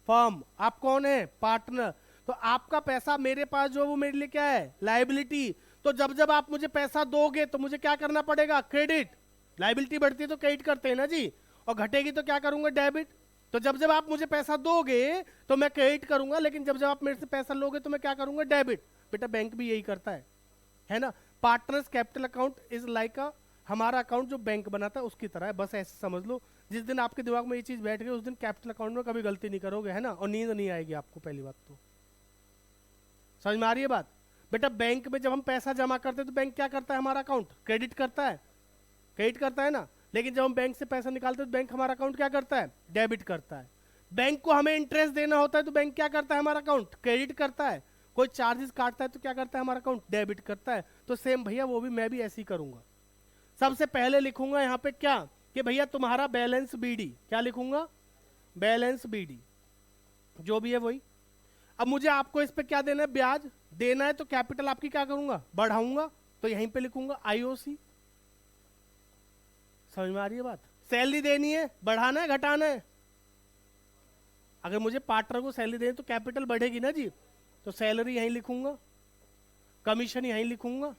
फर्म। आप कौन है? पार्टनर। तो आपका पैसा मेरे पास जो वो मेरे लिए क्या है? लायबिलिटी। तो जब जब आप मुझे पैसा दोगे तो मुझे क्या करना पड़ेगा? क्रेडिट। लायबिलिटी बढ़ती है तो क्रेडिट करते हैं ना जी, और घटेगी तो क्या करूंगा? डेबिट। तो जब जब आप मुझे पैसा दोगे तो मैं क्रेडिट करूंगा, लेकिन जब जब आप मेरे से पैसा लोगे तो मैं क्या करूंगा? डेबिट। बेटा बैंक भी यही करता है ना? Partners capital account is like अ, हमारा अकाउंट जो बैंक बनाता है उसकी तरह है, बस ऐसे समझ लो। जिस दिन आपके दिमाग में ये चीज बैठ गई उस दिन कैपिटल अकाउंट में कभी गलती नहीं करोगे, है ना? और नींद नहीं आएगी आपको, पहली बात तो। समझ में आ रही है बात? बेटा बैंक में जब हम पैसा जमा करते हैं तो बैंक क्या करता है? हमारा अकाउंट क्रेडिट करता है, क्रेडिट करता है ना। लेकिन जब हम बैंक से पैसा निकालते हैं तो बैंक हमारा अकाउंट क्या करता है? डेबिट करता है। बैंक को हमें इंटरेस्ट देना होता है तो बैंक क्या करता है? हमारा अकाउंट क्रेडिट करता है। कोई चार्जेस काटता है तो क्या करता है? हमारा अकाउंट डेबिट करता है। तो सेम भैया वो भी मैं भी ऐसे ही करूंगा। सबसे पहले लिखूंगा यहाँ पे क्या? कि भैया तुम्हारा बैलेंस बीडी। क्या लिखूंगा? बैलेंस बीडी, जो भी है वही। अब मुझे आपको इस पे क्या देना है? ब्याज देना है, तो कैपिटल आपकी क्या करूंगा? बढ़ाऊंगा। तो यहीं पे लिखूंगा आईओसी। समझ में आ रही है बात? सैलरी देनी है, बढ़ाना है, घटाना है? अगर मुझे पार्टनर को सैलरी देनी तो कैपिटल बढ़ेगी ना जी, तो सैलरी यहीं लिखूंगा, कमीशन यहीं लिखूंगा।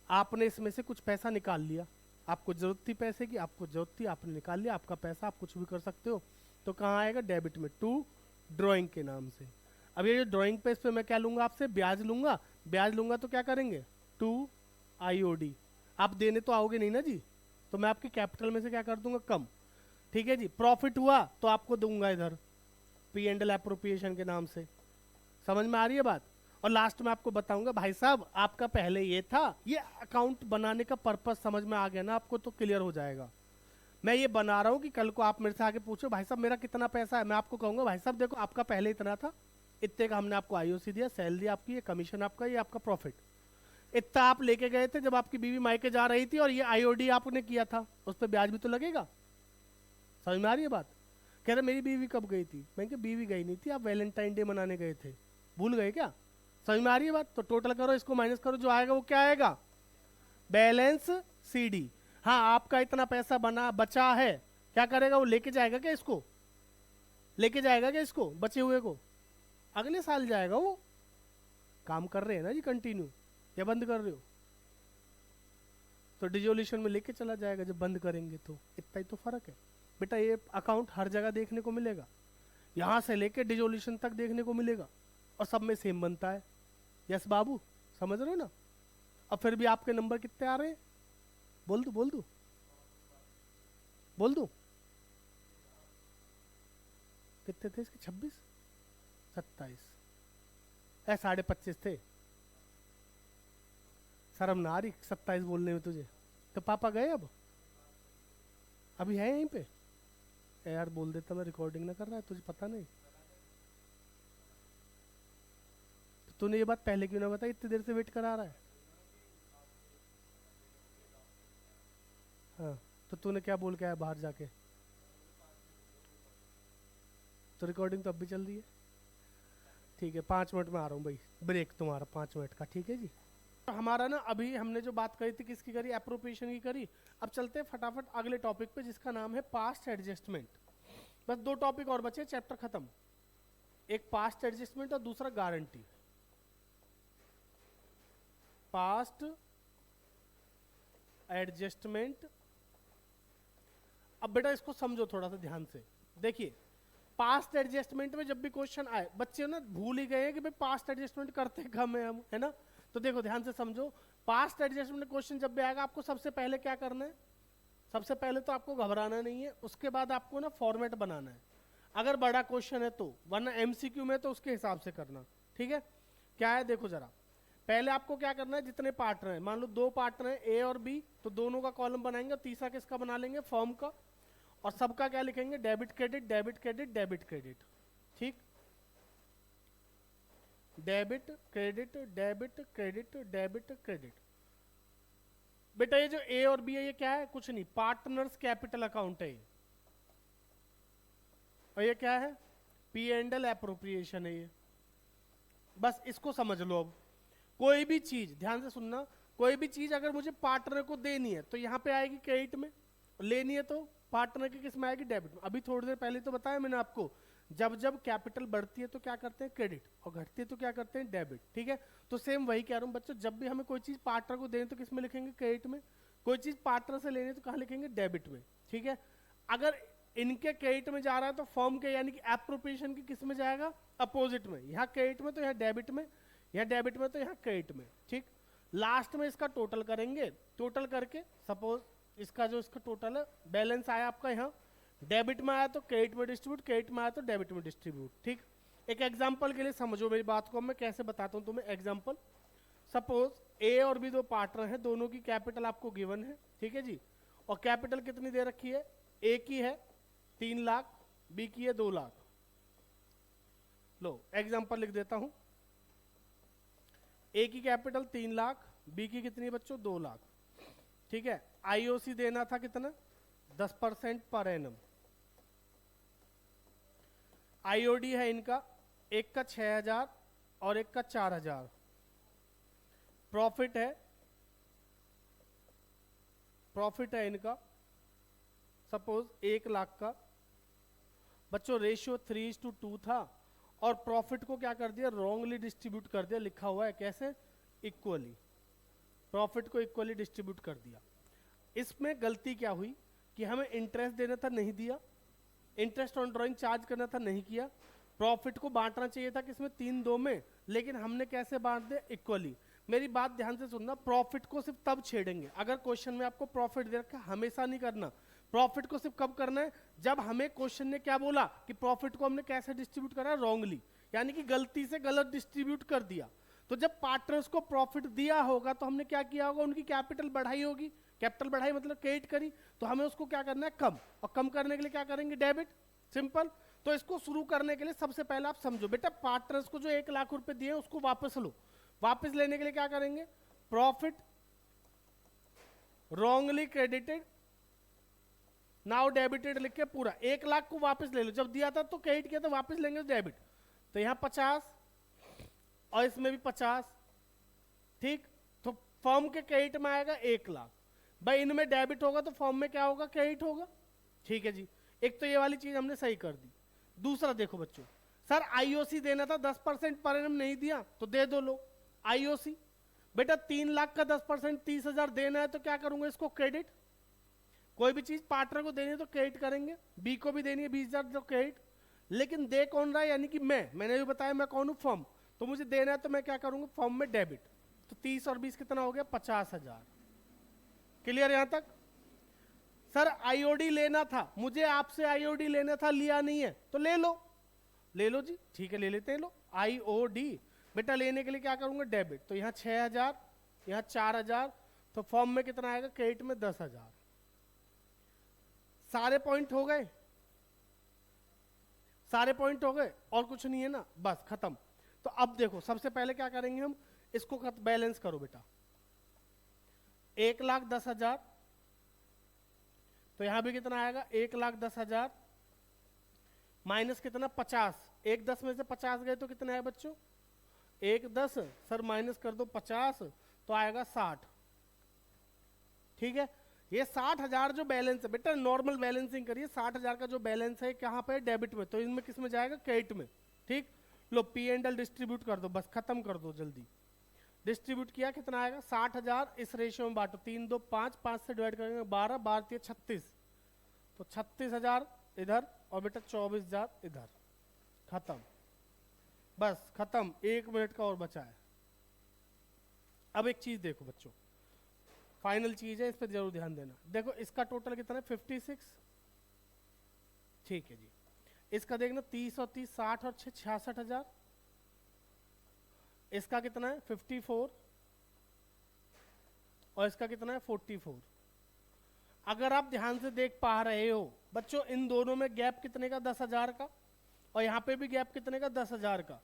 आपने इसमें से कुछ पैसा निकाल लिया, आपको जरूरत थी पैसे की, आपको जरूरत थी, आपने निकाल लिया, आपका पैसा, आप कुछ भी कर सकते हो। तो कहाँ आएगा? डेबिट में, टू ड्राइंग के नाम से। अब ये जो ड्राइंग पे, इस पे मैं क्या लूंगा आपसे? ब्याज लूंगा। ब्याज लूंगा तो क्या करेंगे? To IOD. आप देने तो आओगे नहीं ना जी, तो मैं आपकी कैपिटल में से क्या कर दूंगा? कम। ठीक है जी। प्रॉफिट हुआ तो आपको दूंगा इधर पी एंड एल एप्रोप्रिएशन के नाम से। समझ में आ रही है बात? और लास्ट में आपको बताऊंगा भाई साहब आपका पहले ये था, ये अकाउंट बनाने का पर्पस समझ में आ गया ना आपको, तो क्लियर हो जाएगा। मैं ये बना रहा हूँ कि कल को आप मेरे से आके पूछो भाई साहब मेरा कितना पैसा है, मैं आपको कहूंगा भाई साहब देखो आपका पहले इतना था, इतने का हमने आपको आईओसी दिया, सैलरी आपकी, ये कमीशन आपका, ये आपका प्रॉफिट। इतना आप लेके गए थे जब आपकी बीवी मायके जा रही थी, और ये आईओडी आपने किया था, उस पर ब्याज भी तो लगेगा। समझ में आ रही है बात? कह रहे मेरी बीवी कब गई थी? मैं बीवी गई नहीं थी, आप वैलेंटाइन डे मनाने गए थे, भूल गए क्या? समझ में आ रही है बात? तो टोटल करो, इसको माइनस करो, जो आएगा वो क्या आएगा? Balance CD. हाँ आपका इतना पैसा बना बचा है, क्या करेगा वो? लेके जाएगा क्या इसको? लेके जाएगा क्या इसको, बचे हुए को? अगले साल जाएगा वो। काम कर रहे हैं ना जी कंटिन्यू, या बंद कर रहे हो? तो डिजोल्यूशन में लेके चला जाएगा जब बंद करेंगे, तो इतना ही तो फर्क है। बेटा ये अकाउंट हर जगह देखने को मिलेगा, यहां से लेके डिजोल्यूशन तक देखने को मिलेगा, और सब में सेम बनता है। यस बाबू, समझ रहे हो ना? अब फिर भी आपके नंबर कितने आ रहे हैं? बोल दू बोल दू बोल दू कितने थे इसके? 26, 27, 25.5 थे। शर्म ना आ रही 27 बोलने में तुझे? तो पापा गए अब? अभी है यहीं पे? यार बोल देता मैं, रिकॉर्डिंग ना कर रहा है, तुझे पता नहीं? तो तूने ये बात पहले क्यों ना बताई, इतनी देर से वेट करा रहा है? हाँ, तो तूने क्या बोल के आया बाहर जाके? तो रिकॉर्डिंग तो अब भी चल रही है। ठीक है 5 मिनट में आ रहा हूँ भाई, ब्रेक तुम्हारा 5 मिनट का, ठीक है जी। तो हमारा ना अभी हमने जो बात करी थी किसकी करी? एप्रोप्रिएशन की करी। अब चलते हैं फटाफट अगले टॉपिक पे जिसका नाम है पास्ट एडजस्टमेंट। बस 2 टॉपिक और बचे, चैप्टर खत्म। एक पास्ट एडजस्टमेंट और दूसरा गारंटी। पास्ट एडजस्टमेंट अब बेटा इसको समझो थोड़ा सा ध्यान से, देखिए पास्ट एडजस्टमेंट में जब भी क्वेश्चन आए, बच्चे ना भूल ही गए हैं कि भाई पास्ट एडजस्टमेंट करते कम है हम, है ना। तो देखो ध्यान से समझो, पास्ट एडजस्टमेंट क्वेश्चन जब भी आएगा आपको सबसे पहले क्या करना है, सबसे पहले तो आपको घबराना नहीं है, उसके बाद आपको ना फॉर्मेट बनाना है, अगर बड़ा क्वेश्चन है तो, वरना एमसीक्यू में तो उसके हिसाब से करना, ठीक है। क्या है देखो जरा, पहले आपको क्या करना है, जितने पार्टनर हैं, मान लो 2 पार्टनर हैं ए और बी, तो दोनों का कॉलम बनाएंगे, तीसरा किसका बना लेंगे, फर्म का, और सबका क्या लिखेंगे, debit credit debit credit debit credit, ठीक, debit credit debit credit debit credit. बेटा ये जो ए और बी है ये क्या है, कुछ नहीं, पार्टनर्स कैपिटल अकाउंट है ये, और ये क्या है, पी एंड एल एप्रोप्रिएशन है ये, बस इसको समझ लो। अब कोई भी चीज ध्यान से सुनना, कोई भी चीज अगर मुझे पार्टनर को देनी है तो यहाँ पे आएगी क्रेडिट में, लेनी है तो पार्टनर की किस में आएगी, डेबिट में। अभी थोड़ी देर पहले तो बताया मैंने आपको, जब जब कैपिटल बढ़ती है तो क्या करते हैं, क्रेडिट, और घटती है तो क्या करते हैं, डेबिट, ठीक है। तो सेम वही कह रहा हूँ बच्चों, जब भी हमें कोई चीज पार्टनर को देनी तो किस में लिखेंगे, क्रेडिट में, कोई चीज पार्टनर से लेनी तो कहाँ लिखेंगे, डेबिट में, ठीक है। अगर इनके क्रेडिट में जा रहा है तो फॉर्म के यानी कि एप्रोप्रिएशन की किस में जाएगा, अपोजिट में, यहाँ क्रेडिट में तो यहाँ डेबिट में, यहाँ डेबिट में तो यहाँ क्रेडिट में, ठीक। लास्ट में इसका टोटल करेंगे, टोटल करके सपोज इसका जो इसका टोटल है बैलेंस आया आपका यहाँ डेबिट में आया तो क्रेडिट में डिस्ट्रीब्यूट, क्रेडिट में आया तो डेबिट में डिस्ट्रीब्यूट, ठीक। एक एग्जांपल के लिए समझो मेरी बात को, मैं कैसे बताता हूँ तुम्हें एग्जांपल। सपोज ए और बी 2 पार्टनर हैं, दोनों की कैपिटल आपको गिवन है, ठीक है जी, और कैपिटल कितनी दे रखी है, ए की है 3 लाख, बी की है 2 लाख। लो एग्जांपल लिख देता हूं, ए की कैपिटल 3 लाख, बी की कितनी है बच्चों, 2 लाख, ठीक है। आईओसी देना था कितना, 10% पर एनम। आईओडी है इनका, एक का 6000 और एक का 4000। प्रॉफिट है इनका सपोज 1 लाख का। बच्चों रेशियो 3:2 था, और प्रॉफिट को क्या कर दिया, रॉन्गली डिस्ट्रीब्यूट कर दिया, लिखा हुआ है कैसे, इक्वली, प्रॉफिट को इक्वली डिस्ट्रीब्यूट कर दिया। इसमें गलती क्या हुई कि हमें इंटरेस्ट देना था, नहीं दिया, इंटरेस्ट ऑन ड्राइंग चार्ज करना था, नहीं किया, प्रॉफिट को बांटना चाहिए था किसमें, 3-2 में, लेकिन हमने कैसे बांट दिया, इक्वली। मेरी बात ध्यान से सुनना, प्रॉफिट को सिर्फ तब छेड़ेंगे अगर क्वेश्चन में आपको प्रॉफिट दे रखा, हमेशा नहीं करना। प्रॉफिट को सिर्फ कब करना है, जब हमें क्वेश्चन ने क्या बोला कि प्रॉफिट को हमने कैसे डिस्ट्रीब्यूट करा, रॉन्गली, यानी कि गलती से गलत डिस्ट्रीब्यूट कर दिया। तो जब पार्टनर्स को प्रॉफिट दिया होगा तो हमने क्या किया होगा, उनकी कैपिटल बढ़ाई होगी, कैपिटल बढ़ाई मतलब क्रेडिट करी, तो हमें उसको क्या करना है, कम, और कम करने के लिए क्या करेंगे, डेबिट, सिंपल। तो इसको शुरू करने के लिए सबसे पहले आप समझो बेटा, पार्टनर्स को जो 1 लाख रुपए दिए उसको वापस लो, वापस लेने के लिए क्या करेंगे, profit wrongly credited now debited लिख के पूरा 1 लाख को वापस ले लो, जब दिया था तो क्रेडिट किया था, वापस लेंगे डेबिट, तो यहाँ 50 और इसमें भी 50, ठीक। तो फर्म के क्रेडिट में आएगा 1 लाख, भाई इनमें डेबिट होगा तो फर्म में क्या होगा, क्रेडिट होगा, ठीक है जी। एक तो ये वाली चीज हमने सही कर दी। दूसरा देखो बच्चों, सर आईओसी देना था 10% पर एनम, नहीं दिया तो दे दो, लो आईओसी। बेटा 3 लाख का 10% 30,000 देना है तो क्या करूंगा, इसको क्रेडिट। कोई भी चीज पार्टनर को देनी है तो क्रेडिट करेंगे, बी को भी देनी है 20,000 तो क्रेडिट, लेकिन दे कौन रहा है, यानी कि मैंने भी बताया मैं कौन हूं, फर्म, तो मुझे देना है तो मैं क्या करूंगा, फर्म में डेबिट, तो 30 और 20 कितना हो गया, 50,000। क्लियर यहां तक। सर आईओडी लेना था, मुझे आपसे आईओडी लेना था, लिया नहीं है तो ले लो जी, ठीक है ले लेते हैं, लो आईओडी। बेटा लेने के लिए क्या करूंगा, डेबिट, तो यहाँ 6,000, यहाँ 4,000, तो फॉर्म में कितना आएगा, क्रेडिट में 10,000। सारे पॉइंट हो गए, सारे पॉइंट हो गए, और कुछ नहीं है ना, बस खत्म। तो अब देखो सबसे पहले क्या करेंगे हम, इसको बैलेंस करो बेटा, 1,10,000, तो यहां भी कितना आएगा, 1,10,000 माइनस कितना, 50, 1,10 में से 50 गए तो कितना है बच्चों, 1,10 सर माइनस कर दो 50 तो आएगा 60, ठीक है। ये 60,000 जो बैलेंस है बेटा, नॉर्मल बैलेंसिंग करिए, 60,000 का जो बैलेंस है कहाँ पे, डेबिट में, तो इनमें किस में जाएगा, क्रेडिट में, ठीक। लो पी एंड एल डिस्ट्रीब्यूट कर दो, बस खत्म कर दो जल्दी। डिस्ट्रीब्यूट किया कितना आएगा, 60,000 इस रेशियो में बांटो, 3, 2, 5, 5 से डिवाइड करेंगे 12, 12 36, तो 36,000 इधर और बेटा 24,000 इधर, खत्म, बस खत्म। 1 मिनट का और बचा है। अब एक चीज देखो बच्चों, फाइनल चीज है, इस पर जरूर ध्यान देना। देखो इसका टोटल कितना है 56, ठीक है जी। इसका देखना 30 और 30 60 और 6 66,000। इसका कितना है 54 और इसका कितना है 44। अगर आप ध्यान से देख पा रहे हो बच्चों, इन दोनों में गैप कितने का 10,000 का, और यहाँ पे भी गैप कितने का 10,000 का।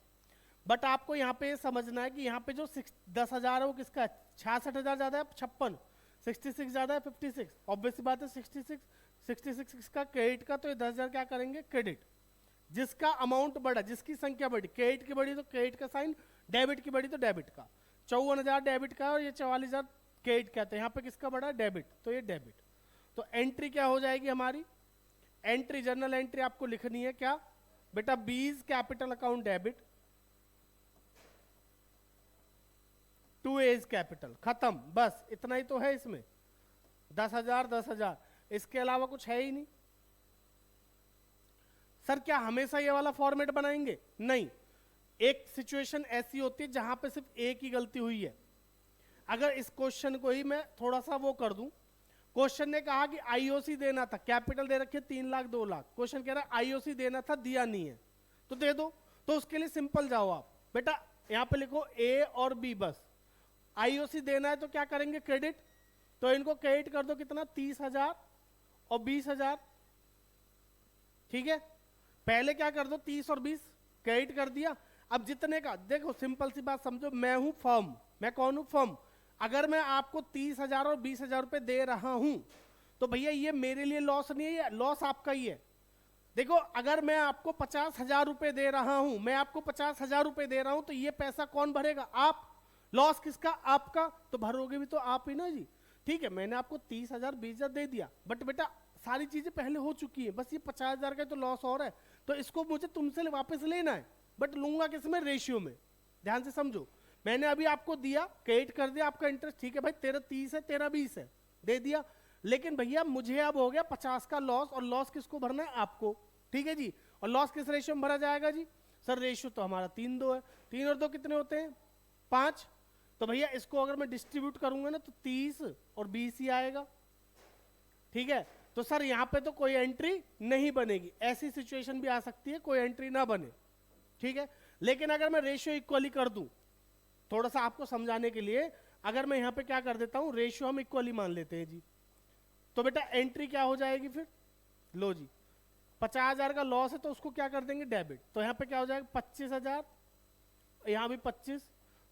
बट आपको यहाँ पे समझना है कि यहाँ पे जो 10,000 है वो किसका है, 66,000 ज्यादा है 56, 66 ज्यादा है 56। ऑब्वियसली बात है 66 का क्रेडिट का, तो ये 10,000 क्या करेंगे क्रेडिट। जिसका अमाउंट बढ़ा, जिसकी संख्या बढ़ी, क्रेडिट की बढ़ी तो क्रेडिट का साइन, डेबिट की बढ़ी तो डेबिट का। 54,000 डेबिट का और ये 44,000 क्रेडिट का, तो यहाँ पे किसका बढ़ा डेबिट, तो ये डेबिट। तो एंट्री क्या हो जाएगी हमारी, एंट्री जर्नल एंट्री आपको लिखनी है क्या बेटा, 20 capital account debit, 2 as capital, खत्म, बस इतना ही तो है इसमें। 10,000 10,000, इसके अलावा कुछ है ही नहीं। सर क्या हमेशा ये वाला फॉर्मेट बनाएंगे, नहीं। एक सिचुएशन ऐसी होती है जहां पे सिर्फ एक ही गलती हुई है। अगर इस क्वेश्चन को ही मैं थोड़ा सा वो कर दूं, क्वेश्चन ने कहा कि आईओसी देना था, कैपिटल दे रखे 3 लाख 2 लाख, क्वेश्चन कह रहा है आईओसी देना था, दिया नहीं है, तो दे दो। तो उसके लिए सिंपल जाओ आप बेटा, यहां पे लिखो ए और बी बस। आईओसी देना है तो क्या करेंगे क्रेडिट, तो इनको क्रेडिट कर दो कितना 30,000 और 20,000, ठीक है। पहले क्या कर दो 30 और 20 क्रेडिट कर दिया। अब जितने का देखो सिंपल सी बात समझो, मैं हूं फर्म, मैं कौन हूं फर्म। अगर मैं आपको 30,000 और 20,000 रुपए दे रहा हूं तो भैया ये मेरे लिए लॉस नहीं है, लॉस आपका ही है। देखो अगर मैं आपको 50,000 रुपए दे रहा हूं, मैं आपको 50,000 रुपए दे रहा हूं, तो ये पैसा कौन भरेगा, आप। लॉस किसका, आपका, तो भरोगे भी तो आप ही ना जी। ठीक है, मैंने आपको 30,000 20,000 दे दिया, बट बेटा सारी चीजें पहले हो चुकी है, बस ये 50,000 का तो लॉस और है, तो इसको मुझे तुमसे वापस लेना है, बट लूंगा किसमें, रेशियो में। ध्यान से समझो, मैंने अभी आपको दिया, क्रेडिट कर दिया आपका इंटरेस्ट, ठीक है भाई, तेरा 30 है तेरा 20 है, दे दिया। लेकिन भैया मुझे अब हो गया 50 का लॉस, और लॉस किसको भरना है, आपको, ठीक है जी। और लॉस किस रेशियो में भरा जाएगा जी, सर रेशियो तो हमारा 3-2 है, 3 और 2 कितने होते हैं 5। तो भैया इसको अगर मैं डिस्ट्रीब्यूट करूंगा ना तो 30 और 20 ही आएगा, ठीक है। तो सर यहां पे तो कोई एंट्री नहीं बनेगी, ऐसी सिचुएशन भी आ सकती है कोई एंट्री ना बने, ठीक है। लेकिन अगर मैं रेशियो इक्वली कर दूं, थोड़ा सा आपको समझाने के लिए, अगर मैं यहां पे क्या कर देता हूं, रेशियो हम इक्वली मान लेते हैं जी, तो बेटा एंट्री क्या हो जाएगी फिर, लो जी 50,000 का लॉस है तो उसको क्या कर देंगे डेबिट, तो यहां पे क्या हो जाएगा 25,000, यहां भी 25,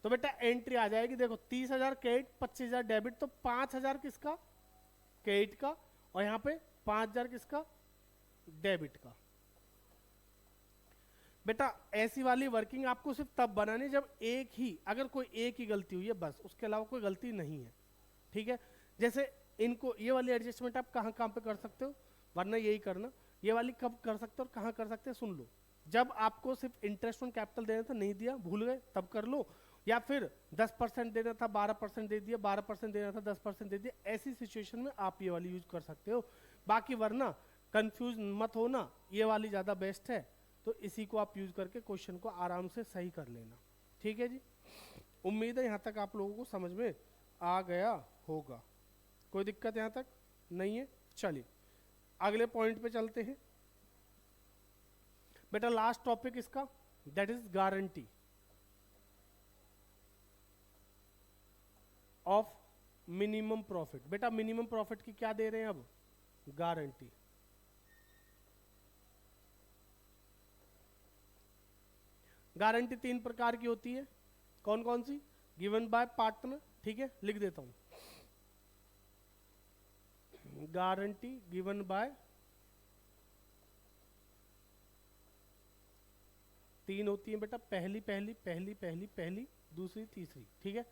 तो बेटा एंट्री आ जाएगी, देखो 30,000 क्रेडिट 25,000 डेबिट, तो 5,000 किसका क्रेडिट का, और यहां पे 5,000 किसका डेबिट का। बेटा ऐसी वाली वर्किंग आपको सिर्फ तब बनानी जब एक ही, अगर कोई एक ही गलती हुई है बस, उसके अलावा कोई गलती नहीं है, ठीक है। जैसे इनको ये वाली एडजस्टमेंट आप कहाँ कहाँ पे कर सकते हो, वरना यही करना, ये वाली कब कर सकते हो और कहाँ कर सकते हैं, सुन लो। जब आपको सिर्फ इंटरेस्ट ऑन कैपिटल देना था, नहीं दिया, भूल गए, तब कर लो। या फिर 10% देना था 12% दे दिया, 12% देना था 10% दे दिया, ऐसी सिचुएशन में आप ये वाली यूज कर सकते हो। बाकी वरना कंफ्यूज मत होना, ये वाली ज़्यादा बेस्ट है, तो इसी को आप यूज करके क्वेश्चन को आराम से सही कर लेना, ठीक है जी। उम्मीद है यहाँ तक आप लोगों को समझ में आ गया होगा, कोई दिक्कत यहाँ तक नहीं है। चलिए अगले पॉइंट पे चलते हैं बेटा, लास्ट टॉपिक इसका that is guarantee of minimum profit. बेटा मिनिमम प्रॉफिट की क्या दे रहे हैं अब, गारंटी। गारंटी 3 प्रकार की होती है, कौन कौन सी, गिवन बाय पार्टनर, ठीक है, लिख देता हूं, गारंटी गिवन बाय, 3 होती है बेटा, पहली पहली पहली पहली पहली, दूसरी तीसरी, ठीक है।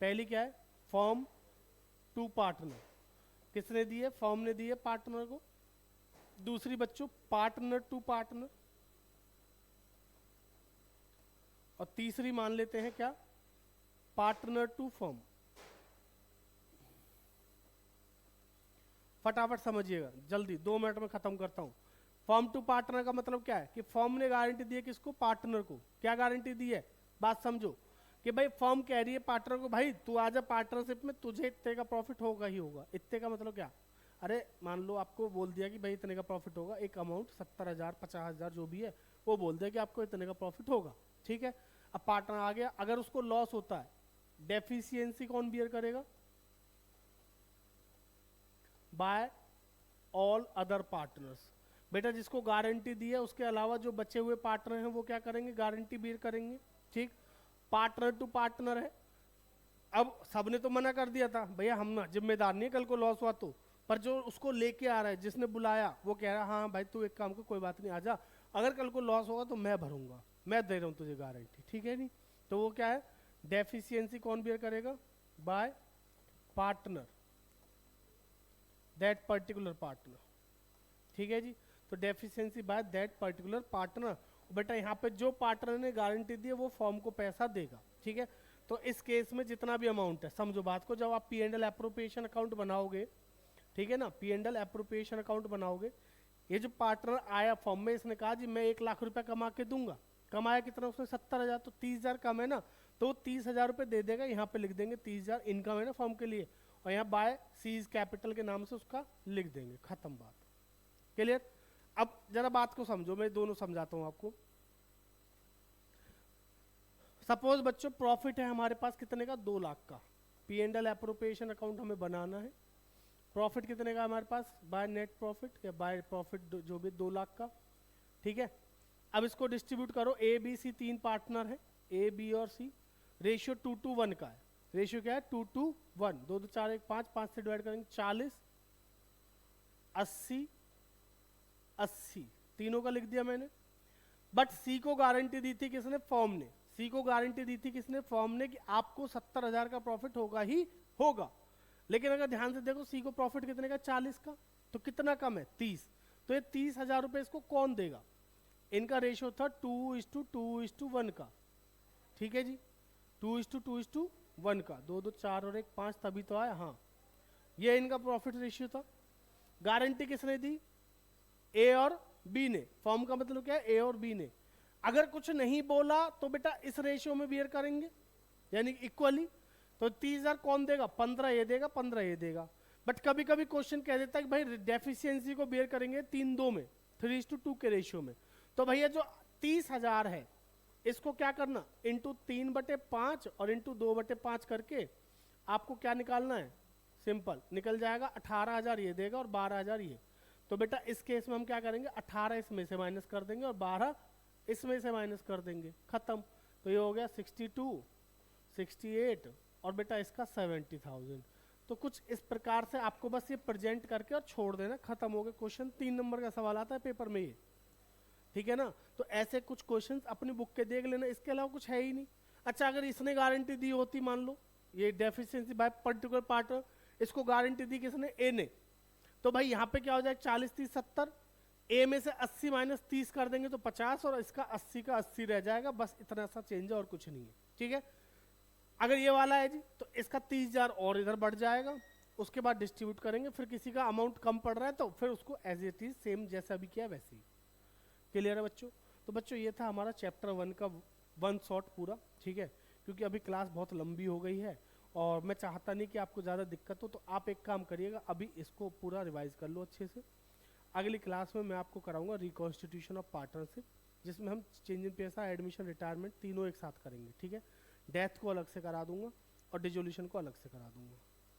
पहली क्या है, फॉर्म टू पार्टनर, किसने दी है, फॉर्म ने दी है पार्टनर को। दूसरी बच्चों पार्टनर टू पार्टनर, और तीसरी मान लेते हैं क्या, पार्टनर टू फर्म। फटाफट समझिएगा, जल्दी 2 मिनट में खत्म करता हूँ। फॉर्म टू पार्टनर का मतलब क्या है कि फॉर्म ने गारंटी दी है किसको, पार्टनर को। क्या गारंटी दी है, बात समझो कि भाई फॉर्म कह रही है पार्टनर को, भाई तू आजा पार्टनरशिप में, तुझे इतने का प्रॉफिट होगा ही होगा। इतने का मतलब क्या, अरे मान लो आपको बोल दिया कि भाई इतने का प्रॉफिट होगा, एक अमाउंट 70,000 50,000 जो भी है वो बोल दिया कि आपको इतने का प्रॉफिट होगा, ठीक है। अब पार्टनर आ गया, अगर उसको लॉस होता है, डेफिशिएंसी कौन बियर करेगा, बाय ऑल अदर पार्टनर्स। बेटा जिसको गारंटी दी है उसके अलावा जो बचे हुए पार्टनर हैं वो क्या करेंगे, गारंटी बियर करेंगे, ठीक। पार्टनर टू पार्टनर है। अब सबने तो मना कर दिया था भैया हम ना जिम्मेदार नहीं है कल को लॉस हुआ तो, पर जो उसको लेके आ रहा है, जिसने बुलाया वो कह रहा है हाँ भाई तू एक काम कर, कोई बात नहीं आजा, अगर कल को लॉस होगा तो मैं भरूंगा, मैं दे रहा हूँ तुझे गारंटी, ठीक है नहीं। तो वो क्या है, डेफिशिएंसी कौन बियर करेगा, bye partner, that particular partner, ठीक है जी। तो deficiency by that particular partner. बेटा यहाँ पे जो पार्टनर ने गारंटी दी है वो फॉर्म को पैसा देगा, ठीक है। तो इस केस में जितना भी अमाउंट है, समझो बात को, जब आप P and L appropriation account बनाओगे, ठीक है ना, P and L appropriation account बनाओगे, ये जो पार्टनर आया फॉर्म में, इसने कहा जी मैं 1,00,000 रुपया कमा के दूंगा, कमाया कितना उसने 70,000, तो 30,000 कम है ना, तो 30,000 रुपये दे देगा, यहाँ पे लिख देंगे 30,000 इनकम है ना फॉर्म के लिए, और यहाँ बाय सीज कैपिटल के नाम से उसका लिख देंगे, खत्म बात, क्लियर। अब जरा बात को समझो, मैं दोनों समझाता हूँ आपको। सपोज बच्चों प्रॉफिट है हमारे पास कितने का, 2,00,000 का, P and L appropriation account हमें बनाना है, प्रॉफिट कितने का हमारे पास, बाय नेट प्रॉफिट या बाय प्रॉफिट जो भी 2,00,000 का, ठीक है। अब इसको डिस्ट्रीब्यूट करो, ए बी सी 3 पार्टनर है, ए बी और सी, रेशियो 2:1 का है, रेशियो क्या है 2:1, 2 2 4 1 5, 5 से डिवाइड करेंगे 40 80 80, तीनों का लिख दिया मैंने। बट सी को गारंटी दी थी किसने, फॉर्म ने, सी को गारंटी दी थी किसने, फॉर्म ने, कि आपको 70,000 का प्रॉफिट होगा ही होगा। लेकिन अगर ध्यान से देखो सी को प्रॉफिट कितने का, 40 का, तो कितना कम है 30, तो ये 30,000 रुपए इसको कौन देगा, इनका रेशियो था 2:2:1 का, ठीक है जी, 2:2:1 का, 2 2 4 और 1 5, तभी तो आया, हाँ ये इनका प्रॉफिट रेशियो था। गारंटी किसने दी, ए और बी ने, फॉर्म का मतलब क्या है, ए और बी ने। अगर कुछ नहीं बोला तो बेटा इस रेशियो में बियर करेंगे, यानी इक्वली, तो 30,000 कौन देगा, 15 ये देगा, 15 ये देगा। बट कभी कभी क्वेश्चन कह देता है कि भाई डेफिशिएंसी को बियर करेंगे 3:2 में, 3:2 के रेशियो में, तो भैया जो 30,000 है इसको क्या करना, इंटू 3/5 और इंटू 2/5 करके आपको क्या निकालना है, सिंपल निकल जाएगा, 18,000 ये देगा और 12,000 ये। तो बेटा इस केस में हम क्या करेंगे, 18 इसमें से माइनस कर देंगे और 12 इसमें से माइनस कर देंगे, खत्म। तो ये हो गया 62 68 और बेटा इसका 70,000। तो कुछ इस प्रकार से आपको बस ये प्रेजेंट करके और छोड़ देना, खत्म हो गया क्वेश्चन। 3 नंबर का सवाल आता है पेपर में ये, ठीक है ना। तो ऐसे कुछ क्वेश्चन अपनी बुक के देख लेना, इसके अलावा कुछ है ही नहीं। अच्छा अगर इसने गारंटी दी होती, मान लो ये डेफिशिएंसी बाय पर्टिकुलर पार्टनर, इसको गारंटी दी किसने, ए ने, तो भाई यहाँ पे क्या हो जाएगा 40 30 70, ए में से 80 माइनस 30 कर देंगे तो 50 और इसका 80 का 80 रह जाएगा, बस इतना सा चेंज है और कुछ नहीं है, ठीक है। अगर ये वाला है जी तो इसका 30,000 और इधर बढ़ जाएगा, उसके बाद डिस्ट्रीब्यूट करेंगे, फिर किसी का अमाउंट कम पड़ रहा है तो फिर उसको एज इट इज सेम जैसा भी किया वैसे ही। क्लियर है बच्चों। तो बच्चों ये था हमारा चैप्टर 1 का 1 शॉट पूरा, ठीक है। क्योंकि अभी क्लास बहुत लंबी हो गई है और मैं चाहता नहीं कि आपको ज़्यादा दिक्कत हो, तो आप एक काम करिएगा, अभी इसको पूरा रिवाइज कर लो अच्छे से। अगली क्लास में मैं आपको कराऊंगा रिकॉन्स्टिट्यूशन ऑफ पार्टनरशिप, जिसमें हम चेंज इन पैसा, एडमिशन, रिटायरमेंट तीनों एक साथ करेंगे, ठीक है। डेथ को अलग से करा दूंगा और डिजोल्यूशन को अलग से करा दूंगा,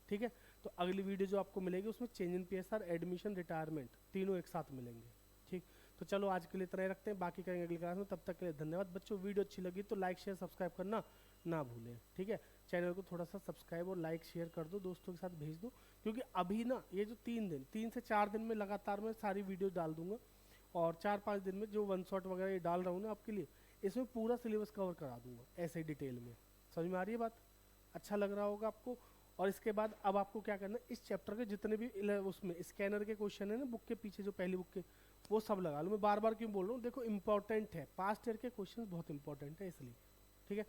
ठीक है। तो अगली वीडियो जो आपको मिलेगी उसमें change in PSR, admission, retirement तीनों एक साथ मिलेंगे, ठीक। तो चलो आज के लिए इतना ही रखते हैं, बाकी करेंगे अगली क्लास में। तब तक के लिए धन्यवाद बच्चों। वीडियो अच्छी लगी तो लाइक शेयर सब्सक्राइब करना ना भूलें, ठीक है। चैनल को थोड़ा सा सब्सक्राइब और लाइक शेयर कर दो, दोस्तों के साथ भेज दो, क्योंकि अभी ना ये जो 3 से 4 दिन में लगातार मैं सारी वीडियो डाल दूंगा, और 4-5 दिन में जो 1 शॉट वगैरह ये डाल रहा हूँ ना आपके लिए, इसमें पूरा सिलेबस कवर करा दूंगा ऐसे ही डिटेल में। समझ में आ रही है बात, अच्छा लग रहा होगा आपको। और इसके बाद अब आपको क्या करना है, इस चैप्टर के जितने भी उसमें स्कैनर के क्वेश्चन है ना बुक के पीछे, जो पहली बुक के, वो सब लगा लो। मैं बार बार क्यों बोल रहा हूँ, देखो इंपॉर्टेंट है, पास्ट ईयर के क्वेश्चन बहुत इंपॉर्टेंट है इसलिए, ठीक है।